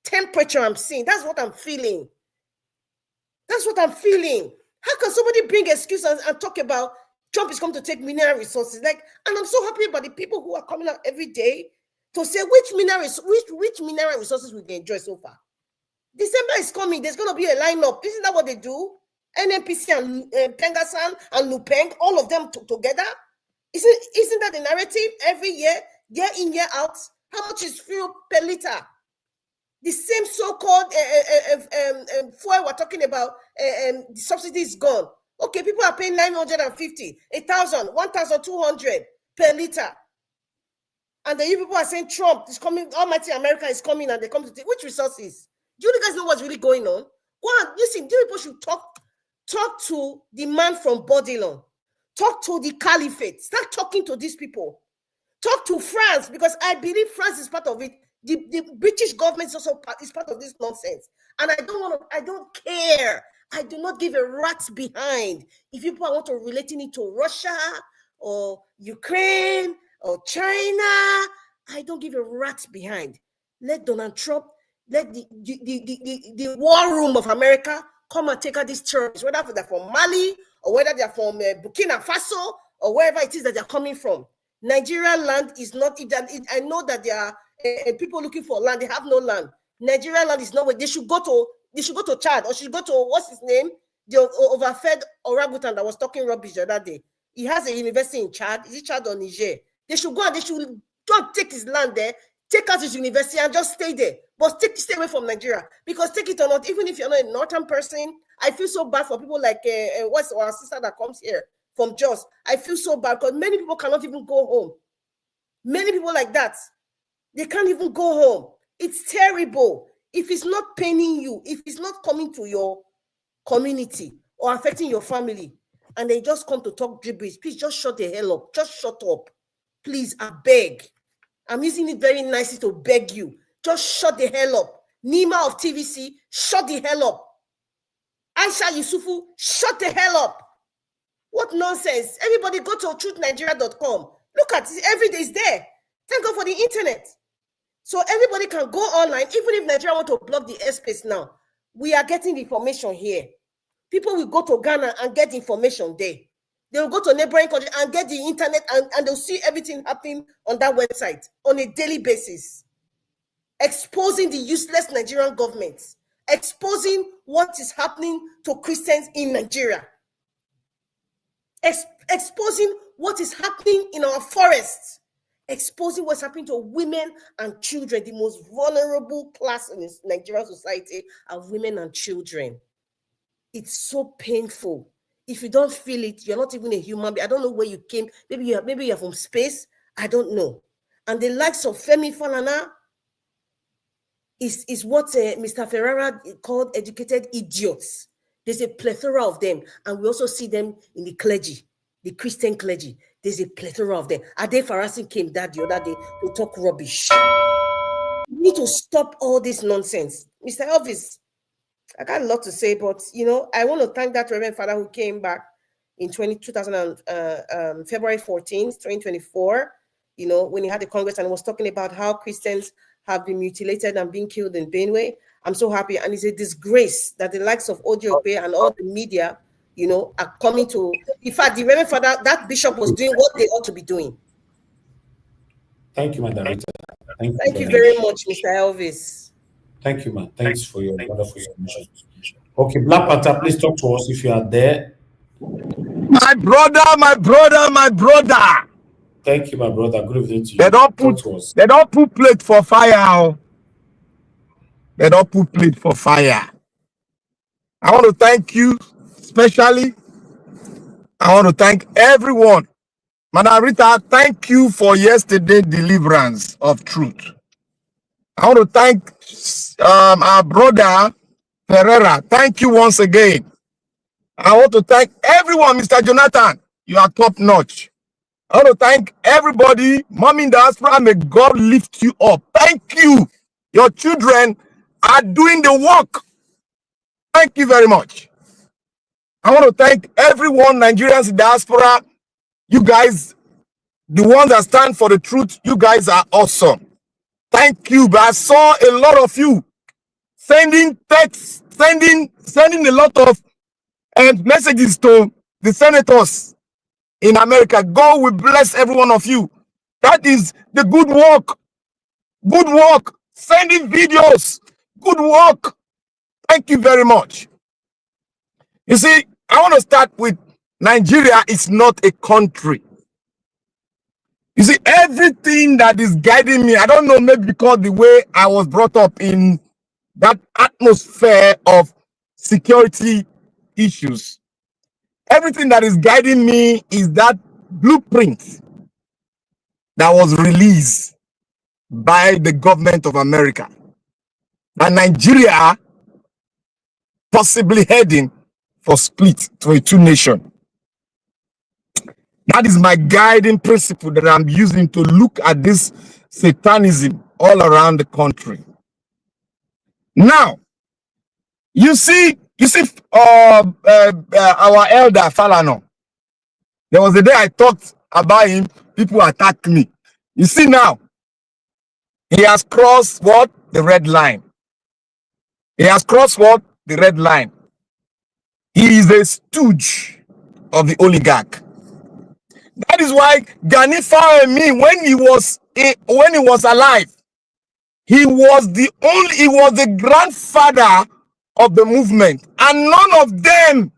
temperature I'm seeing. That's what I'm feeling. That's what I'm feeling. How can somebody bring excuse and talk about Trump is going to take mineral resources? Like, and I'm so happy about the people who are coming out every day to say which mineral resources we can enjoy so far. December is coming. There's going to be a lineup. Isn't that what they do? NNPC and Pengasan and Lupeng, all of them together. Isn't that the narrative every year in, year out? How much is fuel per liter? The same so-called fuel we're talking about, the subsidy is gone. Okay, people are paying 950, 1,000, 1,200 per liter. And then you people are saying Trump is coming, almighty America is coming, and they come to take which resources? Do you guys know what's really going on? Go on, listen, you people should talk to the man from Babylon. Talk to the caliphate. Start talking to these people. Talk to France, because I believe France is part of it. The British government is also part of this nonsense. And I don't care. I do not give a rat's behind if people want to relating it to Russia or Ukraine or China. I don't give a rat's behind. Let Donald Trump, let the war room of America come and take out these terrorists, whether they're from Mali or whether they're from Burkina Faso or wherever it is that they're coming from. Nigeria land is not, I know that there are people looking for land, they have no land. Nigeria land is nowhere. They should go to Chad, or should go to, what's his name? The overfed orangutan that was talking rubbish the other day. He has a university in Chad. Is it Chad or Niger? They should go and they should don't take his land there, take out his university and just stay there. But stay away from Nigeria. Because take it or not, even if you're not a northern person, I feel so bad for people like what's our sister that comes here from Jos. I feel so bad because many people cannot even go home. Many people like that, they can't even go home. It's terrible. If it's not paining you, if it's not coming to your community or affecting your family, and they just come to talk gibberish, please just shut the hell up. Just shut up. Please, I beg. I'm using it very nicely to beg you. Just shut the hell up. Nima of TVC, shut the hell up. Aisha Yusufu, shut the hell up. What nonsense. Everybody go to truthnigeria.com. Look at it. Every day is there. Thank God for the internet. So everybody can go online, even if Nigeria want to block the airspace now. We are getting information here. People will go to Ghana and get information there. They will go to neighboring country and get the internet, and they'll see everything happening on that website on a daily basis. Exposing the useless Nigerian government. Exposing what is happening to Christians in Nigeria. Exposing what is happening in our forests. Exposing what's happening to women and children. The most vulnerable class in this Nigerian society are women and children. It's so painful. If you don't feel it, you're not even a human being. I don't know where you came. Maybe you're from space. I don't know. And the likes of Femi Falana is what Mr. Ferrara called educated idiots. There's a plethora of them, and we also see them in the clergy. the Christian clergy. There's a plethora of them. Ade Farasin came that the other day to talk rubbish. You need to stop all this nonsense. Mr. Elvis, I got a lot to say, but, you know, I want to thank that Reverend Father who came back in February 14th, 2024, you know, when he had the Congress and was talking about how Christians have been mutilated and being killed in Benue. I'm so happy. And it's a disgrace that the likes of Ojope and all the media, you know, are coming to, in fact, the Reverend Father, that bishop was doing what they ought to be doing. Thank you, Madam Rita. Thank you very much, Mr. Elvis. Thank you, man. Thanks for your wonderful submission. Okay, Black Panther, please talk to us if you are there. My brother, my brother, my brother. Thank you, my brother. Good evening to you. They don't put plate for fire. They don't put plate for fire. I want to thank you, especially. I want to thank everyone. Madam Rita, thank you for yesterday's deliverance of truth. I want to thank our brother Ferreira. Thank you once again. I want to thank everyone, Mr. Jonathan. You are top notch. I want to thank everybody. Mommy in the diaspora, may God lift you up. Thank you. Your children are doing the work. Thank you very much. I want to thank everyone, Nigerians in diaspora. You guys, the ones that stand for the truth, you guys are awesome. Thank you. But I saw a lot of you sending texts, sending a lot of messages to the senators in America. God will bless every one of you. That is the good work. Good work. Sending videos. Good work. Thank you very much. You see, I want to start with Nigeria is not a country. You see, everything that is guiding me, I don't know, maybe because the way I was brought up in that atmosphere of security issues, everything that is guiding me is that blueprint that was released by the government of America. And Nigeria possibly heading for split to a two-nation. That is my guiding principle that I'm using to look at this satanism all around the country. Now, you see our elder Falano. There was a day I talked about him, people attacked me. You see now, he has crossed what? The red line. He has crossed what? The red line. He is a stooge of the oligarch. That is why Gani Fawemi, when he was alive, he was the grandfather of the movement, and none of them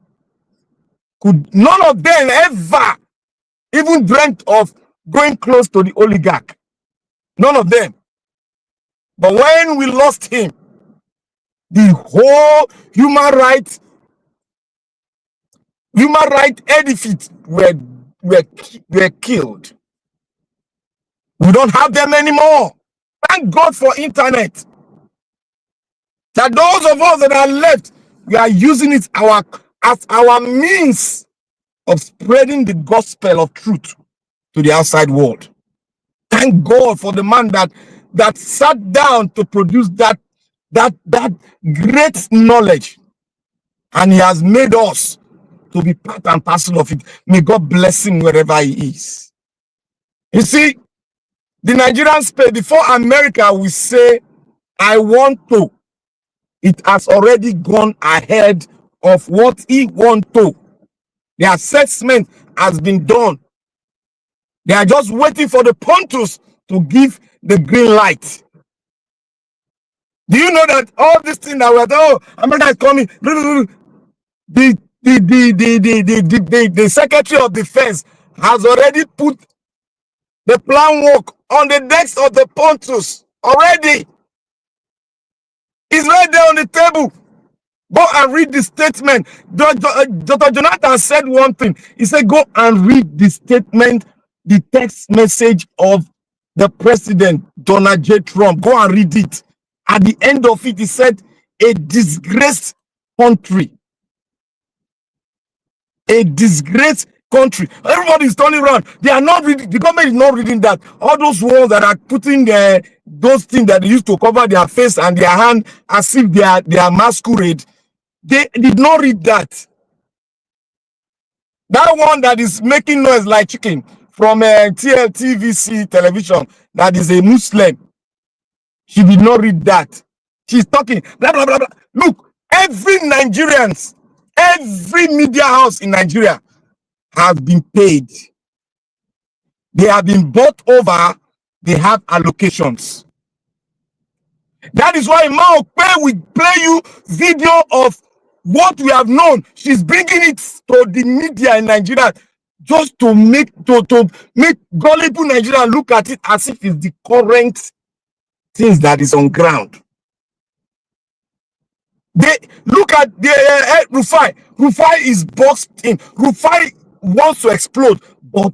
ever even dreamt of going close to the oligarch. None of them. But when we lost him, the whole human right edifice were killed. We don't have them anymore. Thank God for internet. That those of us that are left, we are using it as our means of spreading the gospel of truth to the outside world. Thank God for the man that sat down to produce that great knowledge, and he has made us to be part and parcel of it. May God bless him wherever he is. You see, the Nigerian space, before America will say, I want to, it has already gone ahead of what he want to. The assessment has been done. They are just waiting for the Pontus to give the green light. Do you know that all this thing that we're oh, America is coming, the Secretary of Defense has already put the plan work on the decks of the Pontus already. It's right there on the table. Go and read the statement. Dr. Jonathan said one thing. He said, go and read the statement, the text message of the president, Donald J. Trump. Go and read it. At the end of it, he said, a disgraced country. A disgraced country. Everybody is turning around. They are not reading. The government is not reading that. All those ones that are putting those things that they used to cover their face and their hand as if they are masquerade. They did not read that. That one that is making noise like chicken from TVC television, that is a Muslim. She did not read that. She's talking blah blah blah blah. Look, every Nigerians, every media house in Nigeria have been paid. They have been bought over. They have allocations. That is why Mao will play you video of what we have known. She's bringing it to the media in Nigeria just to make gullible Nigeria look at it as if it's the current things that is on ground. They look at the Rufai. Rufai is boxed in. Rufai wants to explode, but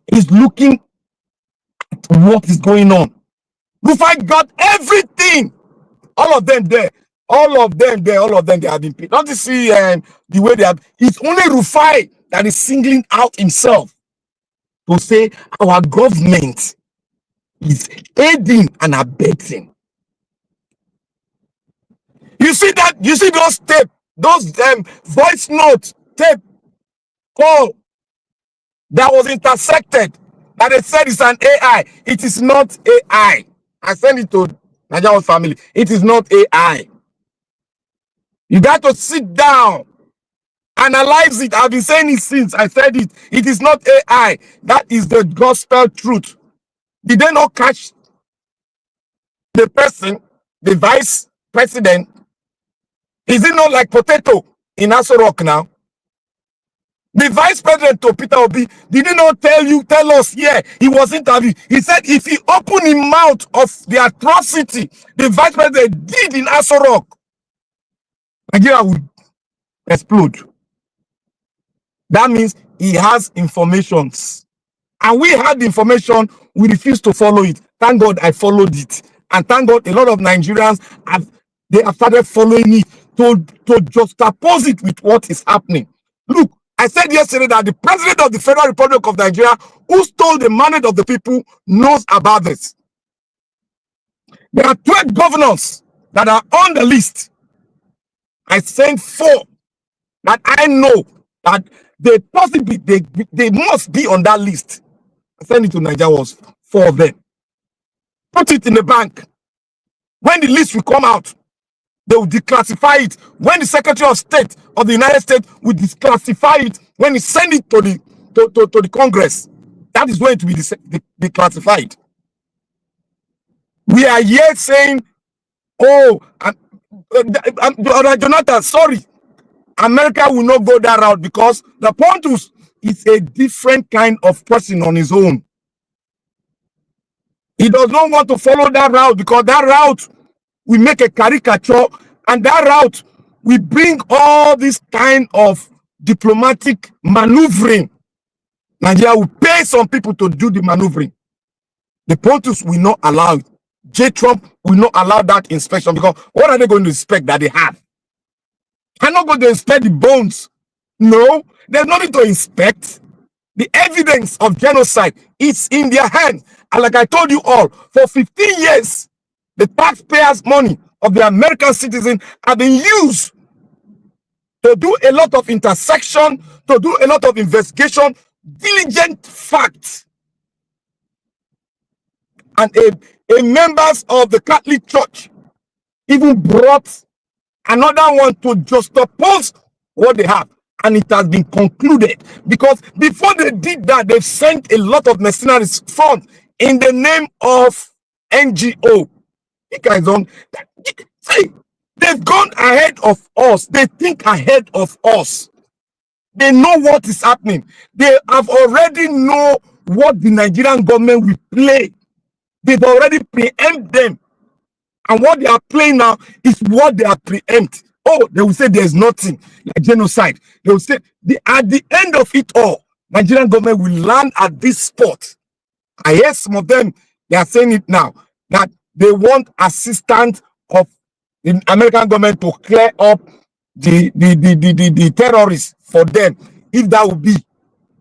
he's looking at what is going on. Rufai got everything. All of them there. All of them there. All of them they have been paid. Don't you see the way they have? It's only Rufai that is singling out himself to say our government is aiding and abetting. You see that? You see those tape, those voice note tape call that was intersected, that they said it's an AI. It is not AI. I send it to Nigerian family. It is not AI. You got to sit down, analyze it. I've been saying it since I said it. It is not AI. That is the gospel truth. Did they not catch the person, the vice president? Is it not like potato in Aso Rock now? The vice president to Peter Obi, did he not tell us, yeah, he was interviewed. He said if he opened his mouth of the atrocity the vice president did in Aso Rock, Nigeria would explode. That means he has informations. And we had the information, we refused to follow it. Thank God I followed it. And thank God a lot of Nigerians have started following it to juxtapose it with what is happening. Look, I said yesterday that the president of the Federal Republic of Nigeria, who stole the mandate of the people, knows about this. There are 12 governors that are on the list. I sent 4 that I know that they possibly they must be on that list. I sent it to Nigeria, was 4 of them. Put it in the bank. When the list will come out, they will declassify it. When the Secretary of State of the United States will declassify it, when he send it to the Congress, that is when it will be declassified. We are here saying, oh, Jonathan, sorry, America will not go that route because the Pontus is a different kind of person on his own. He does not want to follow that route because that route we make a caricature, and that route we bring all this kind of diplomatic maneuvering. Nigeria will pay some people to do the maneuvering. The Pontus will not allow it. J. Trump will not allow that inspection because what are they going to inspect that they have? They're not going to inspect the bones. No, there's nothing to inspect. The evidence of genocide is in their hands. And like I told you all, for 15 years, the taxpayers' money of the American citizen have been used to do a lot of intersection, to do a lot of investigation, diligent facts. And a members of the Catholic Church even brought another one to juxtapose what they have. And it has been concluded. Because before they did that, they've sent a lot of mercenaries front in the name of NGO. You guys don't see, they've gone ahead of us. They think ahead of us. They know what is happening. They have already know what the Nigerian government will play. They've already preempt them. And what they are playing now is what they are preempt. Oh, they will say there's nothing like genocide. They will say at the end of it all, Nigerian government will land at this spot. I hear some of them, they are saying it now, that they want assistance of the American government to clear up the terrorists for them. If that would be,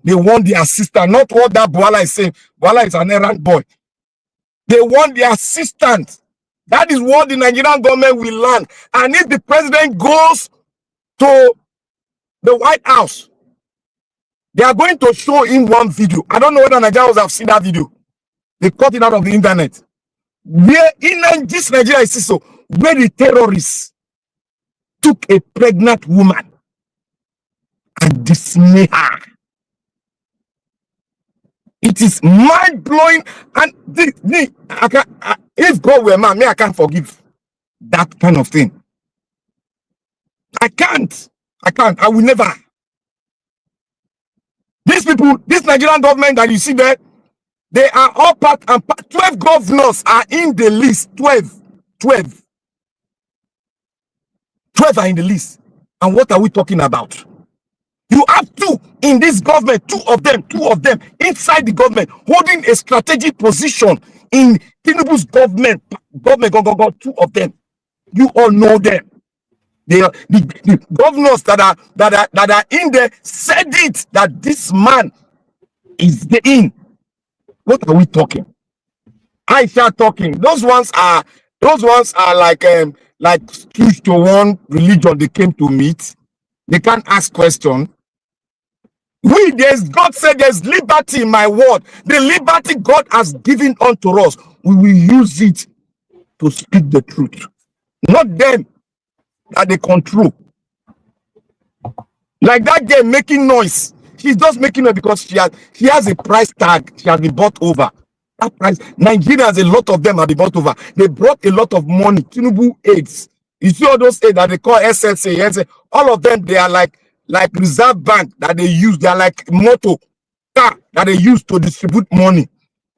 They want the assistant, not what that Boala is saying. Boala is an errand boy. They want the assistant. That is what the Nigerian government will learn. And if the president goes to the White House, they are going to show him one video. I don't know whether Nigerians have seen that video. They cut it out of the internet. Where in this Nigeria is so, where the terrorists took a pregnant woman and dismay her. It is mind blowing, and if God were man, I can't forgive that kind of thing. I can't. I will never. These people, this Nigerian government that you see there, they are all part and part. 12 governors are in the list. 12 are in the list. And what are we talking about? You have two in this government, two of them inside the government, holding a strategic position in Tinubu's government, two of them. You all know them. They are the governors that are in there said it that this man is the in. What are we talking? Aisha talking. Those ones are like 2 to 1 religion they came to meet. They can't ask questions. God said there's liberty in my word. The liberty God has given unto us, we will use it to speak the truth. Not them that they control. Like that girl making noise. She's just making it because she has a price tag. She has been bought over. That price, Nigerians, a lot of them have been bought over. They brought a lot of money. Tinubu aids. You see all those aids that they call SSA, all of them, they are like Reserve Bank that they use. They are like motor car that they use to distribute money.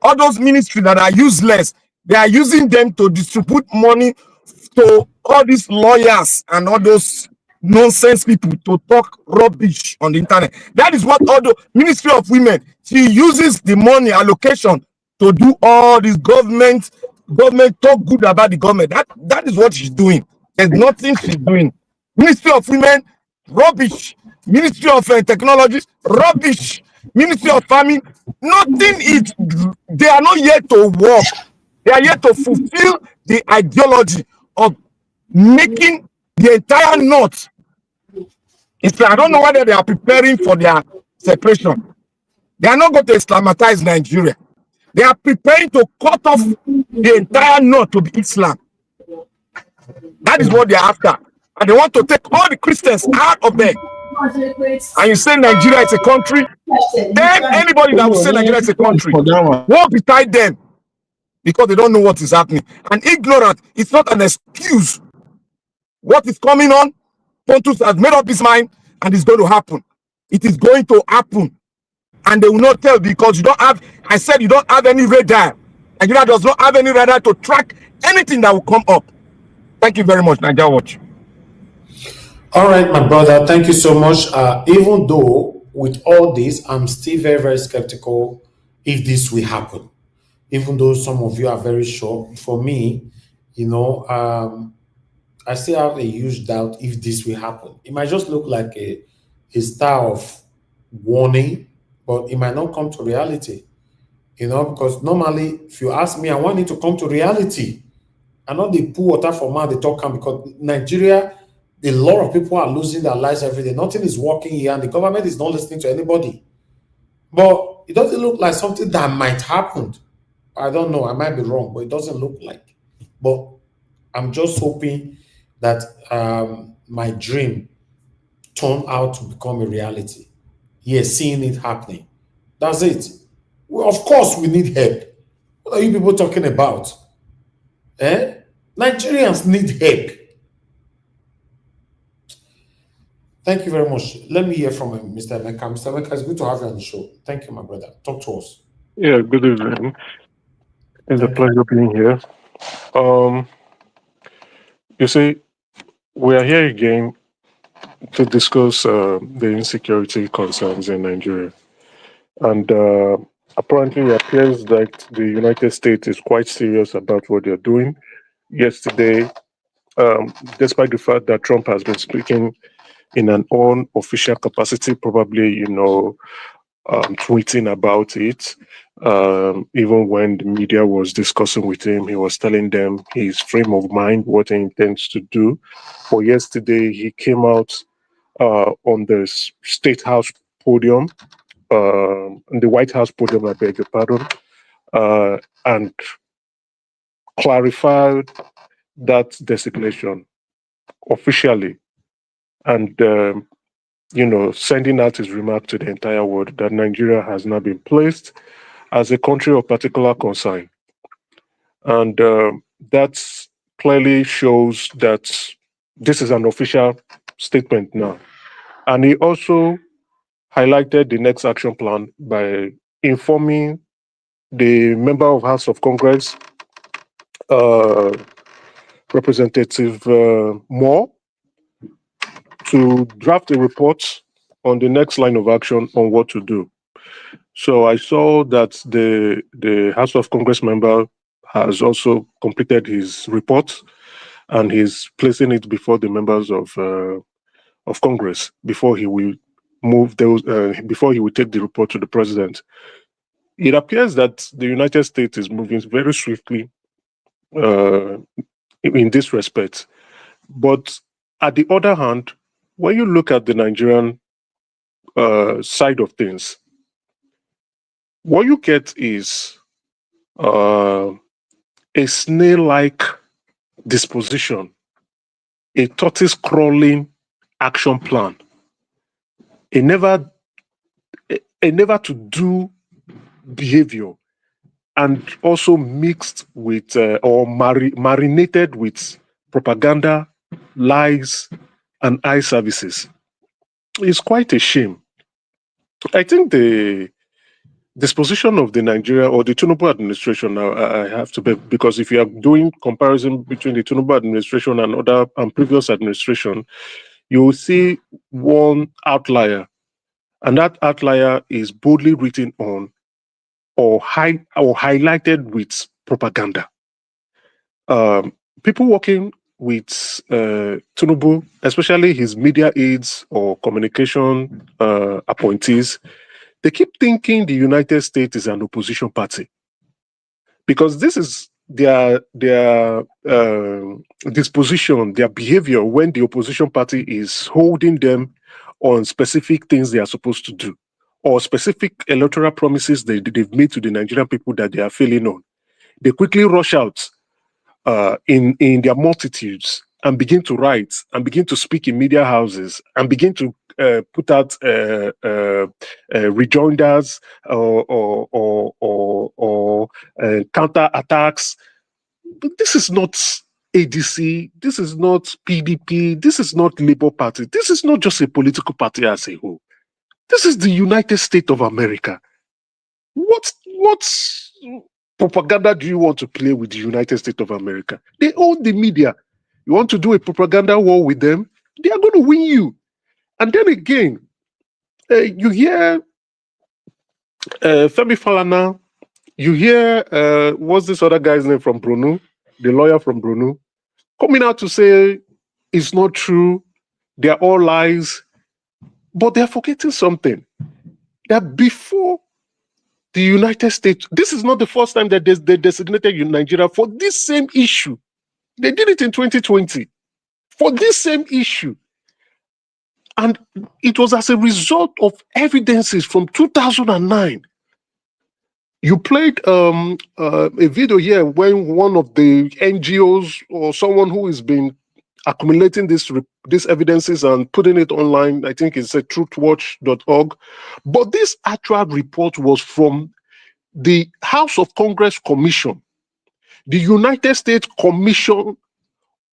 All those ministries that are useless, they are using them to distribute money to all these lawyers and all those nonsense people to talk rubbish on the internet. That is what all the Ministry of Women, she uses the money allocation to do all this government talk good about the government. That is what she's doing. There's nothing she's doing. Ministry of Women, rubbish. Ministry of Technology, rubbish. Ministry of Farming, nothing is. They are not yet to work. They are yet to fulfill the ideology of making the entire North. It's like, I don't know whether they are preparing for their separation. They are not going to Islamatize Nigeria. They are preparing to cut off the entire North to be Islam. That is what they are after. And they want to take all the Christians out of there. And you say Nigeria is a country, then anybody that will say Nigeria is a country walk beside them because they don't know what is happening. And ignorant is not an excuse. What is coming on? Pontus has made up his mind and it's going to happen. It is going to happen. And they will not tell because you don't have, I said you don't have any radar. Nigeria does not have any radar to track anything that will come up. Thank you very much, Nigeria Watch. All right, my brother, thank you so much. Even though with all this, I'm still very, very skeptical if this will happen. Even though some of you are very sure, for me, I still have a huge doubt if this will happen. It might just look like a star of warning, but it might not come to reality. Because normally, if you ask me, I want it to come to reality. And not they pour water for man, they talk, because Nigeria, a lot of people are losing their lives every day. Nothing is working here, and the government is not listening to anybody. But it doesn't look like something that might happen. I don't know. I might be wrong, but it doesn't look like. But I'm just hoping that my dream turned out to become a reality. Yes, seeing it happening. That's it. Well, of course, we need help. What are you people talking about? Nigerians need help. Thank you very much. Let me hear from Mr. Emeka. Mr. Emeka, it's good to have you on the show. Thank you, my brother. Talk to us. Yeah, good evening. It's a pleasure being here. You see, we are here again to discuss the insecurity concerns in Nigeria. And apparently it appears that the United States is quite serious about what they're doing. Yesterday, despite the fact that Trump has been speaking in an unofficial capacity, probably, tweeting about it. Even when the media was discussing with him, he was telling them his frame of mind, what he intends to do. But yesterday, he came out on the State House podium, the White House podium, I beg your pardon, and clarified that designation officially, and sending out his remark to the entire world that Nigeria has now been placed as a country of particular concern. And that clearly shows that this is an official statement now. And he also highlighted the next action plan by informing the member of House of Congress, Representative Moore, to draft a report on the next line of action on what to do. So I saw that the House of Congress member has also completed his report, and he's placing it before the members of Congress before he will move those before he will take the report to the president. It appears that the United States is moving very swiftly in this respect. But at the other hand, when you look at the Nigerian side of things, what you get is a snail-like disposition, a tortoise-crawling action plan, a never to do behavior, and also mixed with or marinated with propaganda, lies, and eye services. It's quite a shame. I think the disposition of the Nigeria or the Tinubu administration now, I have to bet, because if you are doing comparison between the Tinubu administration and other and previous administration, you will see one outlier, and that outlier is boldly written on or highlighted with propaganda. People working with Tinubu, especially his media aides or communication appointees, they keep thinking the United States is an opposition party, because this is their disposition, their behavior when the opposition party is holding them on specific things they are supposed to do, or specific electoral promises they've made to the Nigerian people that they are failing on. They quickly rush out in their multitudes and begin to write and begin to speak in media houses and begin to put out rejoinders or counter attacks. But this is not ADC. This is not PDP. This is not Labour Party. This is not just a political party as a whole. This is the United States of America. What propaganda do you want to play with the United States of America? They own the media. You want to do a propaganda war with them? They are going to win you. And then again, you hear Femi Falana, you hear, what's this other guy's name from Brunei, the lawyer from Brunei, coming out to say it's not true, they're all lies. But they're forgetting something, that before the United States, this is not the first time that they designated Nigeria for this same issue. They did it in 2020 for this same issue. And it was as a result of evidences from 2009. You played a video here when one of the NGOs or someone who has been accumulating these evidences and putting it online, I think it's at truthwatch.org. But this actual report was from the House of Congress Commission, the United States Commission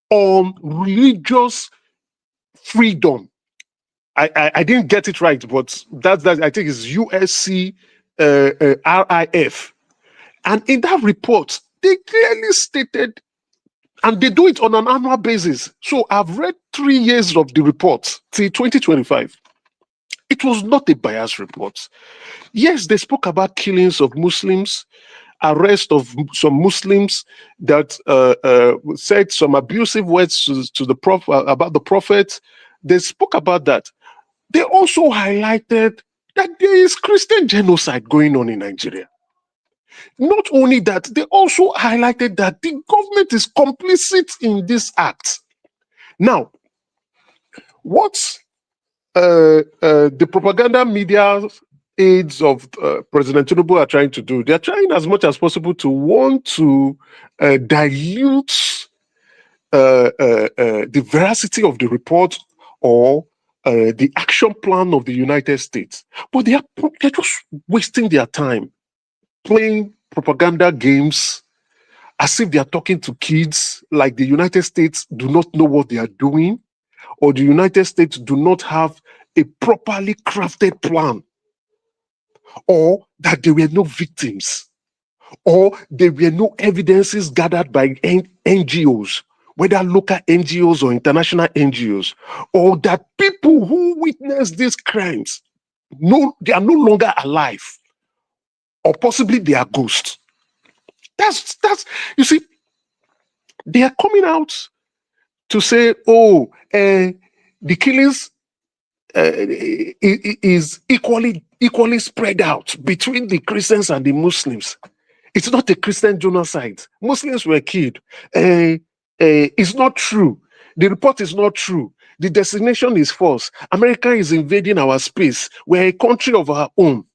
on Religious Freedom. I didn't get it right, but that's I think it's USC RIF. And in that report, they clearly stated, and they do it on an annual basis. So I've read 3 years of the report till 2025. It was not a biased report. Yes, they spoke about killings of Muslims, arrest of some Muslims that said some abusive words to the prophet about the prophet. They spoke about that. They also highlighted that there is Christian genocide going on in Nigeria. Not only that, they also highlighted that the government is complicit in this act. Now, what the propaganda media aides of President Tinubu are trying to do, they're trying as much as possible to want to dilute the veracity of the report or the action plan of the United States. But they're just wasting their time playing propaganda games as if they are talking to kids, like the United States do not know what they are doing, or the United States do not have a properly crafted plan, or that there were no victims, or there were no evidences gathered by NGOs, whether local NGOs or international NGOs, or that people who witnessed these crimes, they are no longer alive, or possibly they are ghosts. That's you see, they are coming out to say, oh, the killings is equally spread out between the Christians and the Muslims. It's not a Christian genocide. Muslims were killed. It's not true. The report is not true. The designation is false. America is invading our space. We're a country of our own.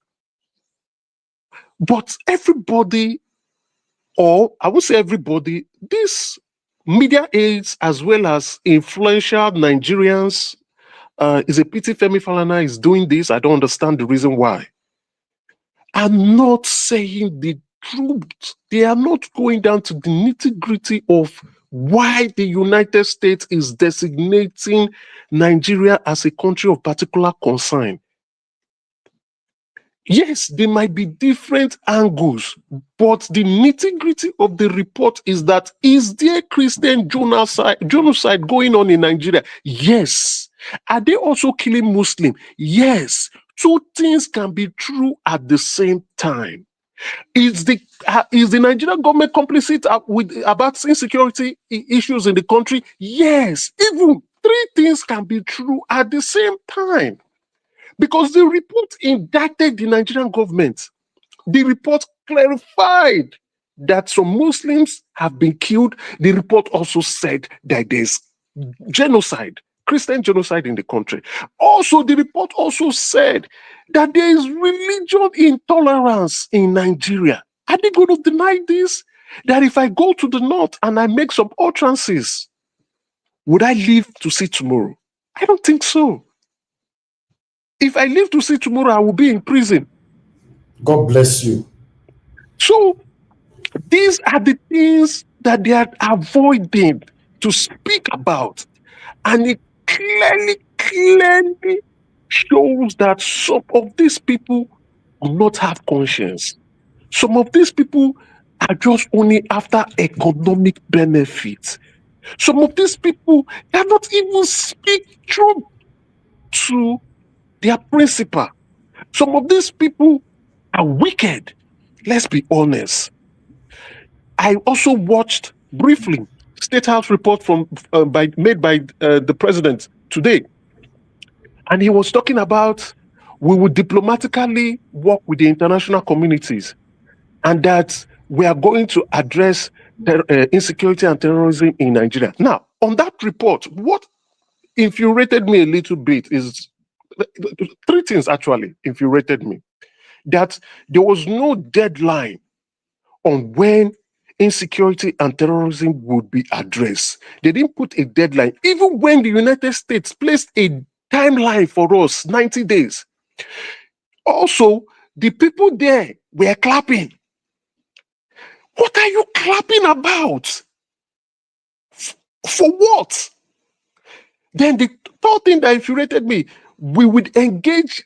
But everybody, or I would say everybody, these media aides as well as influential Nigerians, is a pity Femi Falana is doing this. I don't understand the reason why. I'm not saying the truth. They are not going down to the nitty-gritty of why the United States is designating Nigeria as a country of particular concern. Yes, there might be different angles, but the nitty-gritty of the report is that, is there Christian genocide going on in Nigeria? Yes. Are they also killing Muslims? Yes. Two things can be true at the same time. Is the Nigerian government complicit about insecurity issues in the country? Yes. Even three things can be true at the same time. Because the report indicted the Nigerian government. The report clarified that some Muslims have been killed. The report also said that there's genocide, Christian genocide in the country. Also, the report also said that there is religion intolerance in Nigeria. Are they going to deny this? That if I go to the north and I make some utterances, would I live to see tomorrow? I don't think so. If I live to see tomorrow, I will be in prison. God bless you. So these are the things that they are avoiding to speak about. And it clearly shows that some of these people do not have conscience. Some of these people are just only after economic benefits. Some of these people cannot even speak truth to their principal. Some of these people are wicked. Let's be honest. I also watched briefly State House report made by the president today, and he was talking about we will diplomatically work with the international communities, and that we are going to address insecurity and terrorism in Nigeria. Now, on that report, what infuriated me a little bit is three things actually infuriated me. That there was no deadline on when insecurity and terrorism would be addressed. They didn't put a deadline. Even when the United States placed a timeline for us, 90 days. Also, the people there were clapping. What are you clapping about? For what? Then the third thing that infuriated me, we would engage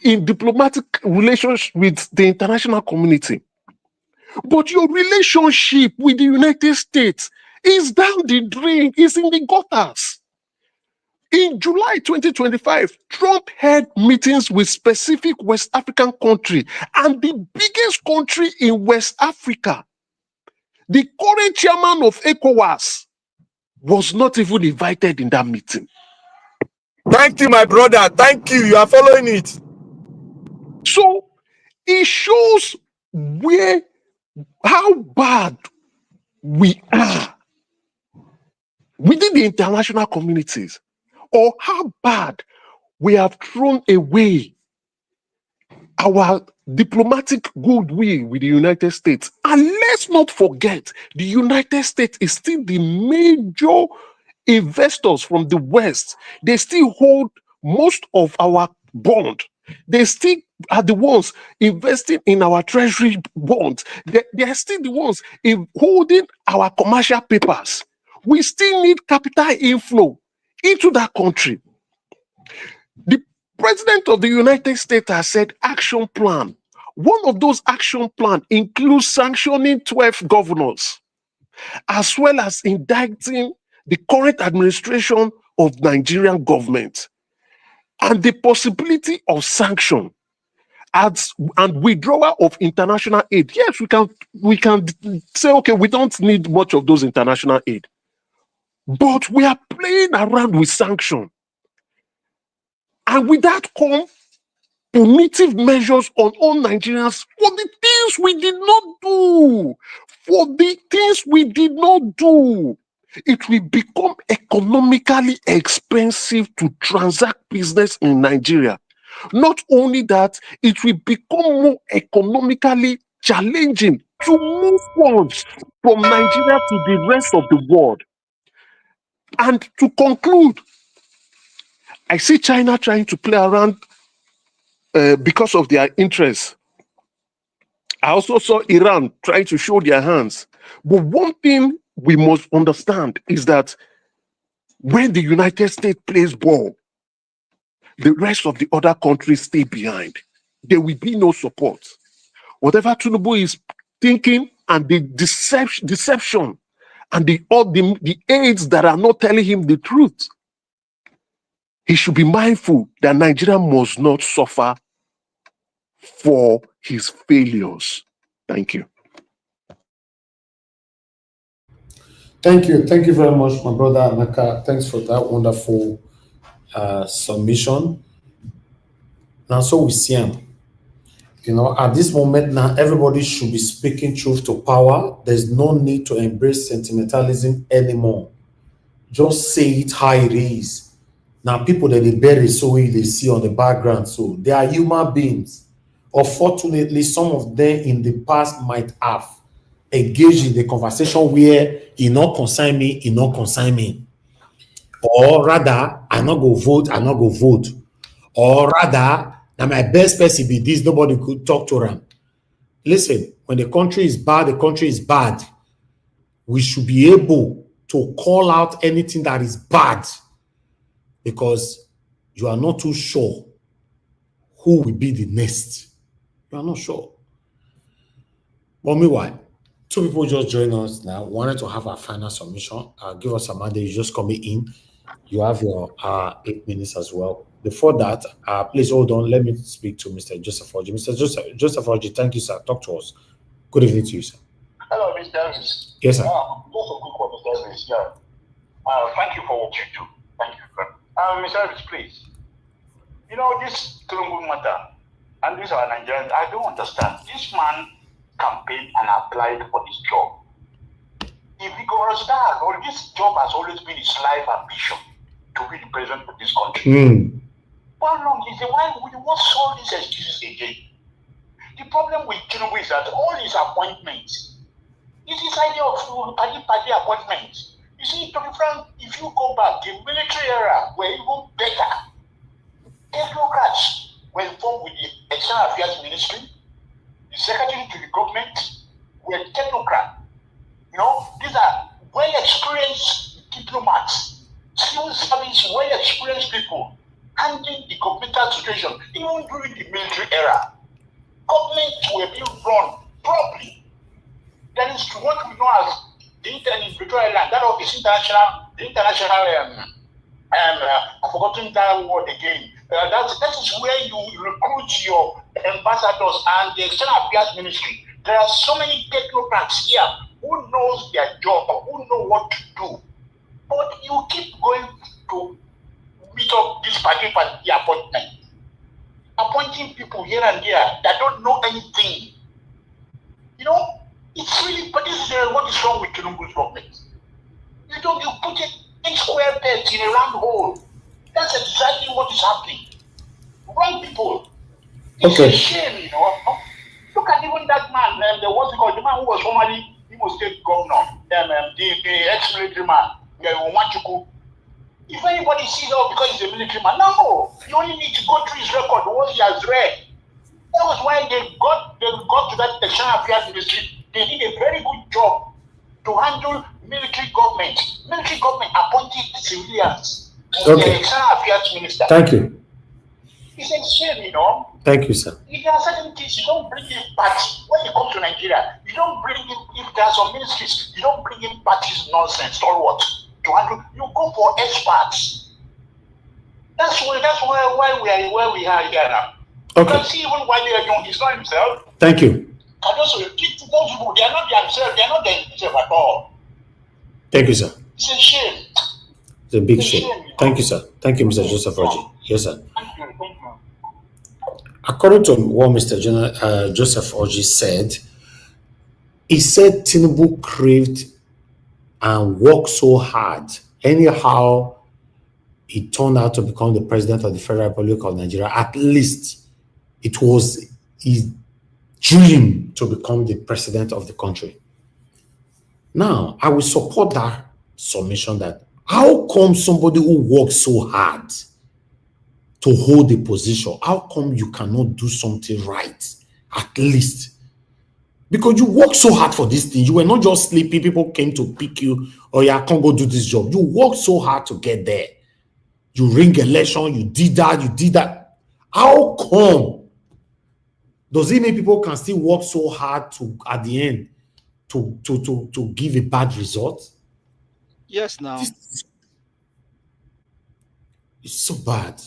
in diplomatic relations with the international community. But your relationship with the United States is down the drain, is in the gutters. In July 2025, Trump held meetings with specific West African countries, and the biggest country in West Africa, the current chairman of ECOWAS, was not even invited in that meeting. Thank you, my brother. Thank you. You are following it. So it shows how bad we are within the international communities, or how bad we have thrown away our diplomatic goodwill with the United States. And let's not forget, the United States is still the major investors from the West. They still hold most of our bond. They still are the ones investing in our treasury bonds. They are still the ones holding our commercial papers. We still need capital inflow into that country. The President of the United States has said action plan. One of those action plans includes sanctioning 12 governors, as well as indicting the current administration of Nigerian government, and the possibility of sanction and withdrawal of international aid. Yes, we can say, okay, we don't need much of those international aid, but we are playing around with sanction, and with that come punitive measures on all Nigerians for the things we did not do. For the things we did not do. It will become economically expensive to transact business in Nigeria. Not only that, it will become more economically challenging to move funds from Nigeria to the rest of the world. And to conclude, I see China trying to play around because of their interests. I also saw Iran trying to show their hands. But one thing we must understand is that when the United States plays ball, the rest of the other countries stay behind. There will be no support. Whatever Tinubu is thinking, and the deception and the aides that are not telling him the truth, he should be mindful that Nigeria must not suffer for his failures. Thank you. Thank you. Thank you very much, my brother Anaka. Thanks for that wonderful submission. Now, so we see him. You know, at this moment now, everybody should be speaking truth to power. There's no need to embrace sentimentalism anymore. Just say it how it is. Now, people that they bury so they see on the background, so they are human beings. Unfortunately, some of them in the past might have engaged in the conversation where he not consign me, he not consign me. Or rather, I not go vote, I not go vote. Or rather, now my best person be this, nobody could talk to them. Listen, when the country is bad, the country is bad. We should be able to call out anything that is bad, because you are not too sure who will be the next. You are not sure. But meanwhile, two people just joined us now, wanted to have a final submission. Give us a minute. You just coming in. You have your 8 minutes as well. Before that, please hold on. Let me speak to Mr. Joseph Orji. Mr. Joseph Orji, thank you, sir. Talk to us. Good evening to you, sir. Hello, Mr. Davis. Yes, sir. Just a quick one, Mr. Davis. Yeah. Thank you for what you do. Thank you. Mr. Davis, please. You know, this Tulungu matter, and these are Nigerians, I don't understand. This man campaigned and applied for this job. If he goes down, or this job has always been his life ambition to be the president of this country. How long is it? Why would you want all these excuses again? The problem with Tinubu is that all his appointments, it is idea of party appointments. You see, to be frank, if you go back, the military era were even better. Technocrats were informed with the External Affairs Ministry, the Secretary to the government were technocrats. You know, these are well-experienced diplomats, civil service, well-experienced people handling the governmental situation, even during the military era. Governments were being run properly. That is what we know as the international land. That is the international. I've forgotten that word again. That is where you recruit your ambassadors and the External Affairs Ministry. There are so many technocrats here who knows their job, who know what to do. But you keep going to meet up this party appointment. appointing people here and there that don't know anything. You know, it's really, but this is what is wrong with Tinubu's government. You put it in square pegs in a round hole. That's exactly what is happening. Wrong people. It's a shame, you know. Look at even that man, the what's it called, the man who was formerly Imo State governor, the ex-military man, Omachuku. If anybody sees that because he's a military man, no, you only need to go through his record, what he has read. That was why they got to that external affairs ministry. They did a very good job to handle military government. Military government appointed civilians as the external affairs minister. Thank you. It's a shame, you know. Thank you, sir. If there are certain things you don't bring in parties when you come to Nigeria, you don't bring in, if there are some ministries, you don't bring in parties nonsense or what to handle. You go for experts. That's why we are where we are here now. You can see even why they are doing he's not himself. Thank you. And also those people, they are not themselves, they are not themselves at all. Thank you, sir. It's a shame. It's a big shame. Thank you, sir. Thank you, Mr. Joseph Orji. Yes, sir. Thank you. According to what Mr. Joseph Orji said, he said Tinubu craved and worked so hard. Anyhow, he turned out to become the president of the Federal Republic of Nigeria. At least it was his dream to become the president of the country. Now, I will support that submission that how come somebody who works so hard to hold a position, how come you cannot do something right, at least? Because you work so hard for this thing. You were not just sleepy. People came to pick you, or yeah, I can't go do this job. You worked so hard to get there. You ring election, you did that. How come? Does it mean people can still work so hard to, at the end, to give a bad result? Yes, now. It's so bad.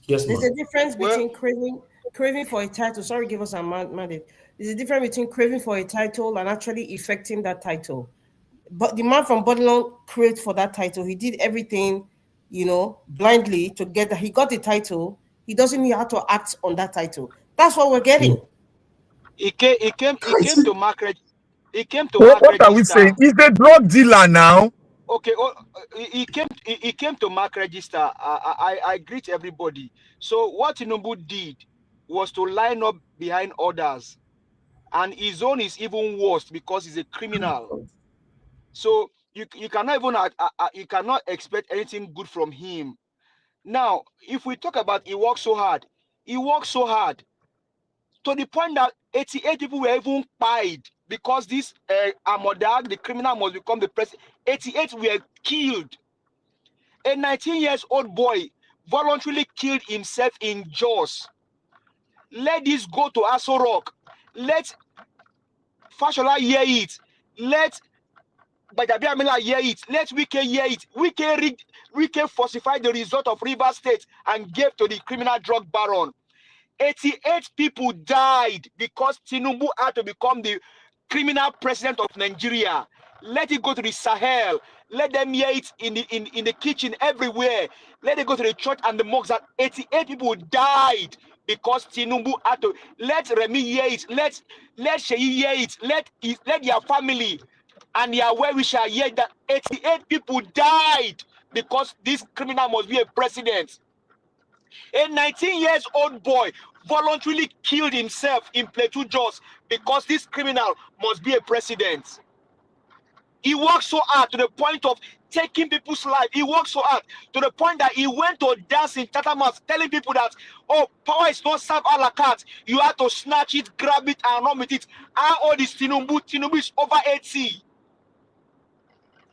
Yes, there's a difference between craving for a title. Sorry, give us a mandate. There's a difference between craving for a title and actually effecting that title. But the man from Babylon craved for that title. He did everything, you know, blindly to get that. He got the title. He doesn't know how to act on that title. That's what we're getting. He came to market. He came to What are we saying? He's a drug dealer now. Okay, he came to mark register. I greet everybody. So what Tinubu did was to line up behind others, and his own is even worse because he's a criminal. So you cannot even you cannot expect anything good from him. Now, if we talk about he worked so hard to the point that 88 people were even pied because this Amodag, the criminal, must become the president. 88 were killed. A 19-year-old boy voluntarily killed himself in Jos. Let this go to Aso Rock. Let Fashola hear it. Let Bajabi Amila hear it. Let Wike hear it. Wike falsified the result of Rivers State and gave to the criminal drug baron. 88 people died because Tinubu had to become the criminal president of Nigeria. Let it go to the Sahel. Let them hear it in the kitchen everywhere. Let it go to the church and the mosques. That 88 people died because Tinubu had to. Let Remy hear it. Let Sheyi hear it. Let their family and their well-wisher hear that 88 people died because this criminal must be a president. A 19-year-old boy voluntarily killed himself in Plateau Jos because this criminal must be a president. He worked so hard to the point of taking people's life. He worked so hard to the point that he went to dance in Tatamas telling people that, oh, power is not served a la carte. You have to snatch it, grab it, and run with it. How old is Tinubu? Tinubu is over 80.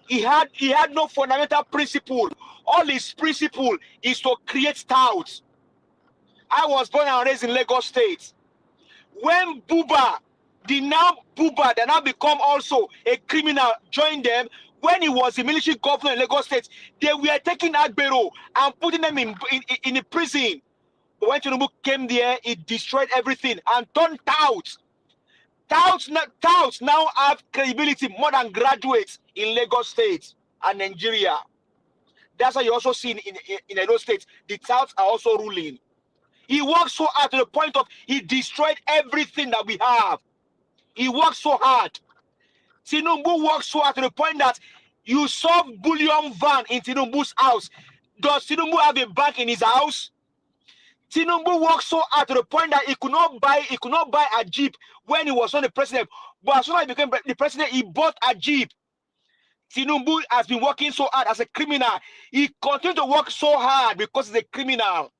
He had no fundamental principle. All his principle is to create touts. I was born and raised in Lagos State. When Buba, that now become also a criminal, joined them, when he was the military governor in Lagos State, they were taking Agbero and putting them in a prison. But when Tinubu came there, he destroyed everything and turned touts. Touts now have credibility more than graduates in Lagos State and Nigeria. That's why you also see in Edo State, the Souths are also ruling. He worked so hard to the point of he destroyed everything that we have. He worked so hard. Tinubu worked so hard to the point that you saw bullion van in Tinubu's house. Does Tinubu have a bank in his house? Tinubu worked so hard to the point that he could not buy a Jeep when he was not the president. But as soon as he became the president, he bought a Jeep. Tinubu has been working so hard as a criminal. He continued to work so hard because he's a criminal.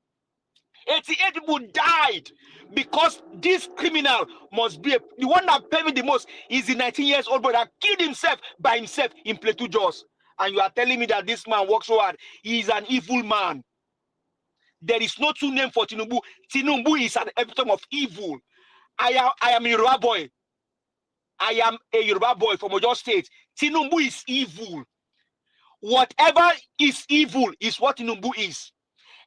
88 people died because this criminal must be the one that paid me the most is the 19 years old boy that killed himself by himself in Plateau Jos. And you are telling me that this man works so hard. He is an evil man. There is no true name for Tinubu. Tinubu is an epitome of evil. I am a Yoruba boy. I am a Yoruba boy from Oyo State. Tinubu is evil. Whatever is evil is what Tinubu is.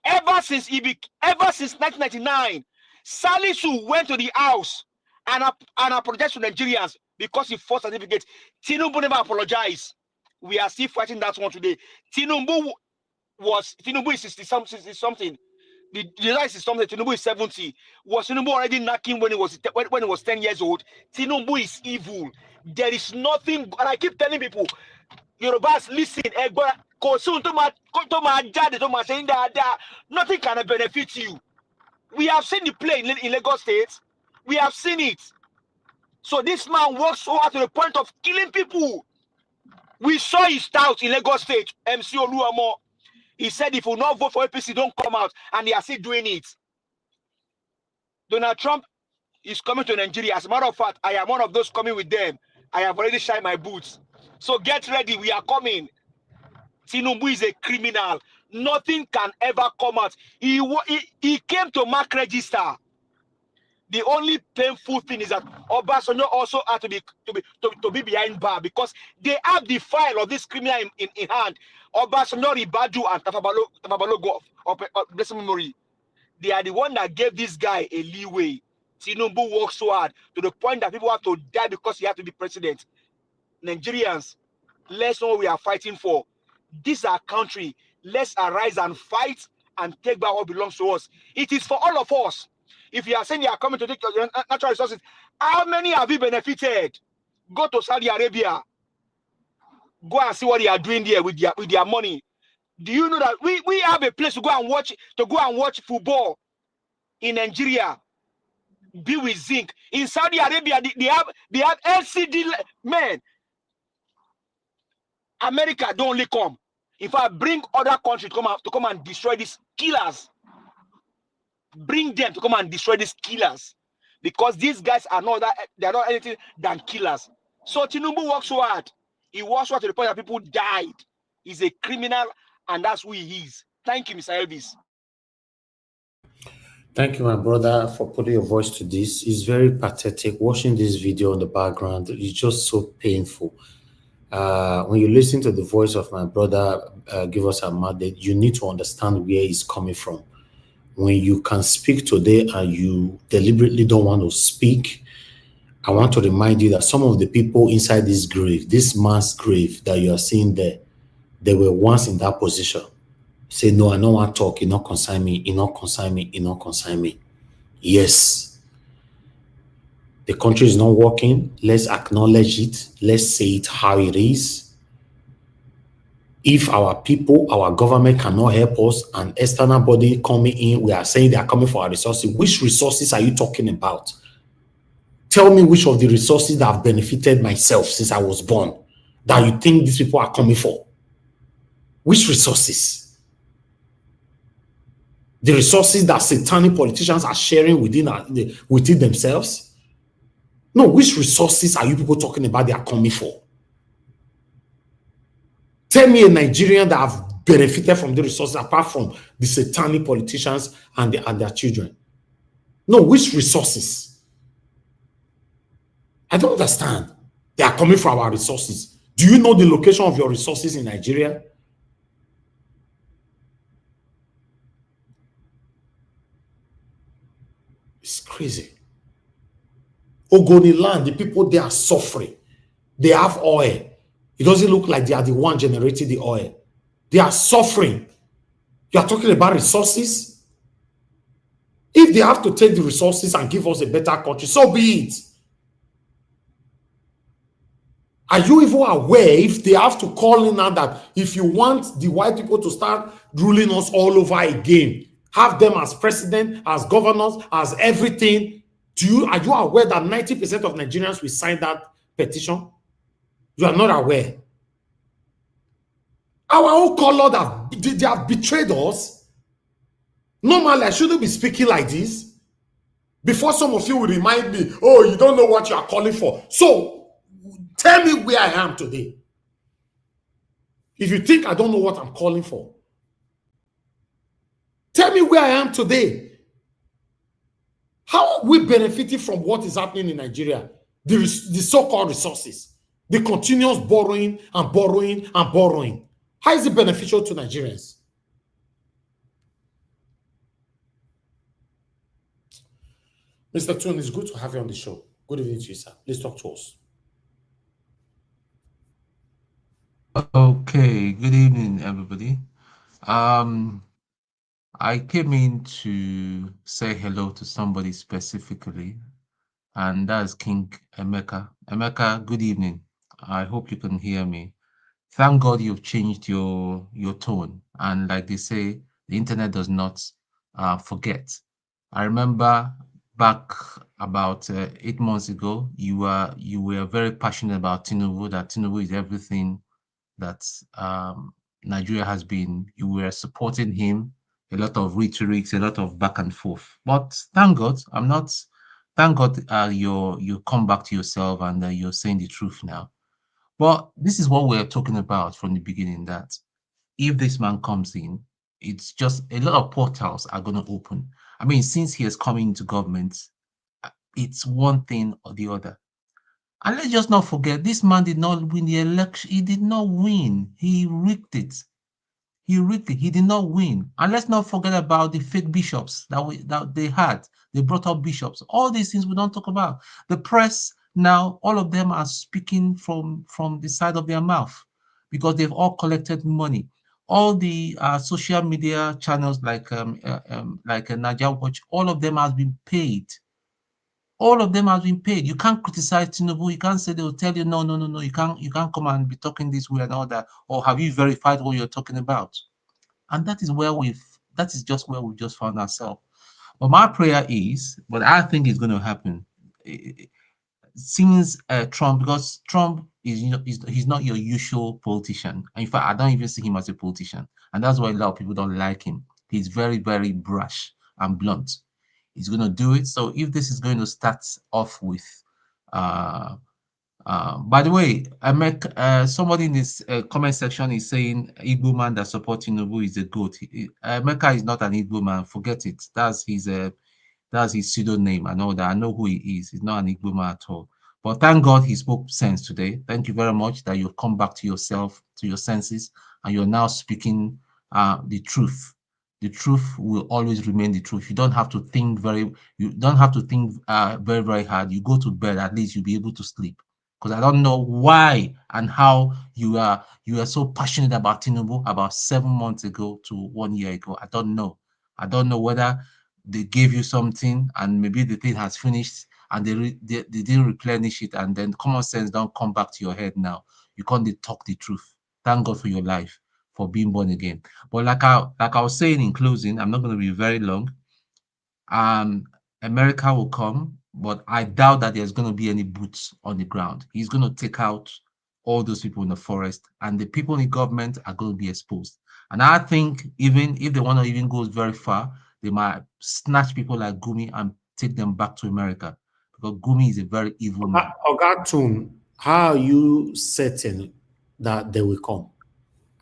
Ever since 1999, Salisu went to the house and apologized to Nigerians because he forced certificate. Tinubu never apologized. We are still fighting that one today. Tinubu is 60 something. The rise is something. Tinubu is 70. Was Tinubu already knocking when he was 10 years old? Tinubu is evil. There is nothing, and I keep telling people, Yorubas, listen, nothing can benefit you. We have seen the play in Lagos State. We have seen it. So this man works so hard to the point of killing people. We saw his stout in Lagos State, MC Oluomo. He said if we not vote for APC, don't come out. And they are still doing it. Donald Trump is coming to Nigeria. As a matter of fact, I am one of those coming with them. I have already shined my boots. So get ready. We are coming. Tinubu is a criminal. Nothing can ever come out. He came to mark register. The only painful thing is that Obasanjo also had to be behind bar because they have the file of this criminal in hand. Obasanjo, Ribadu, and Tafabalogo of blessed memory. They are the one that gave this guy a leeway. Tinubu worked so hard to the point that people have to die because he had to be president. Nigerians, let's know what we are fighting for. This is our country. Let's arise and fight and take back what belongs to us. It is for all of us. If you are saying you are coming to take your natural resources, how many have you benefited? Go to Saudi Arabia. Go and see what they are doing there with their money. Do you know that we have a place to go and watch football in Nigeria? Be with zinc. In Saudi Arabia, they have LCD men. America don't only come. If I bring other countries to come and destroy these killers, bring them to come and destroy these killers, because these guys are not anything than killers. So Tinubu works so hard. He works so hard to the point that people died. He's a criminal, and that's who he is. Thank you, Mr. Elvis. Thank you, my brother, for putting your voice to this. It's very pathetic. Watching this video in the background, it's just so painful. When you listen to the voice of my brother, give us a mandate, you need to understand where he's coming from. When you can speak today and you deliberately don't want to speak, I want to remind you that some of the people inside this grave, this mass grave that you are seeing there, they were once in that position. Say, no, I don't want to talk, it not concern me, it not concern me, it not concern me. Yes. The country is not working. Let's acknowledge it. Let's say it how it is. If our people, our government cannot help us, an external body coming in, we are saying they are coming for our resources. Which resources are you talking about? Tell me which of the resources that have benefited myself since I was born that you think these people are coming for. Which resources? The resources that satanic politicians are sharing within themselves? No, which resources are you people talking about they are coming for? Tell me a Nigerian that have benefited from the resources apart from the satanic politicians and their children. No, which resources? I don't understand. They are coming for our resources. Do you know the location of your resources in Nigeria? It's crazy. Ogoni land, the people, they are suffering. They have oil. It doesn't look like they are the one generating the oil. They are suffering. You are talking about resources. If they have to take the resources and give us a better country, so be it. Are you even aware if they have to call in now that if you want the white people to start ruling us all over again, have them as president, as governors, as everything, are you aware that 90% of Nigerians will sign that petition? You are not aware. Our own color, they have betrayed us. Normally, I shouldn't be speaking like this. Before some of you will remind me, oh, you don't know what you are calling for. So, tell me where I am today. If you think I don't know what I'm calling for, tell me where I am today. How are we benefiting from what is happening in Nigeria? The so-called resources, the continuous borrowing and borrowing and borrowing. How is it beneficial to Nigerians? Mr. Tune, it's good to have you on the show. Good evening to you, sir. Please talk to us. Okay, good evening, everybody. I came in to say hello to somebody specifically, and that's King Emeka. Emeka, good evening. I hope you can hear me. Thank God you've changed your tone, and like they say, the internet does not forget. I remember back about 8 months ago, you were very passionate about Tinubu, that Tinubu is everything that Nigeria has been. You were supporting him, a lot of rhetorics, a lot of back and forth. But thank God, thank God you come back to yourself and you're saying the truth now. But this is what we're talking about from the beginning, that if this man comes in, it's just a lot of portals are going to open. I mean, since he has come into government, it's one thing or the other. And let's just not forget, this man did not win the election. He did not win. He rigged it. He rigged it. He did not win. And let's not forget about the fake bishops that they had. They brought up bishops. All these things we don't talk about. The press now, all of them are speaking from the side of their mouth because they've all collected money. All the social media channels like Naija Watch, all of them has been paid. All of them have been paid. You can't criticize Tinubu. You can't say they will tell you, no. You can't come and be talking this way and all that. Or have you verified what you're talking about? And that is just where we just found ourselves. But my prayer is, but I think it's going to happen. Since Trump, because Trump is, he's not your usual politician. In fact, I don't even see him as a politician. And that's why a lot of people don't like him. He's very, very brash and blunt. He's going to do it. So if this is going to start off with, by the way, I met somebody in this comment section is saying Igbo man that supports Tinubu is a goat. Emeka is not an Igbo man. Forget it. That's his pseudonym. I know that. I know who he is. He's not an Igbo man at all. But thank God he spoke sense today. Thank you very much that you've come back to yourself, to your senses, and you're now speaking the truth. The truth will always remain the truth. You don't have to think very hard. You go to bed, at least you'll be able to sleep. Because I don't know why and how you are so passionate about Tinubu about 7 months ago to 1 year ago. I don't know. I don't know whether they gave you something and maybe the thing has finished and they didn't replenish it, and then common sense don't come back to your head now. You can't talk the truth. Thank God for your life, for being born again. But like I was saying in closing, I'm not going to be very long. America will come, but I doubt that there's going to be any boots on the ground. He's going to take out all those people in the forest, and the people in the government are going to be exposed. And I think even if they want to even go very far, they might snatch people like Gumi and take them back to America, because Gumi is a very evil man. Ogatun, how are you certain that they will come?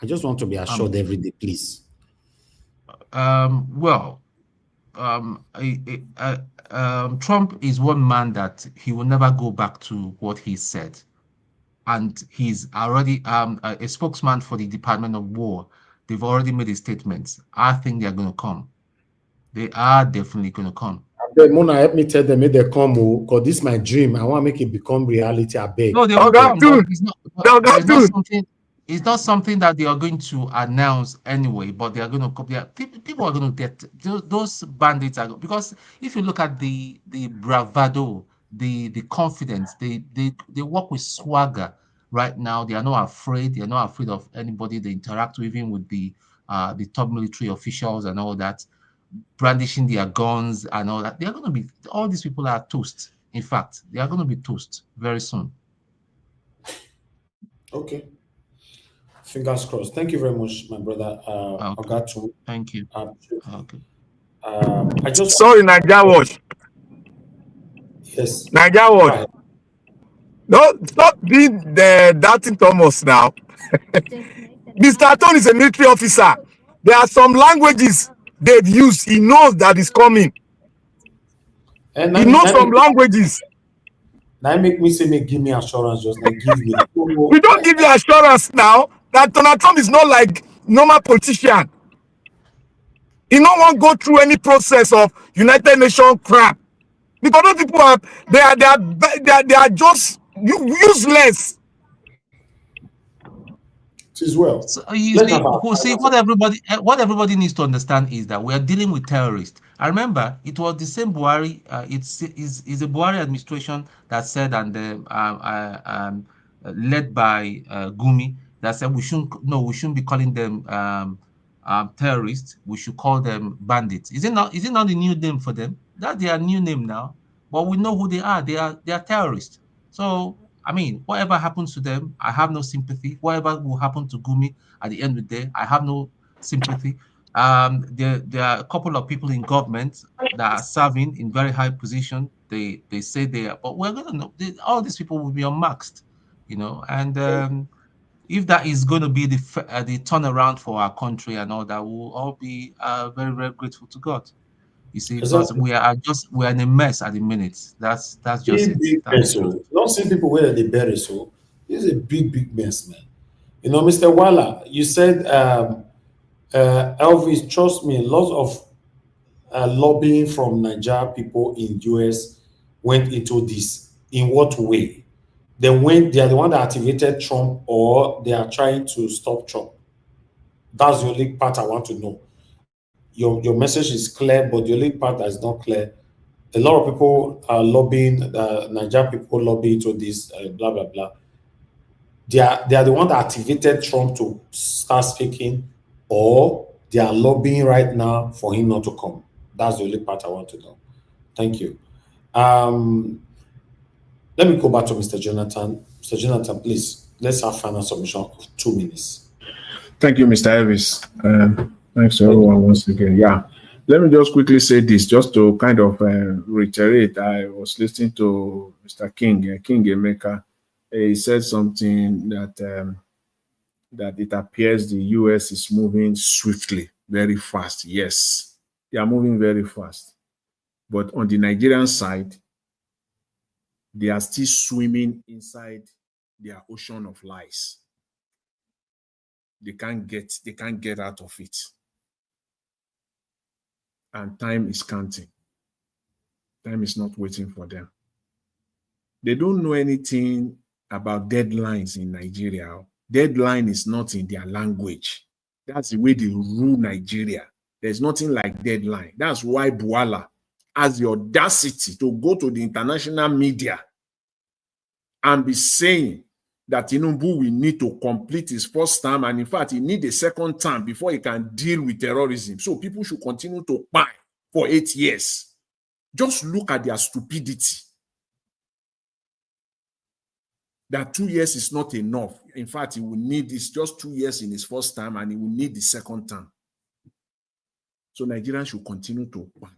I just want to be assured every day, please. Trump is one man that he will never go back to what he said. And he's already a spokesman for the Department of War. They've already made a statement. I think they're going to come. They are definitely going to come. Mona, help me tell them if they come, because this is my dream. I want to make it become reality. I beg. No, they will come. But it's not something. it's not something that they are going to announce anyway, but they are going to people are going to get those bandits are because if you look at the bravado, the confidence, they work with swagger right now. They are not afraid. They are not afraid of anybody. They interact with, even with the top military officials and all that, brandishing their guns and all that. They are going to be, all these people are toast. In fact, they are going to be toast very soon. Okay. Fingers crossed. Thank you very much, my brother. Okay. Ogatu. Thank you. Okay. I just sorry, Naija Watch. Yes. Naija Watch. Don't stop being the doubting Thomas now. Mr. Aton is a military officer. There are some languages they've used. He knows that is coming. He knows some languages. Now make me say, give me assurance, just like give me. We don't give you assurance now that Donald Trump is not like normal politician. He don't want to go through any process of United Nations crap. Because those people are just useless. As well. So you see, what everybody needs to understand is that we are dealing with terrorists. I remember it was the same Buhari. It's a Buhari administration that said, and led by Gumi, that said we shouldn't be calling them terrorists. We should call them bandits. Is it not the new name for them? That's their new name now. But we know who they are. They are terrorists. So I mean, whatever happens to them, I have no sympathy. Whatever will happen to Gumi at the end of the day, I have no sympathy. There are a couple of people in government that are serving in very high position. They say they are, but we're gonna know all these people will be unmasked, and if that is going to be the turnaround for our country and all that, we'll all be very, very grateful to God. You see, because we are in a mess at the minute. That's just it. Big mess. Not see people where they bury so. This is a big mess, man. Mr. Walla, you said Elvis, trust me, lots of lobbying from Nigeria people in US went into this. In what way? They are the one that activated Trump, or they are trying to stop Trump. That's the only part I want to know. Your message is clear, but the only part that is not clear, a lot of people are lobbying, Nigeria people lobby to this, blah, blah, blah. They are the one that activated Trump to start speaking, or they are lobbying right now for him not to come. That's the only part I want to know. Thank you. Let me go back to Mr. Jonathan. Mr. Jonathan, please, let's have final submission of 2 minutes. Thank you, Mr. Elvis. Thanks to everyone once again. Yeah. Let me just quickly say this, just to kind of reiterate. I was listening to Mr. King Emeka. He said something that it appears the US is moving swiftly, very fast. Yes, they are moving very fast. But on the Nigerian side, they are still swimming inside their ocean of lies. They can't get out of it. And time is counting. Time is not waiting for them. They don't know anything about deadlines in Nigeria. Deadline is not in their language. That's the way they rule Nigeria. There's nothing like deadline. That's why Buala has the audacity to go to the international media and be saying that Tinubu will need to complete his first term, and in fact, he needs a second term before he can deal with terrorism. So people should continue to buy for 8 years. Just look at their stupidity. That 2 years is not enough. In fact, he will need this just 2 years in his first term, and he will need the second term. So Nigerians should continue to buy.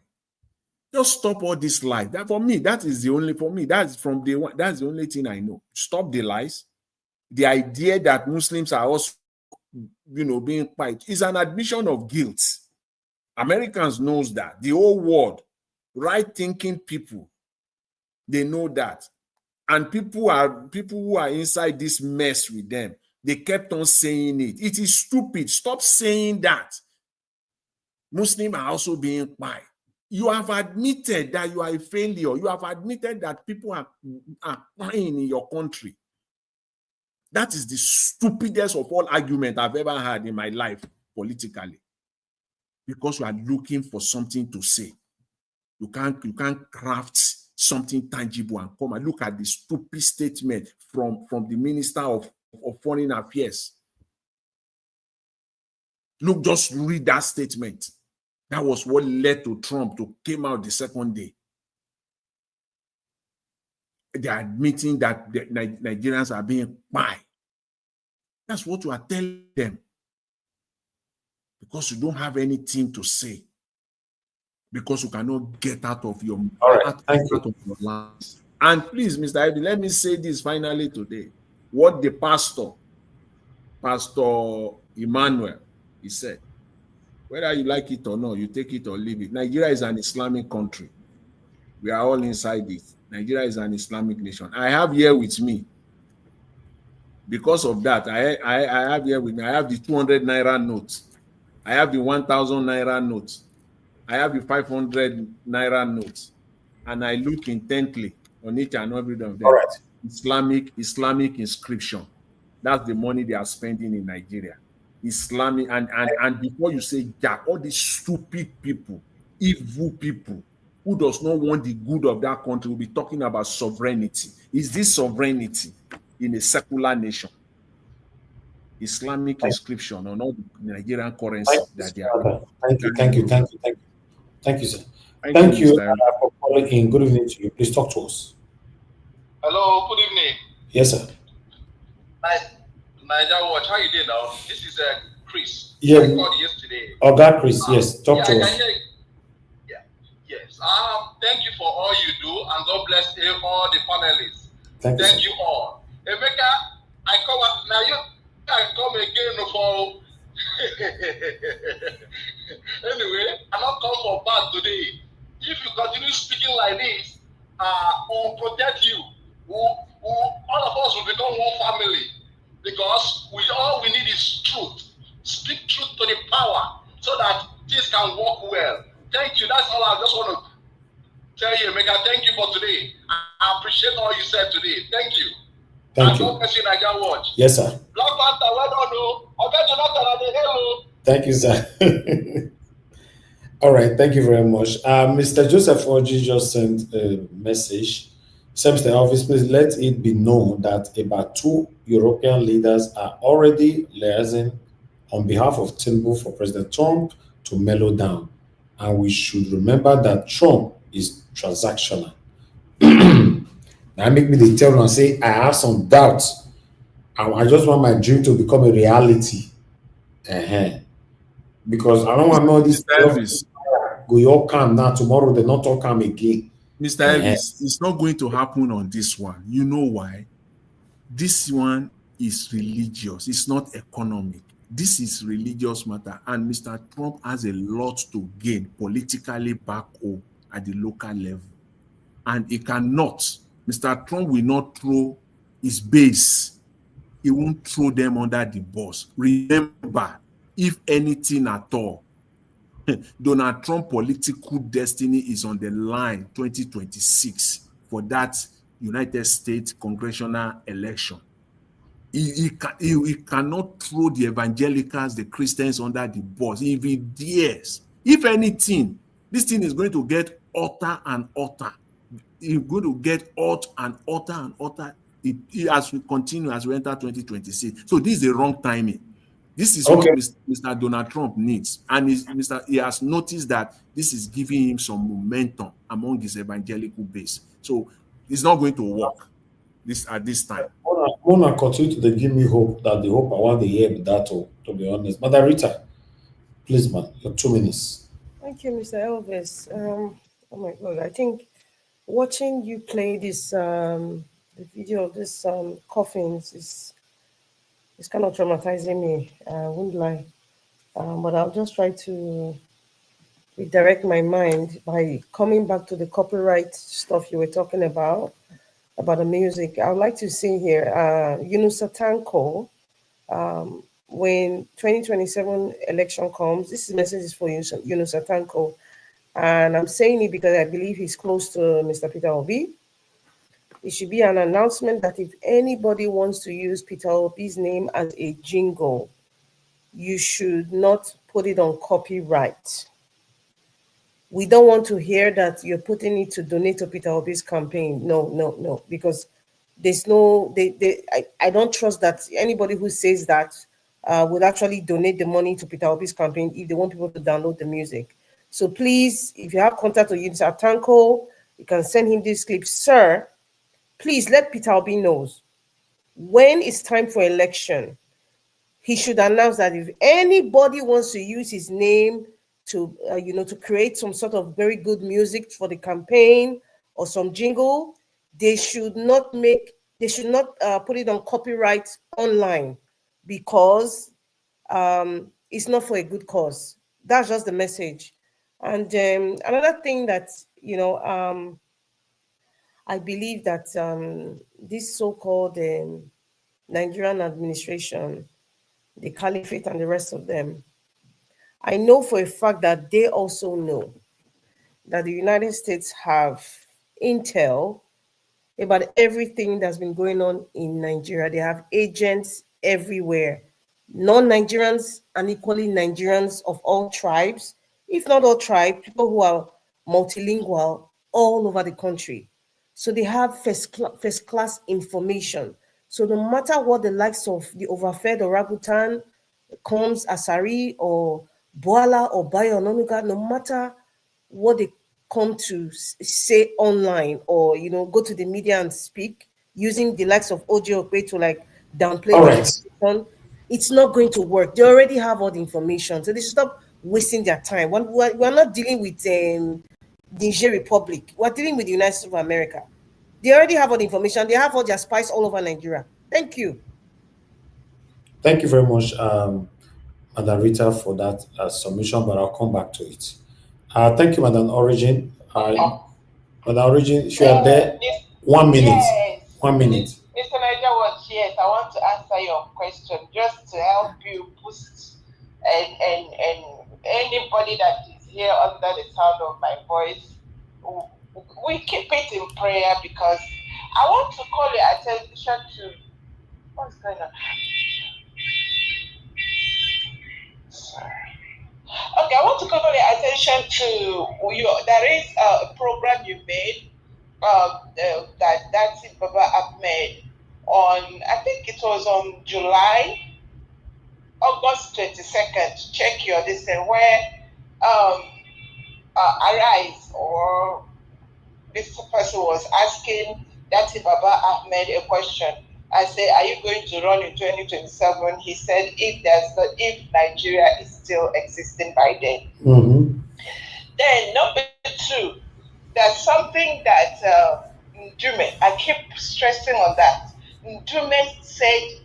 Just stop all this lies. That for me, that is the only, for me, that's from day one. That's the only thing I know. Stop the lies. The idea that Muslims are also, being quiet is an admission of guilt. Americans knows that. The whole world, right-thinking people, they know that. And people who are inside this mess with them, they kept on saying it. It is stupid. Stop saying that. Muslims are also being quiet. You have admitted that you are a failure. You have admitted that people are crying in your country. That is the stupidest of all argument I've ever had in my life politically. Because you are looking for something to say. You can't craft something tangible and come and look at the stupid statement from the Minister of Foreign Affairs. Look, just read that statement. That was what led to Trump to came out the second day. They are admitting that the Nigerians are being spy. That's what you are telling them. Because you don't have anything to say. Because you cannot get out of your lands. And please, Mr. Ivy, let me say this finally today. What the Pastor Emmanuel, he said, whether you like it or not, you take it or leave it. Nigeria is an Islamic country. We are all inside it. Nigeria is an Islamic nation. I have here with me, because of that, I have here with me, I have the 200 naira notes. I have the 1,000 naira notes. I have the 500 naira notes. And I look intently on each and every one of them. All right. Islamic inscription. That's the money they are spending in Nigeria. Islamic, and before you say, yeah, all these stupid people, evil people, who does not want the good of that country will be talking about sovereignty. Is this sovereignty in a secular nation? Islamic inscription on all the Nigerian currency that they are. Thank you, sir. Thank you, For calling in. Good evening to you. Please talk to us. Hello, good evening. Yes, sir. Niger Watch, how you doing now? This is Chris. Yeah. I called yesterday. Oh, God, Chris, yes. Talk to us. I can hear you. Yeah, yes. Thank you for all you do, and God bless all the panelists. Thank you all. Emeka, I come now. You can come again for. Anyway, I'm not come for bad today. If you continue speaking like this, we'll protect you. All of us will become one family, because all we need is truth. Speak truth to the power so that things can work well. Thank you. That's all I just want to tell you, Emeka. Thank you for today. I appreciate all you said today. Thank you. Thank you. God bless you, Niger Watch. Yes, sir. Black Panther, well done, no. I'll get you hello. Thank you, sir. All right, thank you very much. Mr. Joseph Oji just sent a message. So, Mr. Elvis, please let it be known that about 2 European leaders are already liaising on behalf of Tinubu for President Trump to mellow down. And we should remember that Trump is transactional. Now make me the tell and say, I have some doubts. I just want my dream to become a reality. Because I don't want all this Elvis. Go your calm now, tomorrow they not talk calm again. Mr. Elvis, it's not going to happen on this one. You know why? This one is religious. It's not economic. This is religious matter. And Mr. Trump has a lot to gain politically back home at the local level. And he cannot. Mr. Trump will not throw his base. He won't throw them under the bus. Remember, if anything at all, Donald Trump's political destiny is on the line 2026 for that United States congressional election. He cannot throw the evangelicals, the Christians under the bus. If he dares, if anything, this thing is going to get hotter and hotter. It's going to get hot and hotter and hotter as we continue, as we enter 2026. So this is the wrong timing. This is what Mr. Donald Trump needs. And he has noticed that this is giving him some momentum among his evangelical base. So it's not going to work at this time. Mona continue to give me hope that the hope I want to hear with that, to be honest. Mother Rita, please, man, your 2 minutes. Thank you, Mr. Elvis. Oh my God, I think watching you play this the video of this coffins is kind of traumatizing me. I won't lie, but I'll just try to redirect my mind by coming back to the copyright stuff you were talking about the music. I would like to see here, Yunus Satanko, when 2027 election comes, this message is for Yunus Satanko, and I'm saying it because I believe he's close to Mr. Peter Obi. it should be an announcement that if anybody wants to use Peter Obi's name as a jingle, you should not put it on copyright. We don't want to hear that you're putting it to donate to Peter Obi's campaign. No, because there's no, I don't trust that anybody who says that would actually donate the money to Peter Obi's campaign if they want people to download the music. So please, if you have contact with Yunus Atanko, you can send him this clip. Sir, please let Peter Obi knows when it's time for election, he should announce that if anybody wants to use his name to, to create some sort of very good music for the campaign or some jingle, they should not put it on copyright online, because it's not for a good cause. That's just the message. And another thing that, I believe that this so-called Nigerian administration, the caliphate and the rest of them, I know for a fact that they also know that the United States have intel about everything that's been going on in Nigeria. They have agents everywhere, non-Nigerians and equally Nigerians of all tribes, if not all tribes, people who are multilingual all over the country. So they have first class information. So no matter what the likes of the overfed orangutan, Combs, Asari, or Boala, or Bayo, Nonuga, no matter what they come to say online, or go to the media and speak using the likes of OJ Okwe to like downplay the situation, it's not going to work. They already have all the information, so they should stop wasting their time. We're not dealing with the Niger Republic. We're dealing with the United States of America. They already have all the information. They have all their spies all over Nigeria. Thank you. Thank you very much, Madam Rita, for that submission, but I'll come back to it. Thank you, Madam Origin. Madam Origin, if you are there, 1 minute. Yes. 1 minute. Mr. Niger was, yes, I want to answer your question just to help you boost and anybody that is here under the sound of my voice. We keep it in prayer, because I want to call your attention to what's going on. Okay, I want to call your attention to there is a program you made that's Baba Ahmed on, I think it was on August 22nd. Check your listen, where Arise, or this person was asking Dati Baba Ahmed a question. I said, are you going to run in 2027? He said, if Nigeria is still existing by then. Mm-hmm. Then number two, there's something that Ndume, I keep stressing on that. Ndume said,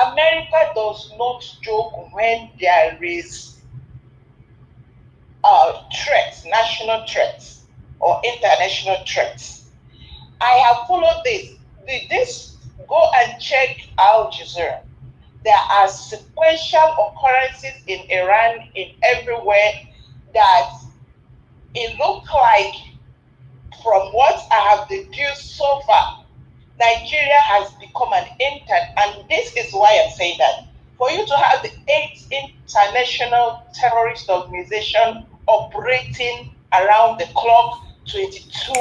America does not joke when there is threats, national threats or international threats. I have followed this. Go and check Al Jazeera. There are sequential occurrences in Iran, in everywhere, that it looks like, from what I have deduced so far, Nigeria has become an and this is why I'm saying that. For you to have the 8th international terrorist organization operating around the clock, 22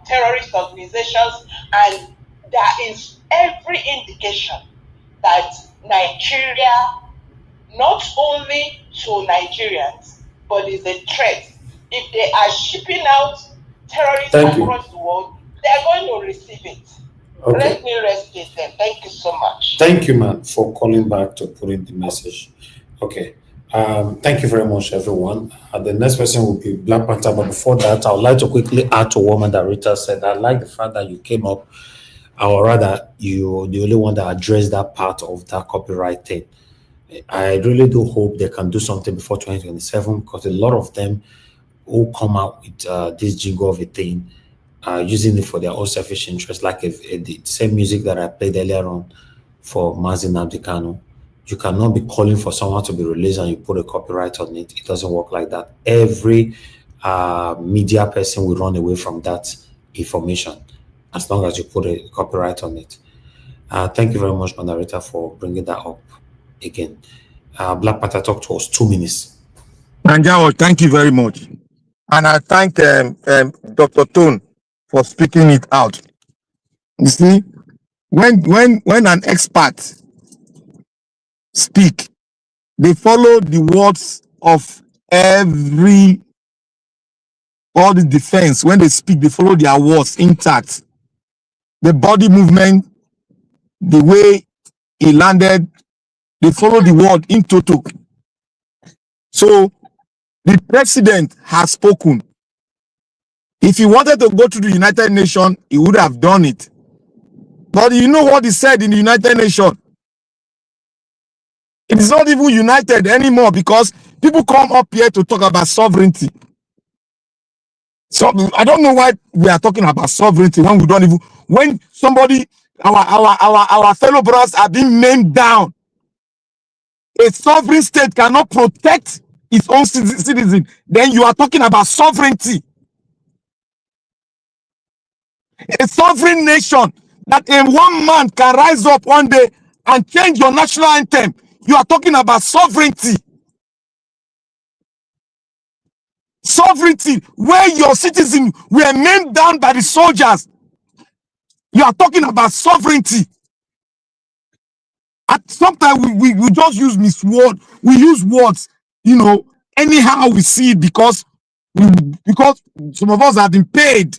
terrorist organizations, and there is every indication that Nigeria, not only to Nigerians, but is a threat. If they are shipping out terrorists across the world, they are going to receive it. Okay. Let me rest it then. Thank you so much. Thank you, man, for calling back to put in the message. Okay. Thank you very much, everyone. The next person will be Black Panther. But before that, I would like to quickly add to what Madam Rita said. I like the fact that you came up, or rather, you're the only one that addressed that part of that copyright thing. I really do hope they can do something before 2027, because a lot of them who come out with this jingle of a thing, using it for their own selfish interest, like the same music that I played earlier on for Mazin Abdikano. You cannot be calling for someone to be released and you put a copyright on it. It doesn't work like that. Every media person will run away from that information. as long as you put a copyright on it. Thank you very much, moderator, for bringing that up again. Black Panther, talk to us. 2 minutes. Nanjao, thank you very much. And I thank Dr. Tone for speaking it out. You see, when an expert speak, they follow the words of all the defense. When they speak, they follow their words intact. The body movement, the way he landed, they follow the word in total. So the president has spoken. If he wanted to go to the United Nations, he would have done it. But you know what he said in the United Nations? It is not even united anymore because people come up here to talk about sovereignty. So I don't know why we are talking about sovereignty when we don't even, when somebody, our fellow brothers are being named down. A sovereign state cannot protect its own citizen. Then you are talking about sovereignty. A sovereign nation that a one man can rise up one day and change your national anthem. You are talking about sovereignty. Sovereignty, where your citizens were named down by the soldiers. You are talking about sovereignty. Sometimes we just use misword. We use words, anyhow we see it because some of us have been paid.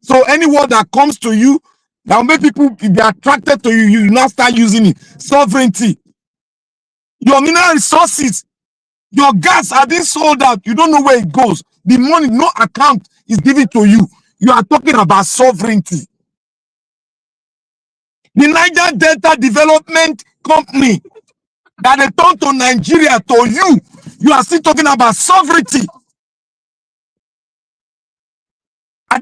So any word that comes to you that will make people be attracted to you, you now start using it. Sovereignty. Your mineral resources, your gas are being sold out. You don't know where it goes. The money, no account is given to you. You are talking about sovereignty. The Niger Delta Development Company that they turn to Nigeria to you are still talking about sovereignty.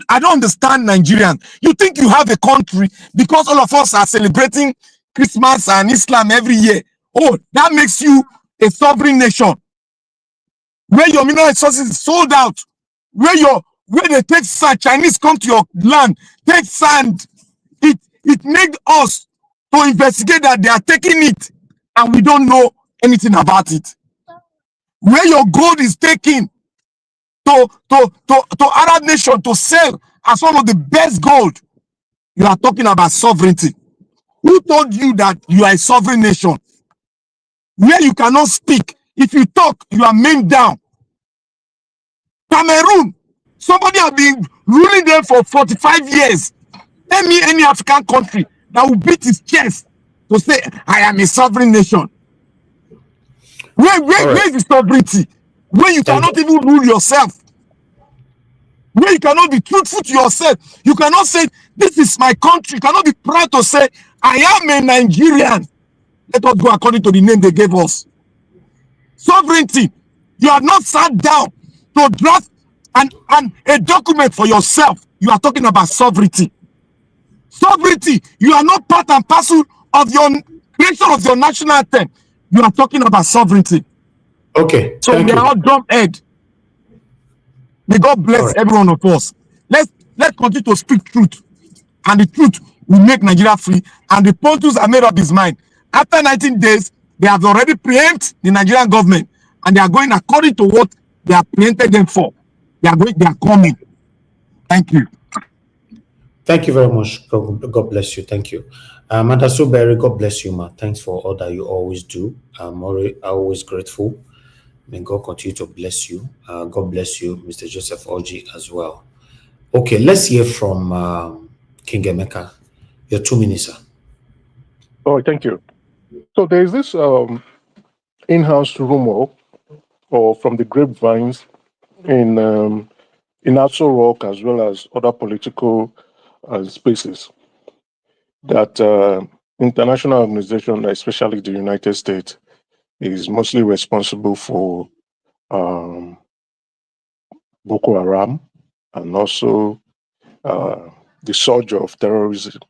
I don't understand Nigerians. You think you have a country because all of us are celebrating Christmas and Islam every year. Oh, that makes you a sovereign nation. Where your mineral resources is sold out. Where they take sand, Chinese come to your land, take sand. It made us to investigate that they are taking it and we don't know anything about it. Where your gold is taken to Arab nation to sell as one of the best gold. You are talking about sovereignty. Who told you that you are a sovereign nation? Where you cannot speak. If you talk, you are named down. Cameroon, somebody has been ruling them for 45 years. Tell me any African country that will beat his chest to say, I am a sovereign nation. Where is the sovereignty? Where you cannot even rule yourself. Where you cannot be truthful to yourself. You cannot say, this is my country. You cannot be proud to say, I am a Nigerian. Let us go according to the name they gave us. Sovereignty. You have not sat down to draft a document for yourself. You are talking about sovereignty. Sovereignty. You are not part and parcel of your creation of your national anthem. You are talking about sovereignty. Okay. So we are all dumb head. May God bless every one of us. Let's continue to speak truth. And the truth will make Nigeria free. And the Pontus are made up his mind. After 19 days, they have already preempted the Nigerian government. And they are going according to what they have preempted them for. They are coming. Thank you. Thank you very much. God bless you. Thank you. Manda Soberi, God bless you, ma. Thanks for all that you always do. I'm always grateful. May God continue to bless you. God bless you, Mr. Joseph Oji, as well. Okay, let's hear from King Emeka. Your 2 minutes, sir. Oh, thank you. So there is this in-house rumor, or from the grapevines, in Aso Rock as well as other political spaces, that international organization, especially the United States, is mostly responsible for Boko Haram and also the surge of terrorism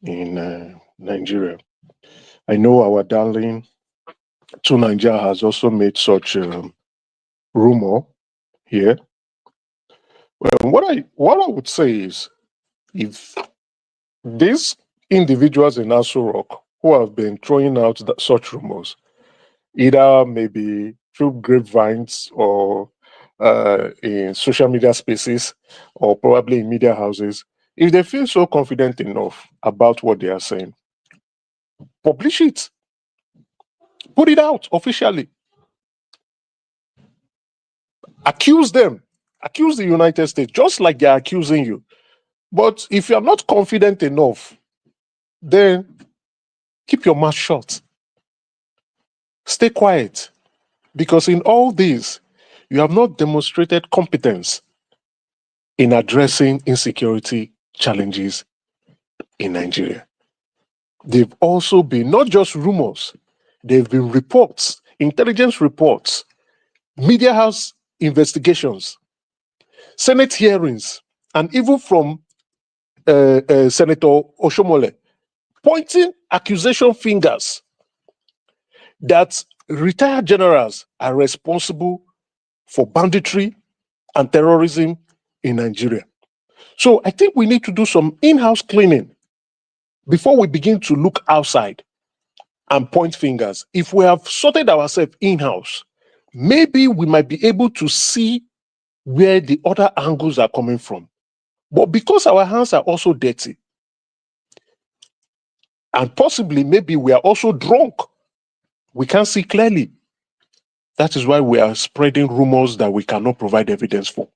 in Nigeria. I know our darling To Nigeria has also made such rumor here. Well, what I would say is, if these individuals in Aso Rock who have been throwing out such rumors, either maybe through grapevines or in social media spaces or probably in media houses, if they feel so confident enough about what they are saying, publish it, put it out officially, accuse them, accuse the United States, just like they're accusing you. But if you're not confident enough, then keep your mouth shut. Stay quiet. Because in all this, you have not demonstrated competence in addressing insecurity challenges in Nigeria. They've also been not just rumors, they've been reports, intelligence reports, media house investigations, Senate hearings, and even from Senator Oshomole, pointing accusation fingers that retired generals are responsible for banditry and terrorism in Nigeria. So I think we need to do some in-house cleaning before we begin to look outside and point fingers. If we have sorted ourselves in-house, maybe we might be able to see where the other angles are coming from. But because our hands are also dirty, and possibly maybe we are also drunk, we can't see clearly. That is why we are spreading rumors that we cannot provide evidence for.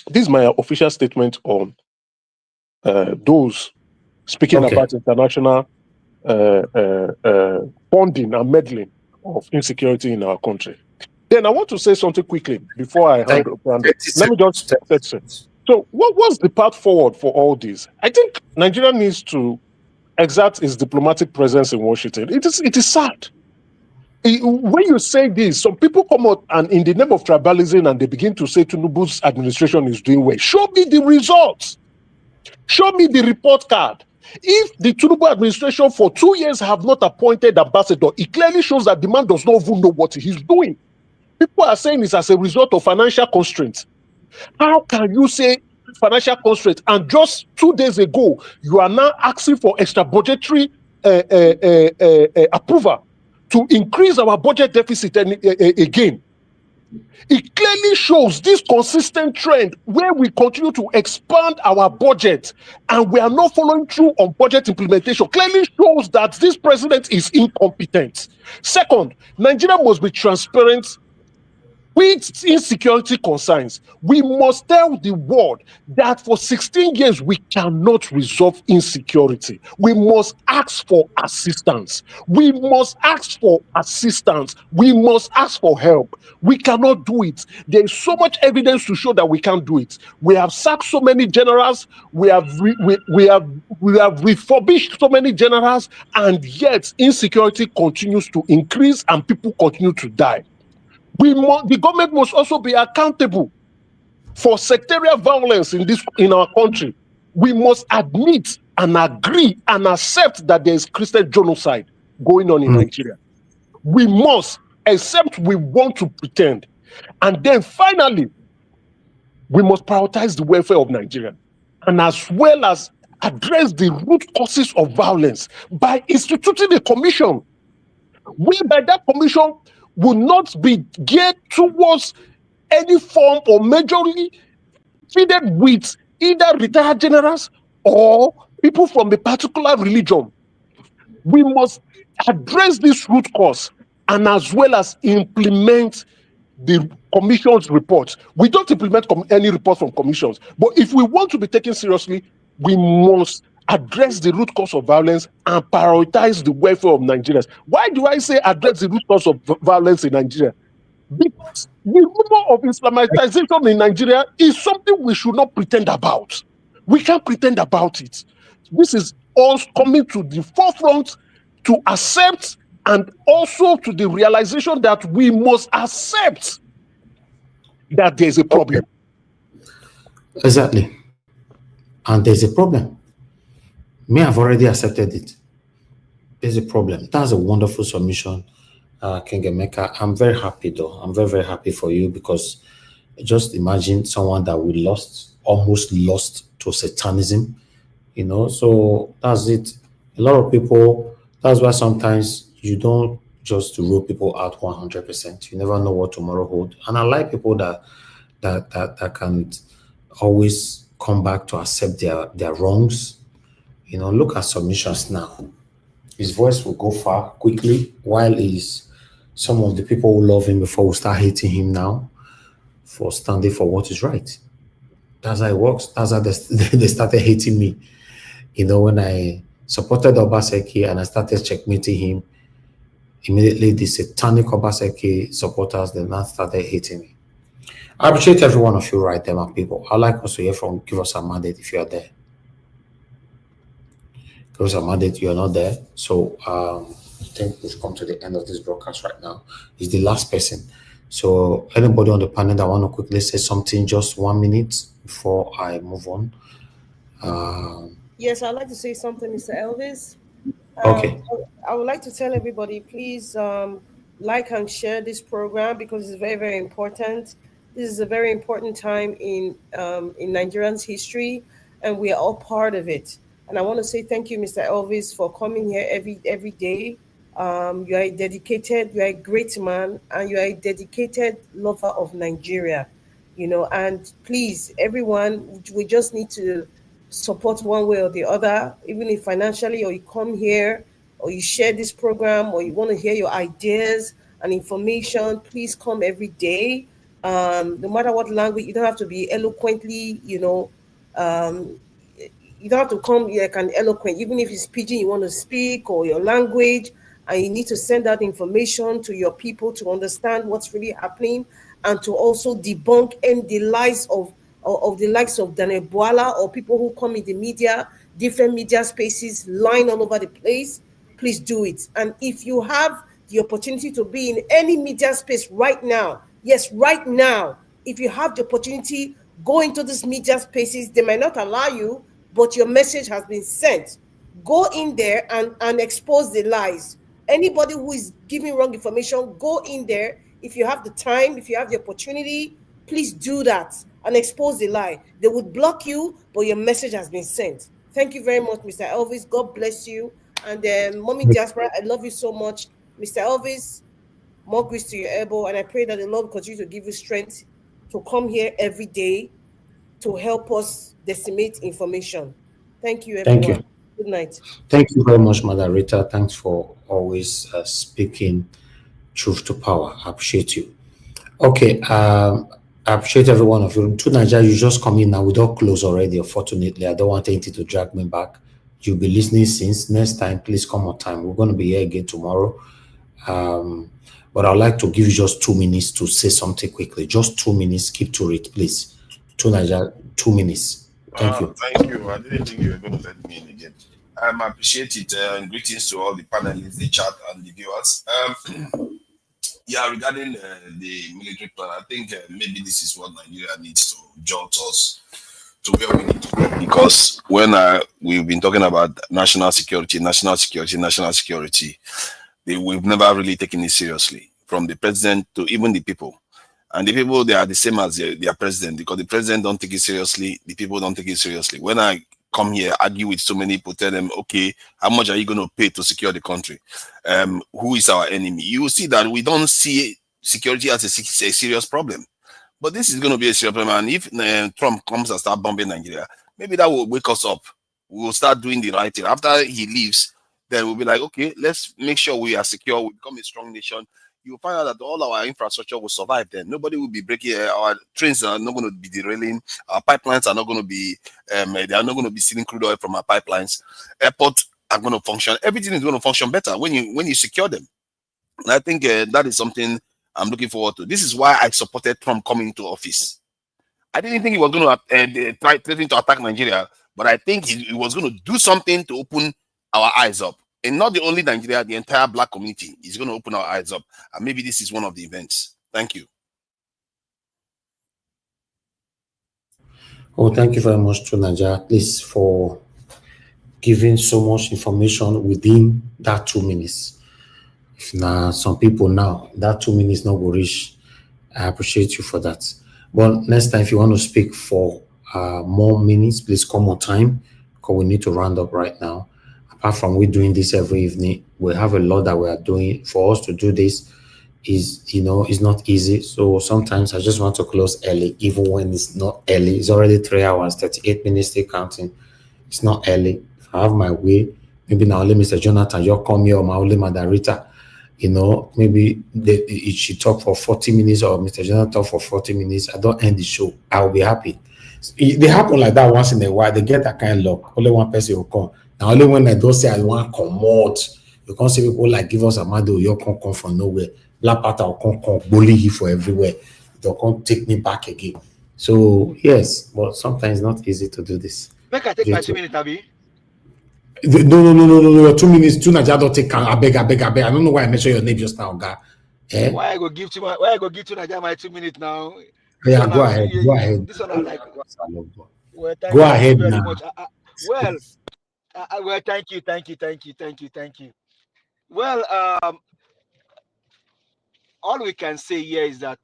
This is my official statement on those speaking about international funding and meddling of insecurity in our country. Then I want to say something quickly before I hand over. Let me just say. So what's the path forward for all this? I think Nigeria needs to exert its diplomatic presence in Washington. It is sad. When you say this, some people come out and in the name of tribalism and they begin to say Tinubu's administration is doing well. Show me the results. Show me the report card. If the Tinubu administration for 2 years have not appointed ambassador, it clearly shows that the man does not even know what he's doing. People are saying it's as a result of financial constraints. How can you say financial constraints and just 2 days ago you are now asking for extra budgetary approval to increase our budget deficit again? It clearly shows this consistent trend where we continue to expand our budget and we are not following through on budget implementation. Clearly shows that this president is incompetent. Second, Nigeria must be transparent with insecurity concerns. We must tell the world that for 16 years we cannot resolve insecurity. We must ask for assistance. We must ask for assistance. We must ask for help. We cannot do it. There is so much evidence to show that we can't do it. We have sacked so many generals. We have refurbished so many generals, and yet insecurity continues to increase and people continue to die. The government must also be accountable for sectarian violence in our country. We must admit and agree and accept that there is Christian genocide going on in Nigeria. We must, except we want to pretend. And then finally, we must prioritize the welfare of Nigeria, and as well as address the root causes of violence by instituting a commission, whereby that commission will not be geared towards any form or majorly fitted with either retired generals or people from a particular religion. We must address this root cause and as well as implement the commission's reports. We don't implement any report from commissions, but if we want to be taken seriously, we must address the root cause of violence and prioritize the welfare of Nigerians. Why do I say address the root cause of violence in Nigeria? Because the rumor of Islamization in Nigeria is something we should not pretend about. We can't pretend about it. This is us coming to the forefront to accept and also to the realization that we must accept that there's a problem. Exactly. And there's a problem. Me, I've already accepted it. There's a problem. That's a wonderful submission, King Emeka. I'm very happy though. I'm very, very happy for you, because just imagine someone that we almost lost to Satanism, You know, so that's it. A lot of people, that's why sometimes you don't just rule people out 100%. You never know what tomorrow holds. And I like people that can always come back to accept their wrongs. You know, look at submissions now. His voice will go far quickly, while some of the people who love him before will start hating him now for standing for what is right. That's how it works. That's how they started hating me. You know, when I supported Obaseki and I started checkmating him, immediately the satanic Obaseki supporters then now started hating me. I appreciate every one of you right there, my people. I'd like us to hear from Give Us a Mandate if you are there. Give Us a Mandate, you are not there. So I think we've come to the end of this broadcast right now. He's the last person. So anybody on the panel that want to quickly say something, just 1 minute before I move on. Yes, I'd like to say something, Mr. Elvis. Okay. I would like to tell everybody, please like and share this program because it's very, very important. This is a very important time in Nigerians' history, and we are all part of it. And I want to say thank you, Mr. Elvis, for coming here every day. You are a great man, and you are a dedicated lover of Nigeria. You know, and please, everyone, we just need to support one way or the other, even if financially, or you come here, or you share this program, or you want to hear your ideas and information. Please come every day. No matter what language, you don't have to be eloquently, you don't have to come like an eloquent, even if it's pidgin you want to speak or your language, and you need to send out information to your people to understand what's really happening and to also debunk the lies of the likes of Daniel Boala or people who come in the media, different media spaces, lying all over the place. Please do it. And if you have the opportunity to be in any media space right now, yes, right now, if you have the opportunity, go into these media spaces. They might not allow you, but your message has been sent. Go in there and expose the lies. Anybody who is giving wrong information, go in there. If you have the time, if you have the opportunity, please do that and expose the lie. They would block you, but your message has been sent. Thank you very much, Mr. Elvis. God bless you. And then, Mommy Diaspora, I love you so much. Mr. Elvis, more grace to your elbow. And I pray that the Lord will continue to give you strength to come here every day to help us disseminate information. Thank you, everyone. Thank you. Good night. Thank you very much, Mother Rita. Thanks for always speaking truth to power. I appreciate you. Okay, I appreciate every one of you. To Nigeria, you just come in now. We don't close already, unfortunately. I don't want anything to drag me back. You'll be listening since. Next time, please come on time. We're going to be here again tomorrow. But I'd like to give you just 2 minutes to say something quickly. Just 2 minutes. Keep to it, please. To Nigeria, 2 minutes. Thank you. Thank you. I didn't think you were going to let me in again. I appreciate it. And greetings to all the panelists, the chat, and the viewers. Yeah, regarding the military plan, I think maybe this is what Nigeria needs to jolt us to where we need to go. Because when we've been talking about national security, we've never really taken it seriously, from the president to even the people. And the people, they are the same as their president, because the president don't take it seriously, the people don't take it seriously. When I come here, argue with so many people, tell them, okay, how much are you going to pay to secure the country? Who is our enemy? You will see that we don't see security as a serious problem. But this is going to be a serious problem. And if Trump comes and starts bombing Nigeria, maybe that will wake us up. We will start doing the right thing. After he leaves, then we'll be like, okay, let's make sure we are secure. We become a strong nation. You'll find out that all our infrastructure will survive then. Nobody will be breaking, our trains are not going to be derailing, our pipelines are not going to be, they are not going to be stealing crude oil from our pipelines. Airports are going to function. Everything is going to function better when you secure them. And I think that is something I'm looking forward to. This is why I supported Trump coming into office. I didn't think he was going to try to attack Nigeria, but I think he was going to do something to open our eyes up. And not the only Nigeria, the entire black community is going to open our eyes up. And maybe this is one of the events. Thank you. Oh, thank you very much to Nigeria, please, for giving so much information within that 2 minutes. If now some people now, that 2 minutes not will reach, I appreciate you for that. But next time, if you want to speak for more minutes, please come on time. because we need to round up right now. Apart from we doing this every evening, we have a lot that we are doing. For us to do this is, is not easy. So sometimes I just want to close early, even when it's not early. It's already 3 hours, 38 minutes, still counting. It's not early. If I have my way, maybe now only Mr. Jonathan, you come here, or my only Madarita, maybe it should talk for 40 minutes, or Mr. Jonathan talk for 40 minutes. I don't end the show. I will be happy. They happen like that once in a while. They get that kind of luck. Only one person will come. Now, only when I don't say I want to come out, you can't see people like give us a mado, you can't come from nowhere. Black Panther will come bully you for everywhere. They'll come take me back again. So, yes, but sometimes it's not easy to do this. Make I take my 2 minutes, Abi. No. Your 2 minutes, 2 Naija don't take. I beg. I don't know why I mentioned your name just now, guy. Why I go give to Naija my 2 minutes now? Yeah, go ahead. This one I like. Well, Go ahead you very now. much. Well, thank you. Well, all we can say here is that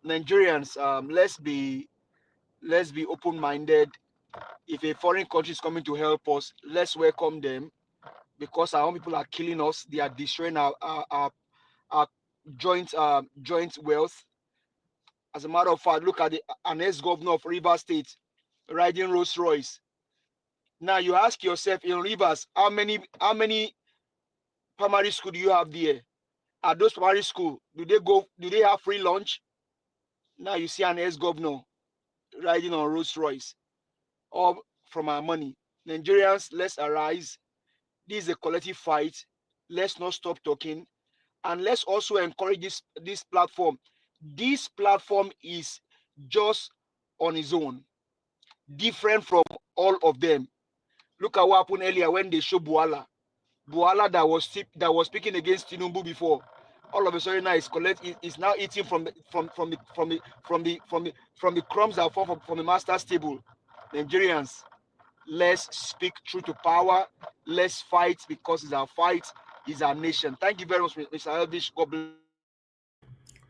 Nigerians, let's be open-minded. If a foreign country is coming to help us, let's welcome them, because our own people are killing us. They are destroying our joint wealth. As a matter of fact, look at an ex-governor of Rivers State riding Rolls Royce. Now you ask yourself, in Rivers, how many primary school do you have there? At those primary school, do they have free lunch? Now you see an ex-governor riding on Rolls Royce, all from our money. Nigerians, let's arise. This is a collective fight. Let's not stop talking, and let's also encourage this platform. This platform is just on its own, different from all of them. Look at what happened earlier when they showed Buala that was speaking against Tinubu before. All of a sudden now is now eating from the crumbs that fall from the master's table. Nigerians, let's speak truth to power. Let's fight, because it's our fight, it's our nation. Thank you very much, Mr. Elvish. God bless.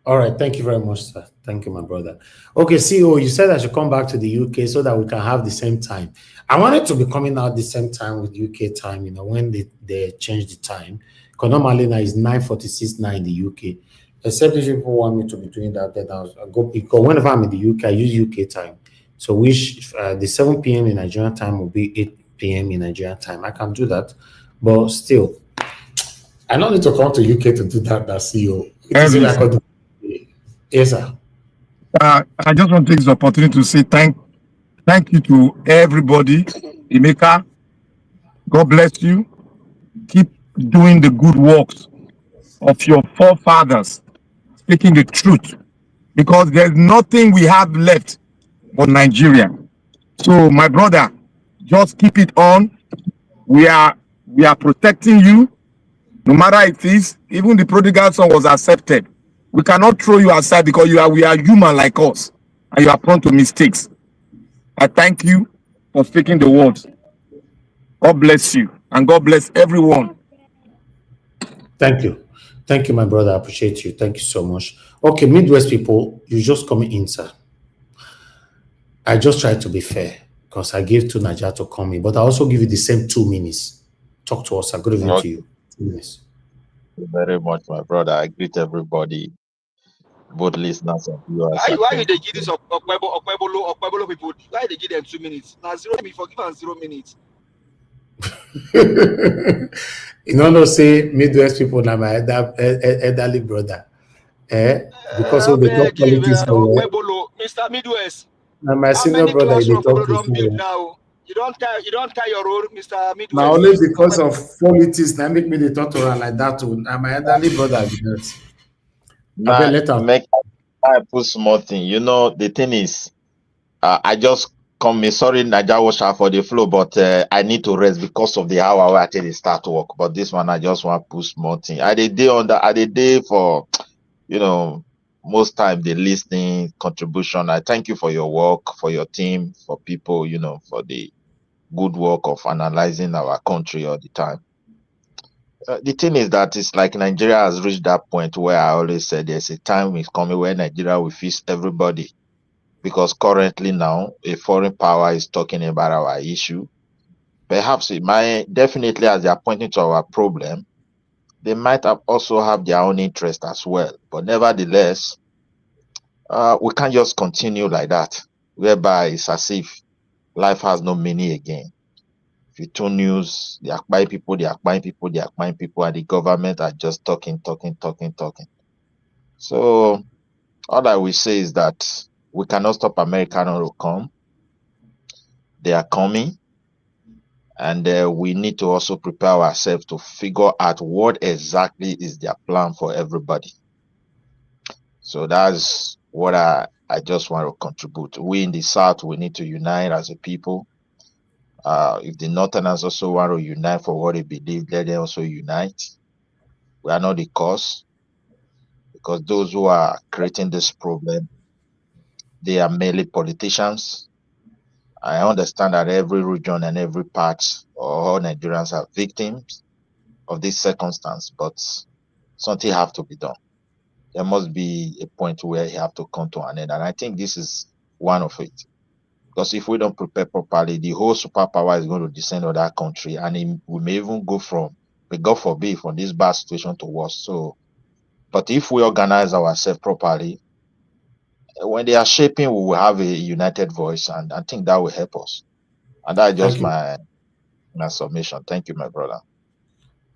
All right, thank you very much, sir. Thank you, my brother. Okay, CEO, you said I should come back to the UK so that we can have the same time. I wanted to be coming out the same time with UK time, when they changed the time. Because normally now it's 9:46 now in the UK. Except if people want me to be doing that, then I'll go, because whenever I'm in the UK, I use UK time. So the 7 p.m. in Nigerian time will be 8 p.m. in Nigerian time. I can do that. But still, I don't need to come to UK to do that, CEO. It is I could do. Yes, sir. I just want to take this opportunity to say thank you to everybody. Emeka, God bless you. Keep doing the good works of your forefathers, speaking the truth, because there's nothing we have left but Nigeria. So, my brother, just keep it on. We are protecting you, no matter it is. Even the prodigal son was accepted. We cannot throw you aside because we are human like us, and you are prone to mistakes. I thank you for speaking the words. God bless you, and God bless everyone. Thank you, my brother. I appreciate you. Thank you so much. Okay, Midwest people, you just come in, sir. I just try to be fair because I gave to Naija to come in, but I also give you the same 2 minutes. Talk to us. I good evening to you. 2 minutes. Thank you very much, my brother. I greet everybody, both listeners and viewers. Why did they give this Okpebolo people? Why they give them 2 minutes? Now 0 minutes, forgive us 0 minutes. Say Midwest people now my elderly brother. Because of the top politics Mr. Midwest. Now my senior brother they talk to build now. You don't tie your role, Mr. Midwest. Now only because of politics that make me the talk to her like that too. Now my elderly brother I put small thing. The thing is, I just come. Sorry, Naija washer for the flow, but I need to rest because of the hour where I tell you start work. But this one, I just want to put small thing. I did day for, most time the listening contribution. I thank you for your work, for your team, for people, for the good work of analyzing our country all the time. The thing is that it's like Nigeria has reached that point where I always said there's a time is coming where Nigeria will feast everybody, because currently now a foreign power is talking about our issue. perhaps it might definitely, as they are pointing to our problem, they might have also have their own interest as well. But nevertheless, we can't just continue like that, whereby it's as if life has no meaning again. If you tune news, they are buying people, they are buying people, they are buying people, and the government are just talking. So all I will say is that we cannot stop America not to come. They are coming, and we need to also prepare ourselves to figure out what exactly is their plan for everybody. So that's what I just want to contribute. We in the South, we need to unite as a people. If the Northerners also want to unite for what they believe, let them also unite. We are not the cause, because those who are creating this problem, they are merely politicians. I understand that every region and every part, or all Nigerians are victims of this circumstance, but something have to be done. There must be a point where you have to come to an end, and I think this is one of it. Because if we don't prepare properly, the whole superpower is going to descend on that country, and we may even go from, God forbid, from this bad situation to worse. So, but if we organize ourselves properly, when they are shaping, we will have a united voice, and I think that will help us. And that's just my submission. Thank you, my brother.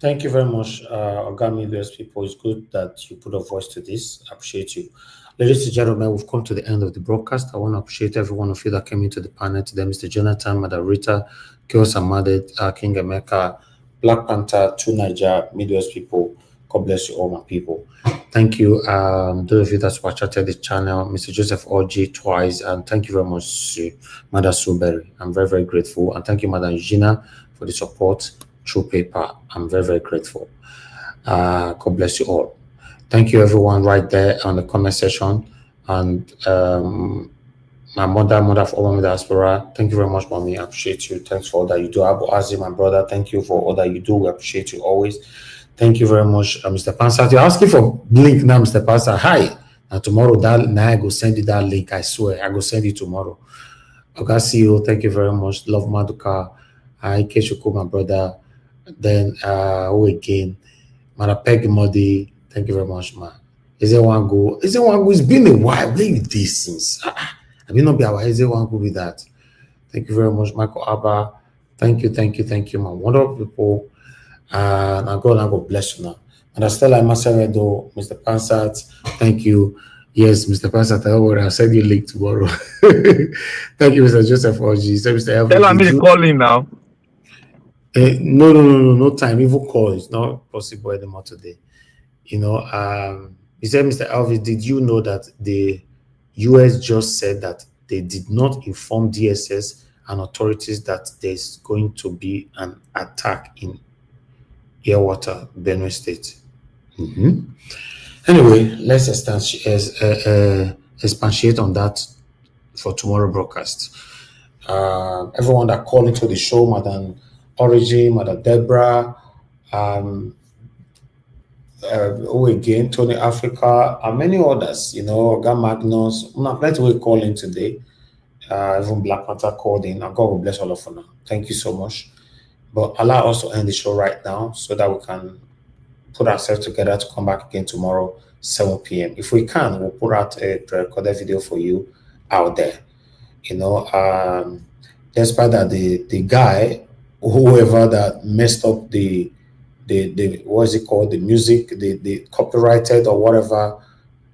Thank you very much, Ogami US people. It's good that you put a voice to this. I appreciate you. Ladies and gentlemen, we've come to the end of the broadcast. I want to appreciate every one of you that came into the panel today. Mr. Jonathan, Madam Rita, Kios Amade, King Emeka, Black Panther, Two Niger, Midwest people. God bless you all, my people. Thank you, those of you that super chatted the channel, Mr. Joseph OG twice, and thank you very much, Madam Suberry. I'm very, very grateful. And thank you, Madam Eugenia, for the support through paper. I'm very, very grateful. God bless you all. Thank you, everyone, right there on the comment section. And my mother of all my diaspora, thank you very much, mommy. I appreciate you. Thanks for all that you do. Abu Azim, my brother, thank you for all that you do. We appreciate you always. Thank you very much, Mr. Pansat. You're asking for link now, Mr. Pansat. Hi. Now tomorrow, I go send you that link. I swear, I go send you tomorrow. Okay, see you. Thank you very much. Love Maduka. Hi, Keshuko, my brother. Then again, Marapeg Modi. Thank you very much, man. Is there one go? It's been a while. Where you this since? I mean, not be our. Is there one go with that? Thank you very much, Michael Abba. Thank you, man. Wonderful people. And God bless you now. And I still like Masaredo, Mr. Pansat. Thank you. Yes, Mr. Pansat, I'll send you a link tomorrow. Thank you, Mr. Joseph Oji. So, Mr. Elvin, tell me to call him now. No time. Even call is not possible anymore today. You know, he said, Mr. Elvis, did you know that the US just said that they did not inform DSS and authorities that there's going to be an attack in Airwater, Benue State? Anyway, let's expatiate on that for tomorrow broadcast. Everyone that called into the show, Madam Origin, Madam Deborah, again, Tony Africa, and many others, you know, Gam Magnus, plenty will call in today. Even Black Panther called in, and God will bless all of you now. Thank you so much. But allow us to end the show right now so that we can put ourselves together to come back again tomorrow, 7 p.m. If we can, we'll put out a recorded video for you out there. You know, despite that, the guy, whoever that messed up the what is it called, the music, the copyrighted or whatever,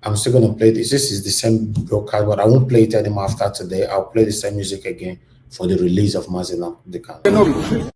I'm still going to play this. This is the same broadcast, but I won't play it anymore after today. I'll play the same music again for the release of Mazina Dekan.